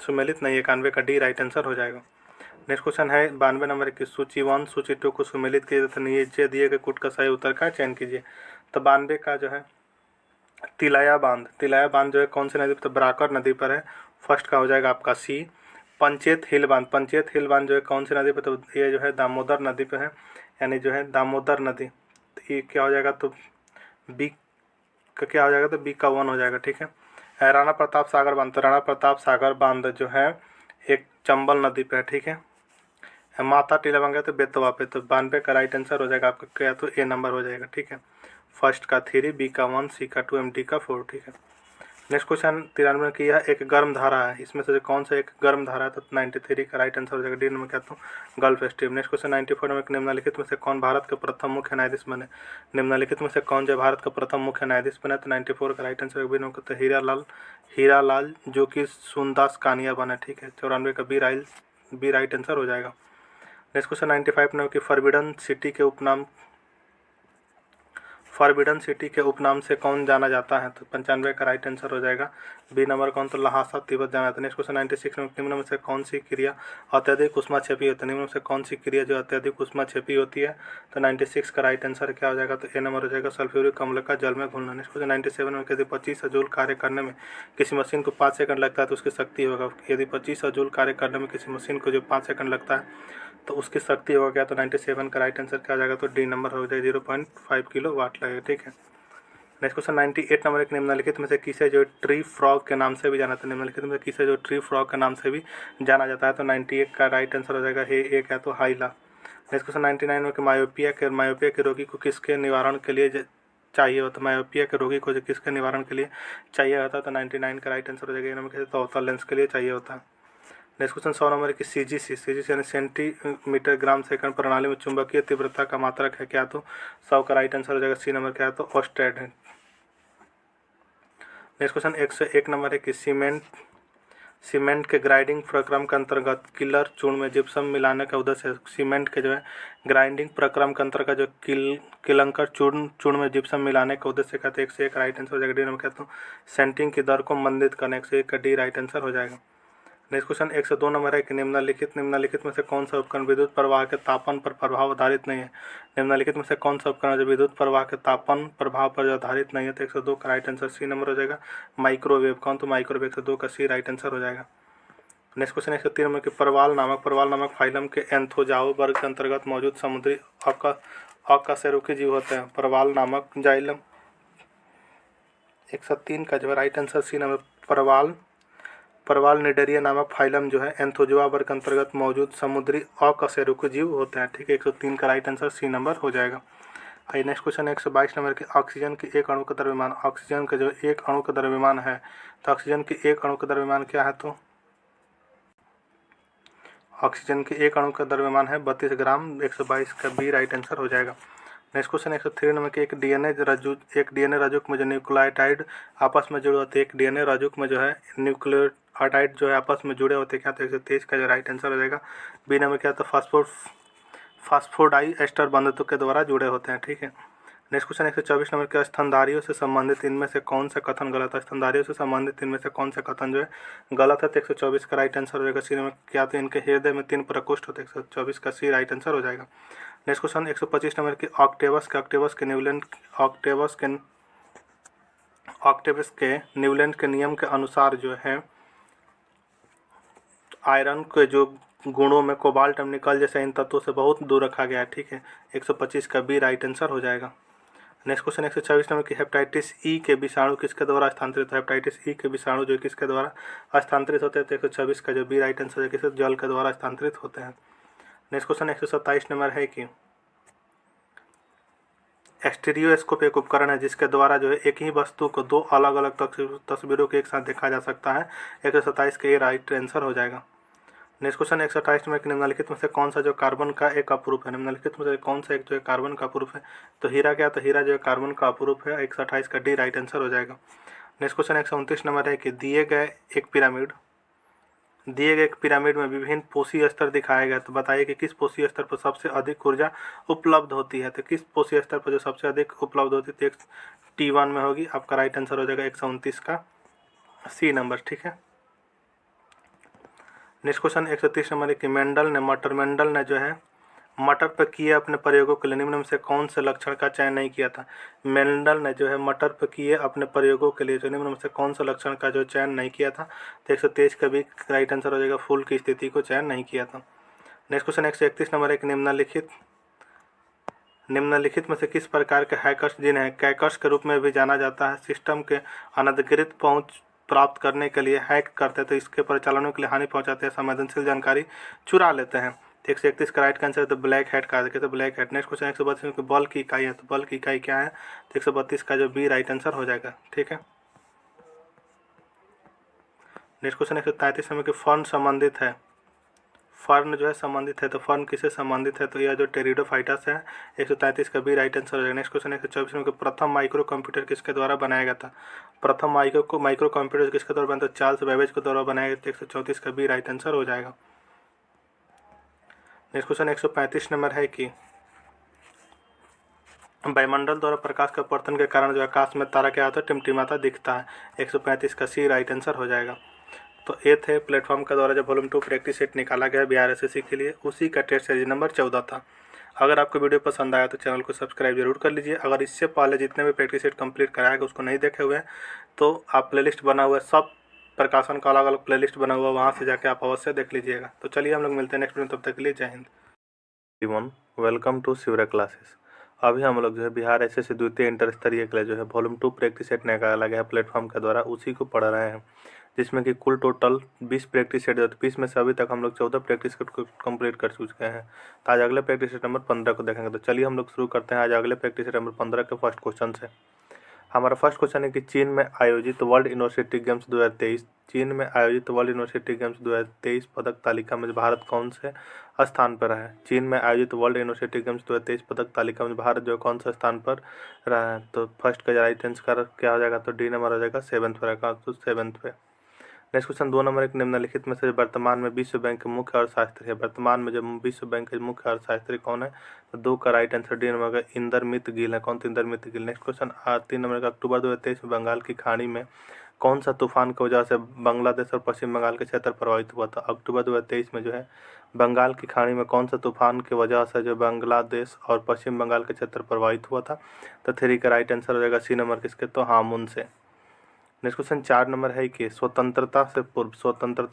[SPEAKER 1] सुमेलित नहीं है। 91 का डी राइट आंसर हो जाएगा। नेक्स्ट क्वेश्चन है 92 नंबर की सूची 1 सूची 2 को सुमेलित कीजिए तथा नीचे दिए गए कूट का सही उत्तर का चयन कीजिए। तो 92 का जो है तिलाया बांध जो है कौन सी नदी पर, तो बराकर नदी पर है। फर्स्ट का हो जाएगा आपका सी। पंचेत हिल बांध जो है कौन सी नदी पर, तो ये जो है दामोदर नदी पे है, यानी जो है दामोदर नदी। तो ये क्या हो जाएगा, तो बी का क्या हो जाएगा, तो बी का 1 हो जाएगा। ठीक है। राणा प्रताप सागर बांध, तो राणा प्रताप सागर बांध जो है एक चंबल नदी पे है। ठीक है। माता टीला बांध तो बेतवा पे, तो 92 का राइट आंसर हो जाएगा आपका क्या, तो ए नंबर हो जाएगा। ठीक है। फर्स्ट का 3, बी का 1, सी का 2, एम डी का 4। ठीक है। नेक्स्ट क्वेश्चन 93 की यह एक गर्म धारा है, इसमें से कौन सा एक गर्म धारा है, तो 93 का राइट आंसर हो जाएगा डी नंबर, क्या तो गल्फ स्ट्रीम। नेक्स्ट क्वेश्चन 94 में निम्नलिखित में से कौन भारत के प्रथम मुख्य न्यायाधीश बने। निम्नलिखित में से कौन जो भारत का प्रथम मुख्य न्यायाधीश बने, तो 94 का राइट आंसर बी नंबर, तो हीरालाल जो कि सुनदास कानिया बने। ठीक है। 94 का बी राइट आंसर हो जाएगा। नेक्स्ट क्वेश्चन 95 में कि फॉरबिडन सिटी के उपनाम से कौन जाना जाता है? तो 95 का राइट आंसर हो जाएगा बी नंबर कौन, तो लहासा तिब्बत जाना था। नेक्स्ट क्वेश्चन 96 में निम्न में से कौन सी क्रिया अत्यधिक उष्माक्षेपी होती है? निम्न में से कौन सी क्रिया जो अत्यधिक उष्माक्षेपी होती है? तो 96 का राइट आंसर क्या हो जाएगा? तो ए नंबर हो जाएगा सल्फ्यूरिक अम्ल का जल में घुलना। नेक्स्ट क्वेश्चन 97 में यदि 25 जूल कार्य करने में किसी मशीन को 5 सेकंड लगता है तो उसकी शक्ति होगा। यदि 25 जूल कार्य करने में किसी मशीन को जो 5 सेकंड लगता है तो उसकी शक्ति होगा क्या? तो 97 का राइट आंसर क्या हो जाएगा? तो डी नंबर हो जाएगा 0.5 किलो वाट लगेगा। ठीक है। नेक्स्ट क्वेश्चन 98 नंबर एक निम्नलिखित में से किसे जो ट्री फ्रॉग के नाम से भी जाना था? निम्नलिखित में से किसे जो ट्री फ्रॉग के नाम से भी जाना जाता है? तो 98 का राइट आंसर हो जाएगा हे एक है तो हाइला। नेक्स्ट क्वेश्चन 99 में कि मायोपिया के रोगी को किसके निवारण के लिए चाहिए होता है? मायोपिया के रोगी को किसके निवारण के लिए चाहिए होता है? तो 99 का राइट आंसर हो जाएगा नंबर तो अवतल लेंस के लिए चाहिए होता है। नेक्स्ट क्वेश्चन 100 नंबर की सीजीसी यानी सेंटीमीटर ग्राम सेकंड प्रणाली में चुंबकीय तीव्रता का मात्रक है क्या? तो 100 का राइट आंसर हो जाएगा सी नंबर क्या है? तो ऑस्टेड है। नेक्स्ट क्वेश्चन 101 नंबर है कि सीमेंट के ग्राइंडिंग प्रक्रम के अंतर्गत किलर चूर्ण में जिप्सम मिलाने का उद्देश्य है। सीमेंट के जो है ग्राइंडिंग प्रक्रम के अंतर्गत जो किलंकर चूर्ण में जिप्सम मिलाने का उद्देश्य कहते हैं 101 राइट आंसर हो जाएगा डी नंबर कहता हूँ सेंटिंग की दर को मंदित करने 101 का डी राइट आंसर हो जाएगा। नेक्स्ट क्वेश्चन 102 नंबर है कि निम्नलिखित में से कौन सा उपकरण विद्युत प्रवाह के तापन पर प्रभाव आधारित नहीं है? निम्नलिखित में से कौन सा उपकरण जो विद्युत प्रवाह के तापन प्रभाव पर आधारित नहीं है? तो 102 का राइट आंसर सी नंबर हो जाएगा माइक्रोवेव। कौन? तो माइक्रोवेव 102 का सी राइट आंसर हो जाएगा। नेक्स्ट क्वेश्चन 103 में कि प्रवाल नामक फाइलम के एंथोजाओ वर्ग के अंतर्गत मौजूद समुद्री अकशेरुकी जीव होते हैं। प्रवाल नामक जाइलम 103 का जो राइट आंसर सी नंबर प्रवाल निडेरिया नामक फाइलम जो है एंथोजोआ वर्ग के अंतर्गत मौजूद समुद्री अकशेरुकी जीव होते हैं। ठीक है। 103 का राइट आंसर सी नंबर हो जाएगा। आइए नेक्स्ट क्वेश्चन 122 नंबर के ऑक्सीजन के एक अणु का द्रव्यमान। ऑक्सीजन का जो एक अणु का द्रव्यमान है तो ऑक्सीजन के एक अणु का द्रव्यमान क्या है? तो ऑक्सीजन के एक अणु का द्रव्यमान है 32 ग्राम। 122 का बी राइट आंसर हो जाएगा। नेक्स्ट क्वेश्चन 103 नंबर के एक डीएनए रज्जुक में जो न्यूक्लियोटाइड आपस में जुड़े होते हैं। एक डीएनए रज्जुक में जो है न्यूक्लियोटाइड जो है आपस में जुड़े होते हैं क्या? तो 123 का जो राइट आंसर हो जाएगा बी नंबर क्या? तो फास्फोडाई एस्टर बंधुत्व के द्वारा जुड़े होते हैं। ठीक है। नेक्स्ट क्वेश्चन 124 नंबर के स्तनधारियों से संबंधित इनमें से कौन सा कथन गलत है? स्तनधारियों से संबंधित इनमें से कौन सा कथन जो है गलत है? तो 124 का राइट आंसर हो जाएगा सी नंबर क्या? तो इनके हृदय में 3 प्रकोष्ठ होते हैं। 124 का सी राइट आंसर हो जाएगा। नेक्स्ट क्वेश्चन 125 नंबर की ऑक्टेवस के न्यूलैंड के नियम के अनुसार जो है आयरन के जो गुणों में कोबाल्ट एवं निकल जैसे इन तत्वों से बहुत दूर रखा गया है। ठीक है। 125 का बी राइट आंसर हो जाएगा। नेक्स्ट क्वेश्चन 126 नंबर की हेपेटाइटिस ई के विषाणु किसके द्वारा स्थानांतरित है? हेपेटाइटिस ई के विषाणु जो किसके द्वारा स्थानांतरित होते हैं? तो 126 का जो बी राइट आंसर है किसे जल के द्वारा स्थानांतरित होते हैं। नेक्स्ट क्वेश्चन 127 नंबर है कि स्टीरियोस्कोप एक उपकरण है जिसके द्वारा जो है एक ही वस्तु को दो अलग अलग तस्वीरों के एक साथ देखा जा सकता है। 127 का ये राइट आंसर हो जाएगा। नेक्स्ट क्वेश्चन 128 में निम्नलिखित में से कौन सा जो कार्बन का एक अपरूप है? निम्नलिखित में से कौन सा एक जो है कार्बन का अपरूप है? तो हीरा क्या? तो हीरा जो है कार्बन का अपरूप है। 128 का डी राइट आंसर हो जाएगा। नेक्स्ट क्वेश्चन 129 नंबर है कि दिए गए एक पिरामिड में विभिन्न पोषी स्तर दिखाए गए तो बताइए कि किस पोषी स्तर पर सबसे अधिक ऊर्जा उपलब्ध होती है? तो किस पोषी स्तर पर जो सबसे अधिक उपलब्ध होती है? तो T1 में होगी। आपका राइट आंसर हो जाएगा 129 का सी नंबर। ठीक है। नेक्स्ट क्वेश्चन 130 नंबर है कि मेंडल ने जो है मटर पर किए अपने प्रयोगों के लिए निम्न में से कौन से लक्षण का चयन नहीं किया था? मेंडल ने जो है मटर पर किए अपने प्रयोगों के लिए जो निम्न में से कौन सा लक्षण का जो चयन नहीं किया था? तो 123 का भी राइट आंसर हो जाएगा फूल की स्थिति को चयन नहीं किया था। नेक्स्ट क्वेश्चन 131 नंबर एक निम्नलिखित में से किस प्रकार के हैकर्स जिन्हें कैकर्स के रूप में भी जाना जाता है सिस्टम के अनधिकृत पहुँच प्राप्त करने के लिए हैक करते हैं तो इसके परिचालनों के लिए हानि पहुंचाते हैं संवेदनशील जानकारी चुरा लेते हैं। 131 का राइट आंसर तो ब्लैक हैट का देखिए तो ब्लैक हैट। नेक्स्ट क्वेश्चन 132 में बल की इकाई है तो बल की इकाई क्या है? तो 132 का जो बी राइट आंसर हो जाएगा। ठीक है। नेक्स्ट क्वेश्चन 133 में कि फर्न संबंधित है फर्न जो है संबंधित है तो फर्न किससे संबंधित है? तो यह जो टेरिडोफाइटस है। 133 का बी राइट आंसर हो जाएगा। नेक्स्ट क्वेश्चन 124 में प्रथम माइक्रो कंप्यूटर किसके द्वारा बनाया गया था? प्रथम माइक्रो कंप्यूटर किसके द्वारा बना था? चार्ल्स बेबेज के द्वारा बनाया गया था। 134 का बी राइट आंसर हो जाएगा। नेक्स्ट क्वेश्चन 135 नंबर है कि वायुमंडल द्वारा प्रकाश के अपवर्तन के कारण जो आकाश में तारा क्या होता है, टिमटिमाता दिखता है। 135 का सी राइट आंसर हो जाएगा। तो ये थे प्लेटफॉर्म के द्वारा जो वॉल्यूम 2 प्रैक्टिस सेट निकाला गया बिहार एसएससी के लिए, उसी का टेस्ट सीरीज नंबर 14 था। अगर आपको वीडियो पसंद आया तो चैनल को सब्सक्राइब जरूर कर लीजिए। अगर इससे पहले जितने भी प्रैक्टिस सेट कंप्लीट कराएगा उसको नहीं देखे हुए हैं तो आप प्लेलिस्ट बना हुआ है, सब प्रकाशन का अलग अलग प्लेलिस्ट बना हुआ है, वहाँ से जाके आप अवश्य देख लीजिएगा। तो चलिए हम लोग मिलते हैं नेक्स्ट वीडियो, तब तक के लिए जय हिंद। Welcome to Shivra classes. अभी हम लोग जो है बिहार एसएससी द्वितीय इंटर स्तरीय के लिए जो है वॉल्यूम 2 प्रैक्टिस सेट निकाला गया प्लेटफॉर्म के द्वारा, उसी को पढ़ रहे हैं, जिसमें कि कुल टोटल 20 प्रैक्टिस सेट है। तो 20 में से अभी तक हम लोग 14 प्रैक्टिस सेट को कंप्लीट कर चुके हैं। तो आज अगले प्रैक्टिस सेट नंबर 15 को देखेंगे। तो चलिए हम लोग शुरू करते हैं आज अगले प्रैक्टिस सेट नंबर 15 के फर्स्ट क्वेश्चन से। हमारा फर्स्ट क्वेश्चन है कि चीन में आयोजित वर्ल्ड यूनिवर्सिटी गेम्स 2023, चीन में आयोजित वर्ल्ड यूनिवर्सिटी गेम्स 2023 पदक तालिका में भारत कौन से स्थान पर है। चीन में आयोजित वर्ल्ड यूनिवर्सिटी गेम्स 2023 पदक तालिका में भारत जो कौन सा स्थान पर रहा है। तो फर्स्ट का राइट आंसर क्या हो जाएगा, तो डी नंबर हो जाएगा, 7th पर, तो 7th पे। नेक्स्ट क्वेश्चन 2 नंबर, एक निम्नलिखित में से वर्तमान में विश्व बैंक के मुख्य अर्थशास्त्री है। वर्तमान में जो विश्व बैंक के मुख्य अर्थशास्त्री कौन है, तो 2 का राइट आंसर डी नंबर का इंदरमित गिल है। कौन सा इंदरमित गिल। नेक्स्ट क्वेश्चन 3 नंबर का, अक्टूबर 2023 में बंगाल की खाड़ी में कौन सा तूफान की वजह से बांग्लादेश और पश्चिम बंगाल के क्षेत्र प्रभावित हुआ था। अक्टूबर 2023 में जो है बंगाल की खाड़ी में कौन सा तूफान की वजह से जो बांग्लादेश और पश्चिम बंगाल के क्षेत्र प्रभावित हुआ था। तो 3 का राइट आंसर हो जाएगा सी नंबर किसके, तो हामुन से। नेक्स्ट क्वेश्चन 4 नंबर है कि स्वतंत्रता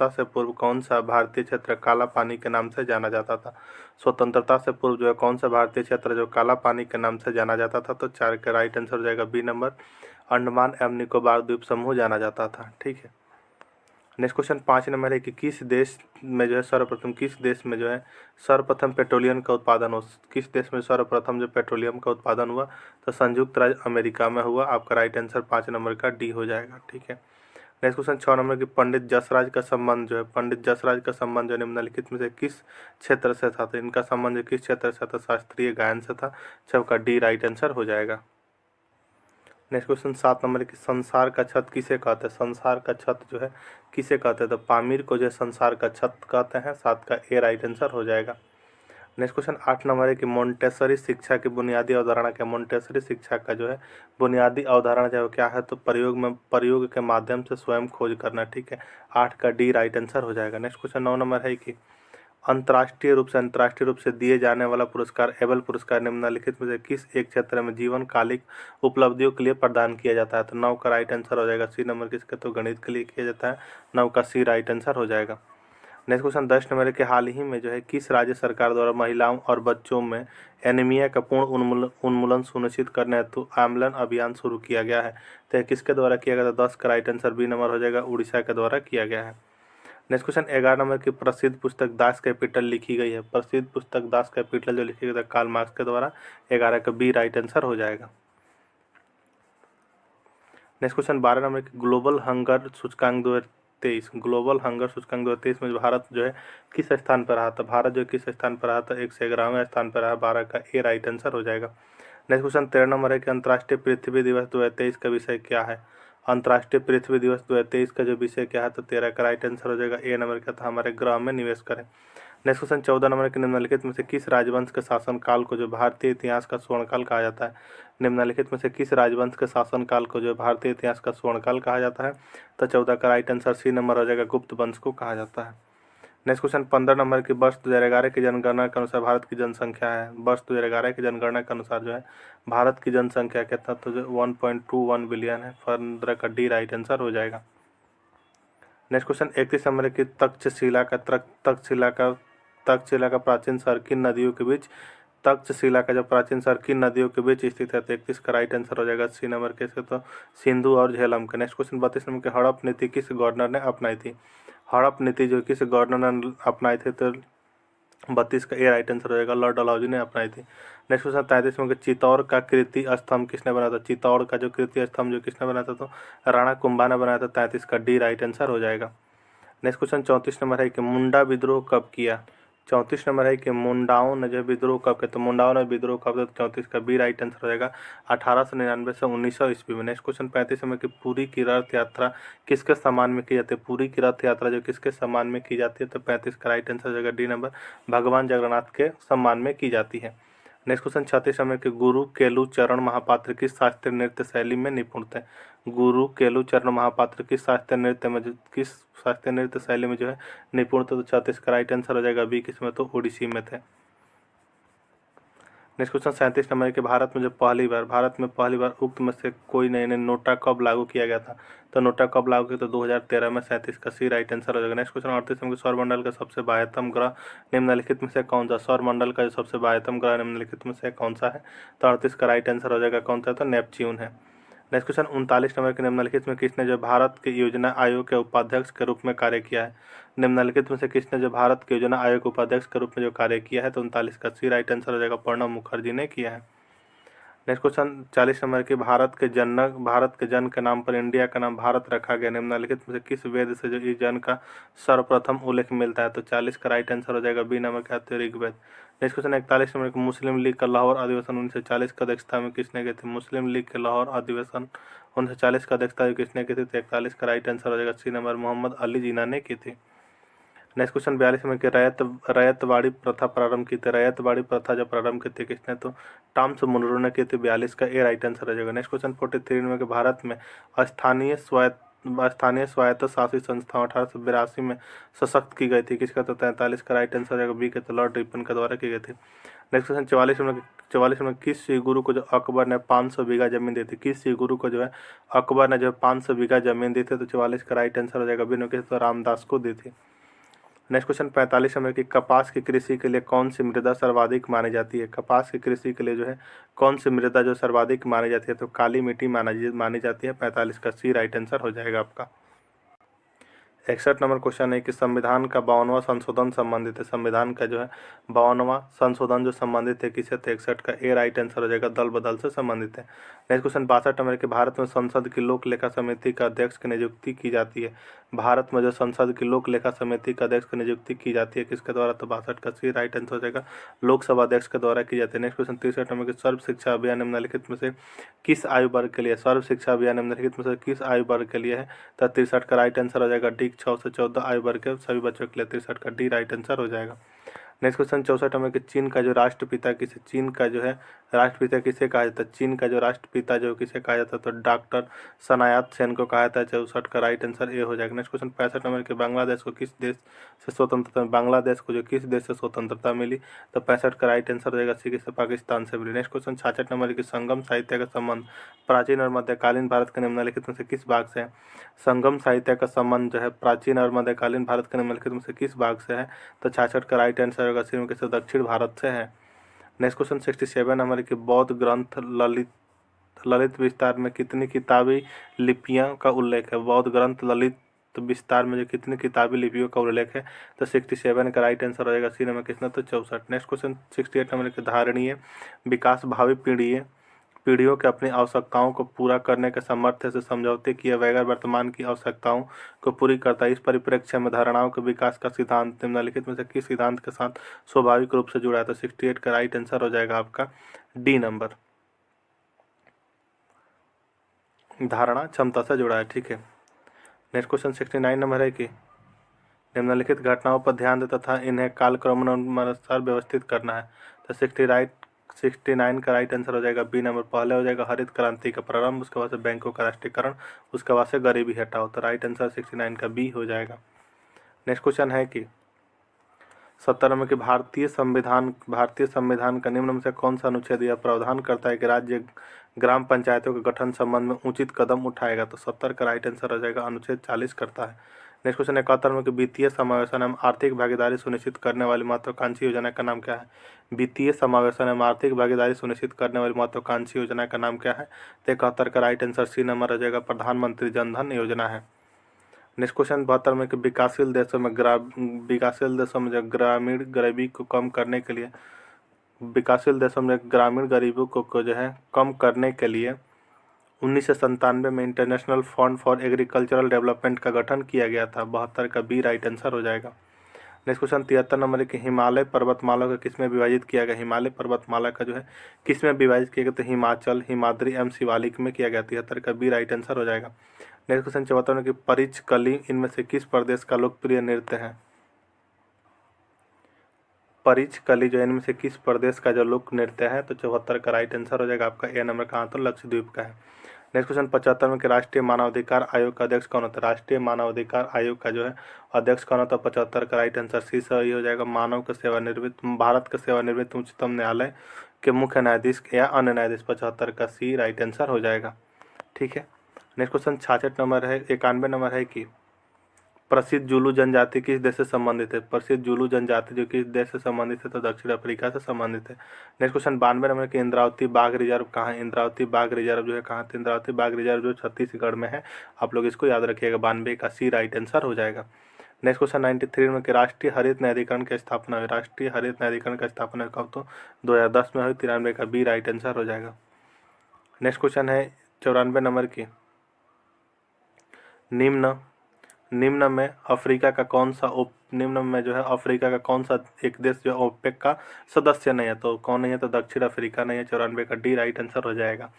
[SPEAKER 1] से पूर्व कौन सा भारतीय क्षेत्र काला पानी के नाम से जाना जाता था। स्वतंत्रता से पूर्व जो है कौन सा भारतीय क्षेत्र जो काला पानी के नाम से जाना जाता था। तो 4 का राइट आंसर हो जाएगा बी नंबर, अंडमान एवं निकोबार द्वीप समूह जाना जाता था। ठीक है। नेक्स्ट क्वेश्चन 5 नंबर है कि किस देश में जो है सर्वप्रथम पेट्रोलियम का उत्पादन हो। किस देश में सर्वप्रथम जो पेट्रोलियम का उत्पादन हुआ, तो संयुक्त राज्य अमेरिका में हुआ। आपका राइट आंसर 5 नंबर का डी हो जाएगा। ठीक है। नेक्स्ट क्वेश्चन 6 नंबर की पंडित जसराज का संबंध जो निम्नलिखित में से किस क्षेत्र से था। तो इनका संबंध किस क्षेत्र से था, शास्त्रीय गायन से था। 6 का डी राइट आंसर हो जाएगा। नेक्स्ट क्वेश्चन 7 नंबर की संसार का छत किसे कहते हैं। संसार का छत जो है किसे कहते हैं, तो पामीर को जो संसार का छत कहते हैं। 7 का ए राइट आंसर हो जाएगा। नेक्स्ट क्वेश्चन 8 नंबर है कि मोंटेसरी शिक्षा की बुनियादी अवधारणा क्या। मोंटेसरी शिक्षा का जो है बुनियादी अवधारणा जो क्या है, तो प्रयोग के माध्यम से स्वयं खोज करना। ठीक है। 8 का डी राइट आंसर हो जाएगा। नेक्स्ट क्वेश्चन 9 नंबर है कि अंतर्राष्ट्रीय रूप से दिए जाने वाला पुरस्कार एबल पुरस्कार निम्नलिखित में से किस एक क्षेत्र में जीवनकालिक उपलब्धियों के लिए प्रदान किया जाता है। तो 9 का राइट आंसर हो जाएगा सी नंबर किसके, तो गणित के लिए किया जाता है। 9 का सी राइट आंसर हो जाएगा। नेक्स्ट क्वेश्चन 10 नंबर के हाल ही में जो है किस राज्य सरकार द्वारा महिलाओं और बच्चों में एनीमिया का पूर्ण उन्मूलन सुनिश्चित करने हेतु आमलन अभियान शुरू किया गया है। तो किसके द्वारा किया गया था। 10 का राइट आंसर बी नंबर हो जाएगा, उड़ीसा के द्वारा किया गया है। नेक्स्ट क्वेश्चन 11 नंबर की प्रसिद्ध पुस्तक दास कैपिटल लिखी गई है। प्रसिद्ध पुस्तक दास कैपिटल जो लिखी गई है कार्ल मार्क्स के द्वारा। 11 का बी राइट आंसर हो जाएगा। नेक्स्ट क्वेश्चन 12 नंबर की ग्लोबल हंगर सूचकांक 2023 में भारत जो है किस स्थान पर रहा था। भारत जो किस स्थान पर रहा था, 111वें स्थान पर रहा। 12 का ए राइट आंसर हो जाएगा। नेक्स्ट क्वेश्चन 13 नंबर है कि अंतर्राष्ट्रीय पृथ्वी दिवस 2023 का विषय क्या है। अंतर्राष्ट्रीय पृथ्वी दिवस 2023 का जो विषय क्या है, तो 13 का राइट आंसर हो जाएगा ए नंबर का, था हमारे ग्रह में निवेश करें। नेक्स्ट क्वेश्चन 14 नंबर के निम्नलिखित में से किस राजवंश के शासनकाल को जो भारतीय इतिहास का स्वर्णकाल कहा जाता है। निम्नलिखित में से किस राजवंश के शासनकाल को जो भारतीय इतिहास का स्वर्णकाल कहा जाता है। तो 14 का राइट आंसर सी नंबर हो जाएगा, गुप्त वंश को कहा जाता है। नेक्स्ट क्वेश्चन 15 नंबर की वर्ष 2011 की जनगणना के अनुसार भारत की जनसंख्या है। वर्ष 2011 की जनगणना के अनुसार जो है भारत की जनसंख्या कितना, तो 1.21 बिलियन है। 15 का डी राइट आंसर हो जाएगा। नेक्स्ट क्वेश्चन 31 नंबर की तक्षशिला का प्राचीन शहर किन नदियों के बीच। तक्षशिला का जो प्राचीन शहर किन नदियों के बीच स्थित है। 31 का राइट आंसर हो जाएगा सी नंबर के, तो सिंधु और झेलम का। नेक्स्ट क्वेश्चन 32 नंबर की हड़प नीति किस गवर्नर ने अपनाई थी। हड़प नीति जो किस गवर्नर ने अपनाई थी, तो 32 का ए राइट आंसर हो जाएगा, लॉर्ड डलहौजी ने अपनाई थी। नेक्स्ट क्वेश्चन 33 में चित्तौड़ का कीर्ति स्तंभ किसने बनाया था। चित्तौड़ का जो कीर्ति स्तंभ जो किसने बनाया था, तो राणा कुंभा ने बनाया था। 33 का डी राइट आंसर हो जाएगा। नेक्स्ट क्वेश्चन 34 नंबर है कि मुंडा विद्रोह कब किया। 34 नंबर है कि मुंडाओं ने जो विद्रोह कब किया, तो मुंडाओं ने विद्रोह कब किया। 34 का बी राइट आंसर हो जाएगा, 1899 से 1900 ईस्वी में। नेक्स्ट क्वेश्चन 35 नंबर की पूरी की रथ यात्रा किसके सम्मान में की जाती है। पूरी की रथ यात्रा जो किसके सम्मान में की जाती है, तो 35 का राइट आंसर हो जाएगा डी नंबर, भगवान जगन्नाथ के सम्मान में की जाती है। नेक्स्ट क्वेश्चन 36 नंबर के गुरु केलु चरण महापात्र किस शास्त्रीय नृत्य शैली में निपुण थे। गुरु केलु चरण महापात्र किस शास्त्रीय नृत्य शैली में जो है निपुण थे। तो 36 का राइट आंसर हो जाएगा बी, किसमें तो ओडिसी में थे। नेक्स्ट क्वेश्चन 37 नंबर के भारत में पहली बार उक्त में से कोई नए नोटा कब लागू किया गया था। तो नोटा कब लागू किया, तो 2013 में। 37 का सी राइट आंसर हो जाएगा। नेक्स्ट क्वेश्चन 38 नंबर के सौरमंडल का सबसे बाह्यतम ग्रह निम्नलिखित में से कौन सा। सौरमंडल का जो सबसे बाह्यतम ग्रह निम्नलिखित में से कौन सा है। तो 38 का राइट आंसर हो जाएगा कौन सा, तो नेपच्यून है। नेक्स्ट क्वेश्चन 39 नंबर के निम्नलिखित में किसने जो भारत के योजना आयोग के उपाध्यक्ष के रूप में कार्य किया है। निम्नलिखित में से किसने जो भारत के योजना आयोग के उपाध्यक्ष के रूप में जो कार्य किया है। तो 39 का सी राइट आंसर हो जाएगा प्रणब मुखर्जी ने किया है। नेक्स्ट क्वेश्चन 40 नंबर के भारत के जन के नाम पर इंडिया का नाम भारत रखा गया। निम्नलिखित में से किस वेद से जो इस जन का सर्वप्रथम उल्लेख मिलता है। तो 40 का राइट आंसर हो जाएगा बी नंबर का ऋग्वेद। नेक्स्ट क्वेश्चन 41 नंबर के मुस्लिम लीग का लाहौर अधिवेशन 1940 की अध्यक्षता में किसने की थी। मुस्लिम लीग के लाहौर अधिवेशन 1940 की अध्यक्षता में किसने की थी। तो 41 का राइट आंसर हो जाएगा सी नंबर मोहम्मद अली जिन्ना ने की थी। नेक्स्ट क्वेश्चन 42 में कि रैयतवाड़ी प्रथा प्रारंभ की थी। रैयतवाड़ी प्रथा जब प्रारंभ की थी किसने, तो टॉमस मुनरो ने की थी। 42 का ए राइट आंसर हो जाएगा। नेक्स्ट क्वेश्चन 43 में कि भारत में स्थानीय स्वायत्त शासित संस्थाओं 1882 में सशक्त की गई थी किसका। तो 43 का राइट आंसर हो जाएगा बी के, तो लॉर्ड रिपन के द्वारा की गई थी। नेक्स्ट क्वेश्चन 44 में किस सिख गुरु को जो अकबर ने 500 बीघा जमीन दी थी। किस सिख गुरु को जो है अकबर ने जो 500 बीघा जमीन दी थी। तो 44 का राइट आंसर हो जाएगा बी, तो रामदास को दी थी। नेक्स्ट क्वेश्चन 45 नंबर की कपास की कृषि के लिए कौन सी मृदा सर्वाधिक मानी जाती है। कपास की कृषि के लिए जो है कौन सी मृदा जो सर्वाधिक मानी जाती है। तो काली मिट्टी मानी जाती है। 45 का सी राइट आंसर हो जाएगा आपका। 61 नंबर क्वेश्चन है कि संविधान का 52वां संशोधन संबंधित है। संविधान का जो है 52वां संशोधन जो संबंधित है किससे, तो 61 का ए राइट आंसर हो जाएगा दल बदल से संबंधित है। नेक्स्ट क्वेश्चन 62 नंबर के भारत में संसद की लोक लेखा समिति का अध्यक्ष की नियुक्ति की जाती है। भारत में जो संसद की लोक लेखा समिति का अध्यक्ष की नियुक्ति की जाती है किसके द्वारा, तो 62 का सी राइट आंसर हो जाएगा लोकसभा अध्यक्ष के द्वारा की जाती है। नेक्स्ट क्वेश्चन 63 नंबर के सर्व शिक्षा अभियान निम्नलिखित में से किस आयु वर्ग के लिए। सर्व शिक्षा अभियान निम्नलिखित में से किस आयु वर्ग के लिए है। तो 63 का राइट आंसर हो जाएगा डी, 6 से 14 आयु वर्ग के सभी बच्चों के लिए। 63 का डी राइट आंसर हो जाएगा। नेक्स्ट क्वेश्चन 64 नंबर के चीन का जो राष्ट्रपिता किसे, चीन का जो है राष्ट्रपिता किसे कहा जाता है। चीन का जो राष्ट्रपिता जो किसे कहा जाता है, तो डॉक्टर सनायात सेन को कहा जाता है। 64 का राइट आंसर ए हो जाएगा। नेक्स्ट क्वेश्चन 65 नंबर के बांग्लादेश को किस देश से स्वतंत्रता, बांग्लादेश को जो किस देश से स्वतंत्रता मिली। तो 65 का राइट आंसर हो जाएगा सी, से पाकिस्तान से मिली। नेक्स्ट क्वेश्चन 66 नंबर की संगम साहित्य का संबंध प्राचीन और मध्यकालीन भारत के निम्नलिखित में से किस भाग से है। संगम साहित्य का संबंध जो है प्राचीन और मध्यकालीन भारत के निम्नलिखित में से किस भाग से है। तो 66 का राइट आंसर होगा सी, से दक्षिण भारत से है। नेक्स्ट क्वेश्चन 67 नंबर की बौद्ध ग्रंथ ललित विस्तार में कितनी किताबी लिपियों का उल्लेख है। बौद्ध ग्रंथ ललित विस्तार में जो कितनी किताबी लिपियों का उल्लेख है। तो 67 का राइट आंसर हो जाएगा सी नंबर कितना, तो 64। नेक्स्ट क्वेश्चन 68 नंबर के धारणीय विकास भावी पीढ़ियों के अपनी आवश्यकताओं को पूरा करने के सामर्थ्य से समझौते किए बगैर वर्तमान की आवश्यकताओं को पूरी करता है। इस परिप्रेक्ष्य में धारणाओं के विकास का सिद्धांत निम्नलिखित में से किस सिद्धांत के साथ स्वाभाविक रूप से जुड़ा है। तो 68 का राइट आंसर हो जाएगा आपका डी नंबर, धारणा क्षमता से जुड़ा है। ठीक है। नेक्स्ट क्वेश्चन 69 नंबर है कि निम्नलिखित घटनाओं पर ध्यान दे तथा इन्हें कालक्रमानुसार व्यवस्थित करना है। तो 69 का राइट आंसर हो जाएगा बी नंबर। पहले हो जाएगा हरित क्रांति का प्रारंभ, उसके बाद से बैंकों का राष्ट्रीयकरण, उसके बाद से गरीबी हटाओ। तो राइट आंसर 69 का बी हो जाएगा। नेक्स्ट क्वेश्चन है कि 70 में कि भारतीय संविधान का निम्न में से कौन सा अनुच्छेद यह प्रावधान करता है कि राज्य ग्राम पंचायतों के गठन संबंध में उचित कदम उठाएगा। तो 70 का राइट आंसर हो जाएगा अनुच्छेद 40 करता है। नेक्स्ट क्वेश्चन 71 में कि वित्तीय समावेशन एवं आर्थिक भागीदारी सुनिश्चित करने वाली महत्वाकांक्षी योजना का नाम क्या है। वित्तीय समावेशन एवं आर्थिक भागीदारी सुनिश्चित करने वाली महत्वाकांक्षी योजना का नाम क्या है। तो 71 का राइट आंसर सी नंबर हो जाएगा प्रधानमंत्री जन धन योजना है। नेक्स्ट क्वेश्चन 72 में कि विकासशील देशों में जो ग्रामीण गरीबी को कम करने के लिए जो है कम करने के लिए 1997 में international fund for agricultural development का गठन किया गया था। 72 का बी राइट आंसर हो जाएगा। नेक्स्ट क्वेश्चन 73 नंबर है कि हिमालय पर्वतमाला को किसमें विभाजित किया गया। हिमालय पर्वतमाला का जो है किसमें विभाजित किया गया, तो हिमाचल, हिमाद्री एवं शिवालिक में किया गया। 73 का बी राइट आंसर हो जाएगा। नेक्स्ट क्वेश्चन 74 की परिचकली इनमें से किस प्रदेश का लोकप्रिय नृत्य है। परिच कली जो इनमें से किस प्रदेश का जो लोक नृत्य है? तो 74 का राइट आंसर हो जाएगा आपका ए नंबर कहाँ? तो लक्षद्वीप का है। नेक्स्ट क्वेश्चन 75 में कि राष्ट्रीय मानवाधिकार आयोग का अध्यक्ष कौन होता है? राष्ट्रीय मानवाधिकार आयोग का जो है अध्यक्ष कौन होता है? 75 का राइट आंसर सी सही हो जाएगा। मानव का सेवानिवृत्त भारत का सेवानिवृत्त उच्चतम न्यायालय के मुख्य न्यायाधीश या अन्य न्यायाधीश 75 का सी राइट आंसर हो जाएगा। ठीक है। नेक्स्ट क्वेश्चन 66 नंबर है 91 नंबर है कि प्रसिद्ध जुलू जनजाति किस देश से संबंधित है? प्रसिद्ध जुलू जनजाति जो किस देश से संबंधित है? तो दक्षिण अफ्रीका से संबंधित है। नेक्स्ट क्वेश्चन 92 नंबर की इंद्रावती बाघ रिजर्व कहाँ है? इंद्रावती बाघ रिजर्व जो है कहाँ? तो इंद्रावती बाघ रिजर्व जो छत्तीसगढ़ में है। आप लोग इसको याद रखिएगा। 92 का सी राइट आंसर हो जाएगा। नेक्स्ट क्वेश्चन 93 में कि राष्ट्रीय हरित न्यायाधिकरण की स्थापना हुई? राष्ट्रीय हरित न्यायाधिकरण का स्थापना कब? तो 2010 में हुई। 93 का बी राइट आंसर हो जाएगा। नेक्स्ट क्वेश्चन है 94 नंबर की निम्न में अफ्रीका का कौन सा निम्न में जो है अफ्रीका का कौन सा एक देश जो ओपेक का सदस्य नहीं है? तो कौन नहीं है? तो दक्षिण अफ्रीका नहीं है। 94 का डी राइट आंसर हो जाएगा।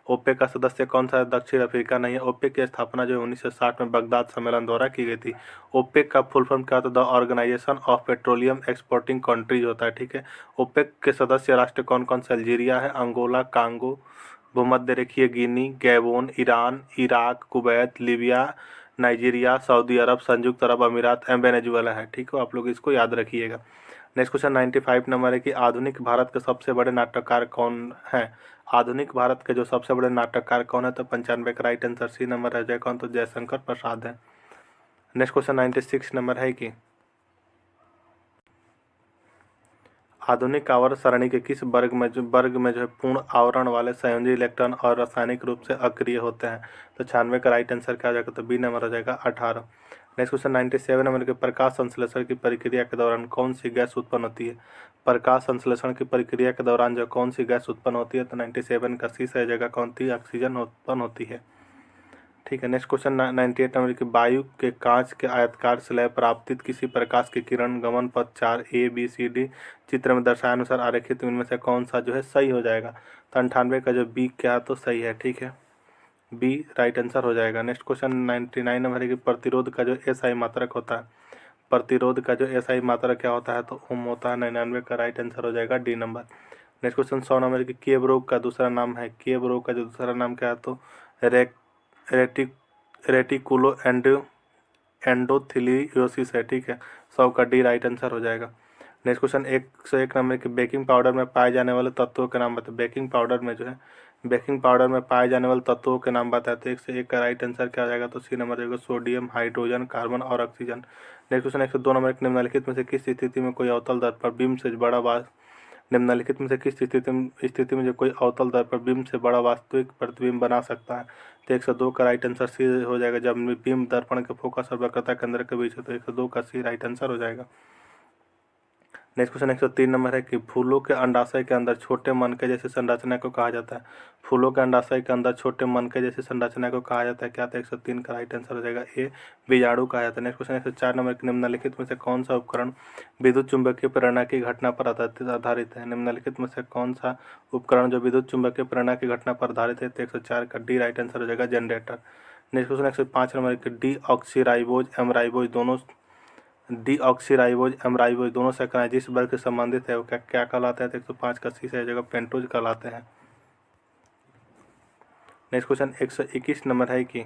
[SPEAKER 1] ओपेक का सदस्य कौन सा है? दक्षिण अफ्रीका नहीं है। ओपेक की स्थापना जो 1960 में बगदाद सम्मेलन द्वारा की गई थी। ओपेक का फुल फॉर्म क्या होता है? The organization of petroleum exporting countries होता है। ठीक है। ओपेक के सदस्य राष्ट्र कौन कौन से? अल्जीरिया है, अंगोला, कांगो, भूमध्य रेखीय Guinea, Gabon, Iran, Iraq, Kuwait, Libya, Nigeria, Saudi Arab, संयुक्त अरब अमीरात एवं वेनेजुएला है। ठीक है। आप लोग इसको याद रखिएगा। नेक्स्ट क्वेश्चन 95 नंबर है कि आधुनिक भारत के सबसे बड़े नाटककार कौन है? आधुनिक भारत के जो सबसे बड़े नाटककार कौन है? तो 95 का राइट आंसर सी नंबर है। कौन? तो जयशंकर प्रसाद है। नेक्स्ट क्वेश्चन 96 नंबर है कि आधुनिक आवर्त सारणी के किस वर्ग में जो है पूर्ण आवरण वाले संयोजी इलेक्ट्रॉन और रासायनिक रूप से अक्रिय होते हैं? तो 96 का राइट आंसर क्या हो जाएगा? तो बी नंबर हो जाएगा 18। नेक्स्ट क्वेश्चन 97 नंबर के प्रकाश संश्लेषण की प्रक्रिया के दौरान कौन सी गैस उत्पन्न होती है? प्रकाश संश्लेषण की प्रक्रिया के दौरान जो कौन सी गैस उत्पन्न होती है? तो 97 का सी सही जगह कौन थी? ऑक्सीजन उत्पन्न होती है। ठीक है। नेक्स्ट क्वेश्चन 98 नंबर की वायु के कांच के आयताकार स्लैब पर आपतित किसी प्रकाश के किरण गमन पथ 4 ए बी सी डी चित्र में दर्शाए अनुसार आरेखित इनमें से कौन सा जो है सही हो जाएगा? तो 98 का जो बी क्या तो सही है। ठीक है। बी राइट आंसर हो जाएगा। नेक्स्ट क्वेश्चन 99 नंबर है कि प्रतिरोध का जो एसआई मात्रक होता है, प्रतिरोध का जो एसआई मात्रक क्या होता है? तो ओम होता है। 99 का राइट आंसर हो जाएगा D number. Next question 100 number की केब रोग का दूसरा नाम है? केब रोग का जो दूसरा नाम क्या है? तो रेटिकुलो एंडोथेलियोसिस है। ठीक है। 100 का डी राइट आंसर हो जाएगा। नेक्स्ट क्वेश्चन 101 नंबर के बेकिंग पाउडर में पाए जाने वाले तत्वों के नाम बताए। बेकिंग पाउडर में जो है बेकिंग पाउडर में पाए जाने वाले तत्वों के नाम बताए। तो 101 का राइट आंसर क्या हो जाएगा? तो सी नंबर जाएगा सोडियम, हाइड्रोजन, कार्बन और ऑक्सीजन। नेक्स्ट क्वेश्चन 102 नंबर के निम्नलिखित में से किस स्थिति में कोई अवतल दर्पण पर बीम से बड़ा निम्नलिखित में से किस स्थिति में जो कोई अवतल दर्पण पर बीम से बड़ा वास्तविक प्रतिबिंब बना सकता है? तो 102 का राइट आंसर सी हो जाएगा। जब बीम दर्पण के फोकस और वक्रता केंद्र के बीच है। तो 102 का सी राइट आंसर हो जाएगा। नेक्स्ट क्वेश्चन 103 नंबर है कि फूलों के अंडाशय के अंदर छोटे मनके जैसी संरचना को कहा जाता है? फूलों के अंडाशय के अंदर छोटे मनके जैसी संरचना को कहा जाता है क्या? तो 103 का राइट आंसर हो जाएगा ए बीजाणु कहा जाता है। नेक्स्ट क्वेश्चन 104 नंबर के निम्नलिखित में से कौन सा उपकरण विद्युत चुंबकीय प्रेरणा की घटना पर आधारित है? निम्नलिखित में से कौन सा उपकरण जो विद्युत चुंबकीय प्रेरणा की घटना पर आधारित है? तो 104 का डी राइट आंसर हो जाएगा जनरेटर। नेक्स्ट क्वेश्चन 105 नंबर के डी ऑक्सीराइबोज एमराइबोज दोनों डीऑक्सीराइबोज एमराइबोज दोनों संरचनाएं जिस वर्ग से संबंधित है वो क्या कहलाते हैं? तो 105 का सी सही जगह पेंटोज कहलाते हैं। नेक्स्ट क्वेश्चन 121 नंबर है कि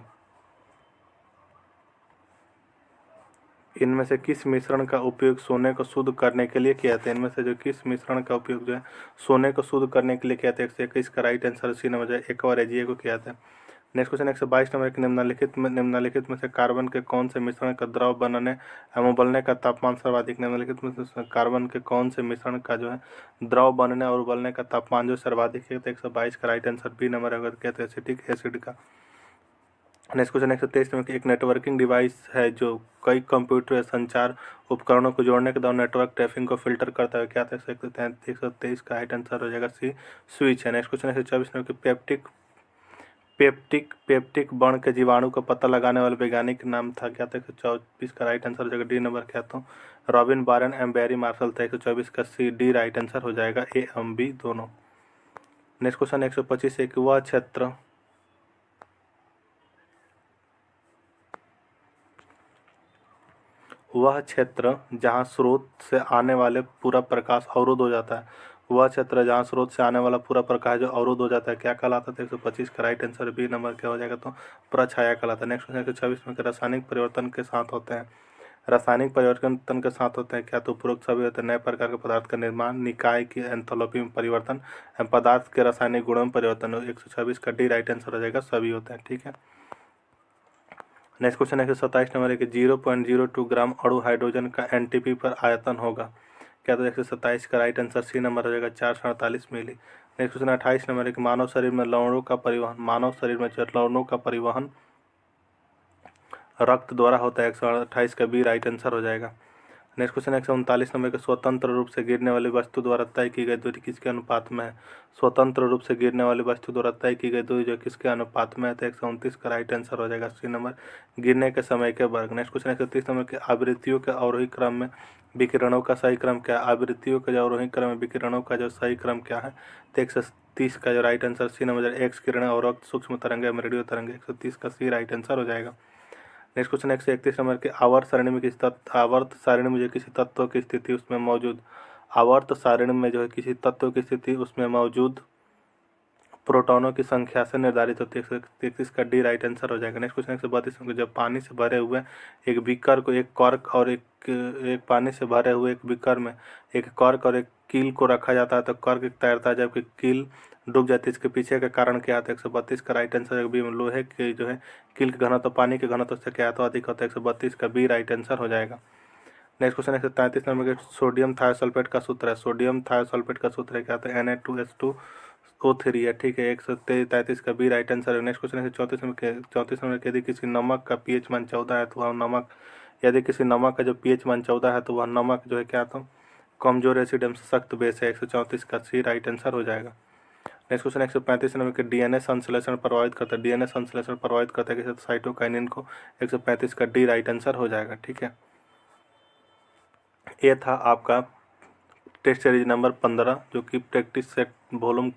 [SPEAKER 1] इनमें से किस मिश्रण का उपयोग सोने को शुद्ध करने के लिए किया जाता है? इनमें से जो किस मिश्रण का उपयोग जो है सोने को शुद्ध करने के लिए किया जाता है? 121 का राइट आंसर सी नंबर जाए एक और एजीए को किया जाता है। नेक्स्ट क्वेश्चन 122 नंबर के निम्नलिखित में से कार्बन के कौन से मिश्रण का द्रव बनने एवं उबलने का तापमान सर्वाधिक? निम्नलिखित में से कार्बन के कौन से मिश्रण का जो है द्रव बनने और उबलने का तापमान जो सर्वाधिक है? तो 122 का राइट आंसर बी नंबर अगर कहते हैं एसिटिक एसिड का। नेक्स्ट क्वेश्चन 123 में एक नेटवर्किंग डिवाइस है जो कई कंप्यूटर या संचार उपकरणों को जोड़ने के दौरान नेटवर्क ट्रैफिक को फिल्टर करता है क्या? 123 का राइट आंसर हो जाएगा सी स्विच है। नेक्स्ट क्वेश्चन 124 में पेप्टिक वर्ण के जीवाणु का पता लगाने वाले वैज्ञानिक नाम था क्या? था 124 का राइट आंसर हो जाएगा डी नंबर क्या? तो रॉबिन बारन एम बैरी मार्शल था। 124 का सी डी राइट आंसर हो जाएगा ए एम बी दोनों। नेक्स्ट क्वेश्चन 125 एक वह क्षेत्र वह क्षेत्र जहाँ स्रोत से आने वाले पूरा प्रकाश अवरुद्ध हो जाता है, वह क्षेत्र जहाँ स्रोत से आने वाला पूरा प्रकाश जो अवरुद्ध हो जाता है क्या कहलाता है? 125 का राइट आंसर बी नंबर क्या हो जाएगा? तो प्रछाया कहलाता है। नेक्स्ट क्वेश्चन 126 में रासायनिक परिवर्तन के साथ होते हैं। रासायनिक परिवर्तन के साथ होते हैं क्या? तो उपरोक्त सभी होते हैं। नए प्रकार के पदार्थ का निर्माण, निकाय की एंथैल्पी में परिवर्तन, पदार्थ के रासायनिक गुणों में परिवर्तन। 126 का डी राइट आंसर हो जाएगा, सभी होते हैं। ठीक है। नेक्स्ट क्वेश्चन 127 नंबर है 0.02 ग्राम अणु हाइड्रोजन का एनटीपी पर आयतन होगा क्या? तो 127 का राइट आंसर सी नंबर हो जाएगा, 448 मिली। नेक्स्ट क्वेश्चन 28 नंबर है मानव शरीर में लवणों का परिवहन, मानव शरीर में लवणों का परिवहन रक्त द्वारा होता है। 128 का बी राइट आंसर हो जाएगा। नेक्स्ट क्वेश्चन 139 नंबर के स्वतंत्र रूप से गिरने वाली वस्तु द्वारा तय की गई दूरी किसके अनुपात में है? स्वतंत्र रूप से गिरने वाली वस्तु द्वारा तय की गई दूरी जो किसके अनुपात में है? तो 129 का राइट आंसर हो जाएगा, सी नंबर गिरने के समय के वर्ग। नेक्स्ट क्वेश्चन 130 नंबर के आवृत्तियों के अवरोही क्रम में विकिरणों का सही क्रम क्या है? आवृत्तियों के जो अवरोही क्रम में विकिरणों का जो सही क्रम क्या है? तो 130 का जो right answer C number X किरण, अवरक्त, सूक्ष्म तरंग, रेडियो तरंग। 130 का सी राइट आंसर हो जाएगा। नेक्स्ट क्वेश्चन 131 नंबर के आवर्त सारणी में किसी तत्व की स्थिति उसमें मौजूद, आवर्त सारणी में जो है किसी तत्व की स्थिति उसमें मौजूद प्रोटॉनों की संख्या से निर्धारित होती है। 131 का डी राइट आंसर हो जाएगा। नेक्स्ट क्वेश्चन 132 नंबर जब पानी से भरे हुए एक बीकर को एक कॉर्क और एक पानी से भरे हुए एक बीकर में एक कॉर्क और एक कील को रखा जाता है तो कॉर्क तैरता है जबकि कील डूब जाती है। इसके पीछे का कारण क्या आता है? 132 का राइट आंसर बी। लोहे के जो है कील के घनत्व पानी के घनत्व से क्या तो अधिक होता है। 132 का बी राइट आंसर हो जाएगा। नेक्स्ट क्वेश्चन 133 नंबर के सोडियम थायोसल्फेट का सूत्र है, सोडियम थायोसल्फेट का सूत्र है क्या? तो Na2H2O3 है। ठीक है, 133 का बी राइट आंसर है। नेक्स्ट क्वेश्चन है 34 नंबर के यदि किसी नमक का पीएच मान 14 है तो वह नमक, यदि किसी नमक का जो पीएच मान 14 है तो वह नमक जो है क्या? तो कमजोर एसिड एवं सख्त बेस है। 134 का सी राइट आंसर हो जाएगा। नेक्स्ट क्वेश्चन 135 नंबर के डीएनए संश्लेषण प्रभावित करता है, डीएनए संश्लेषण प्रभावित करता है किसी साइटोकाइनिन को। 135 का डी राइट आंसर हो जाएगा। ठीक है, ये था आपका टेस्ट सीरीज नंबर 15 जो कि प्रैक्टिस सेट वॉल्यूम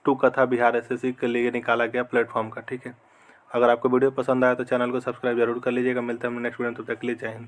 [SPEAKER 1] 2 का था, बिहार एसएससी के लिए निकाला गया प्लेटफॉर्म का। ठीक है, अगर आपको वीडियो पसंद आया तो चैनल को सब्सक्राइब जरूर कर लीजिएगा। मिलते हैं हम नेक्स्ट वीडियो में, तब तक के लिए जय हिंद।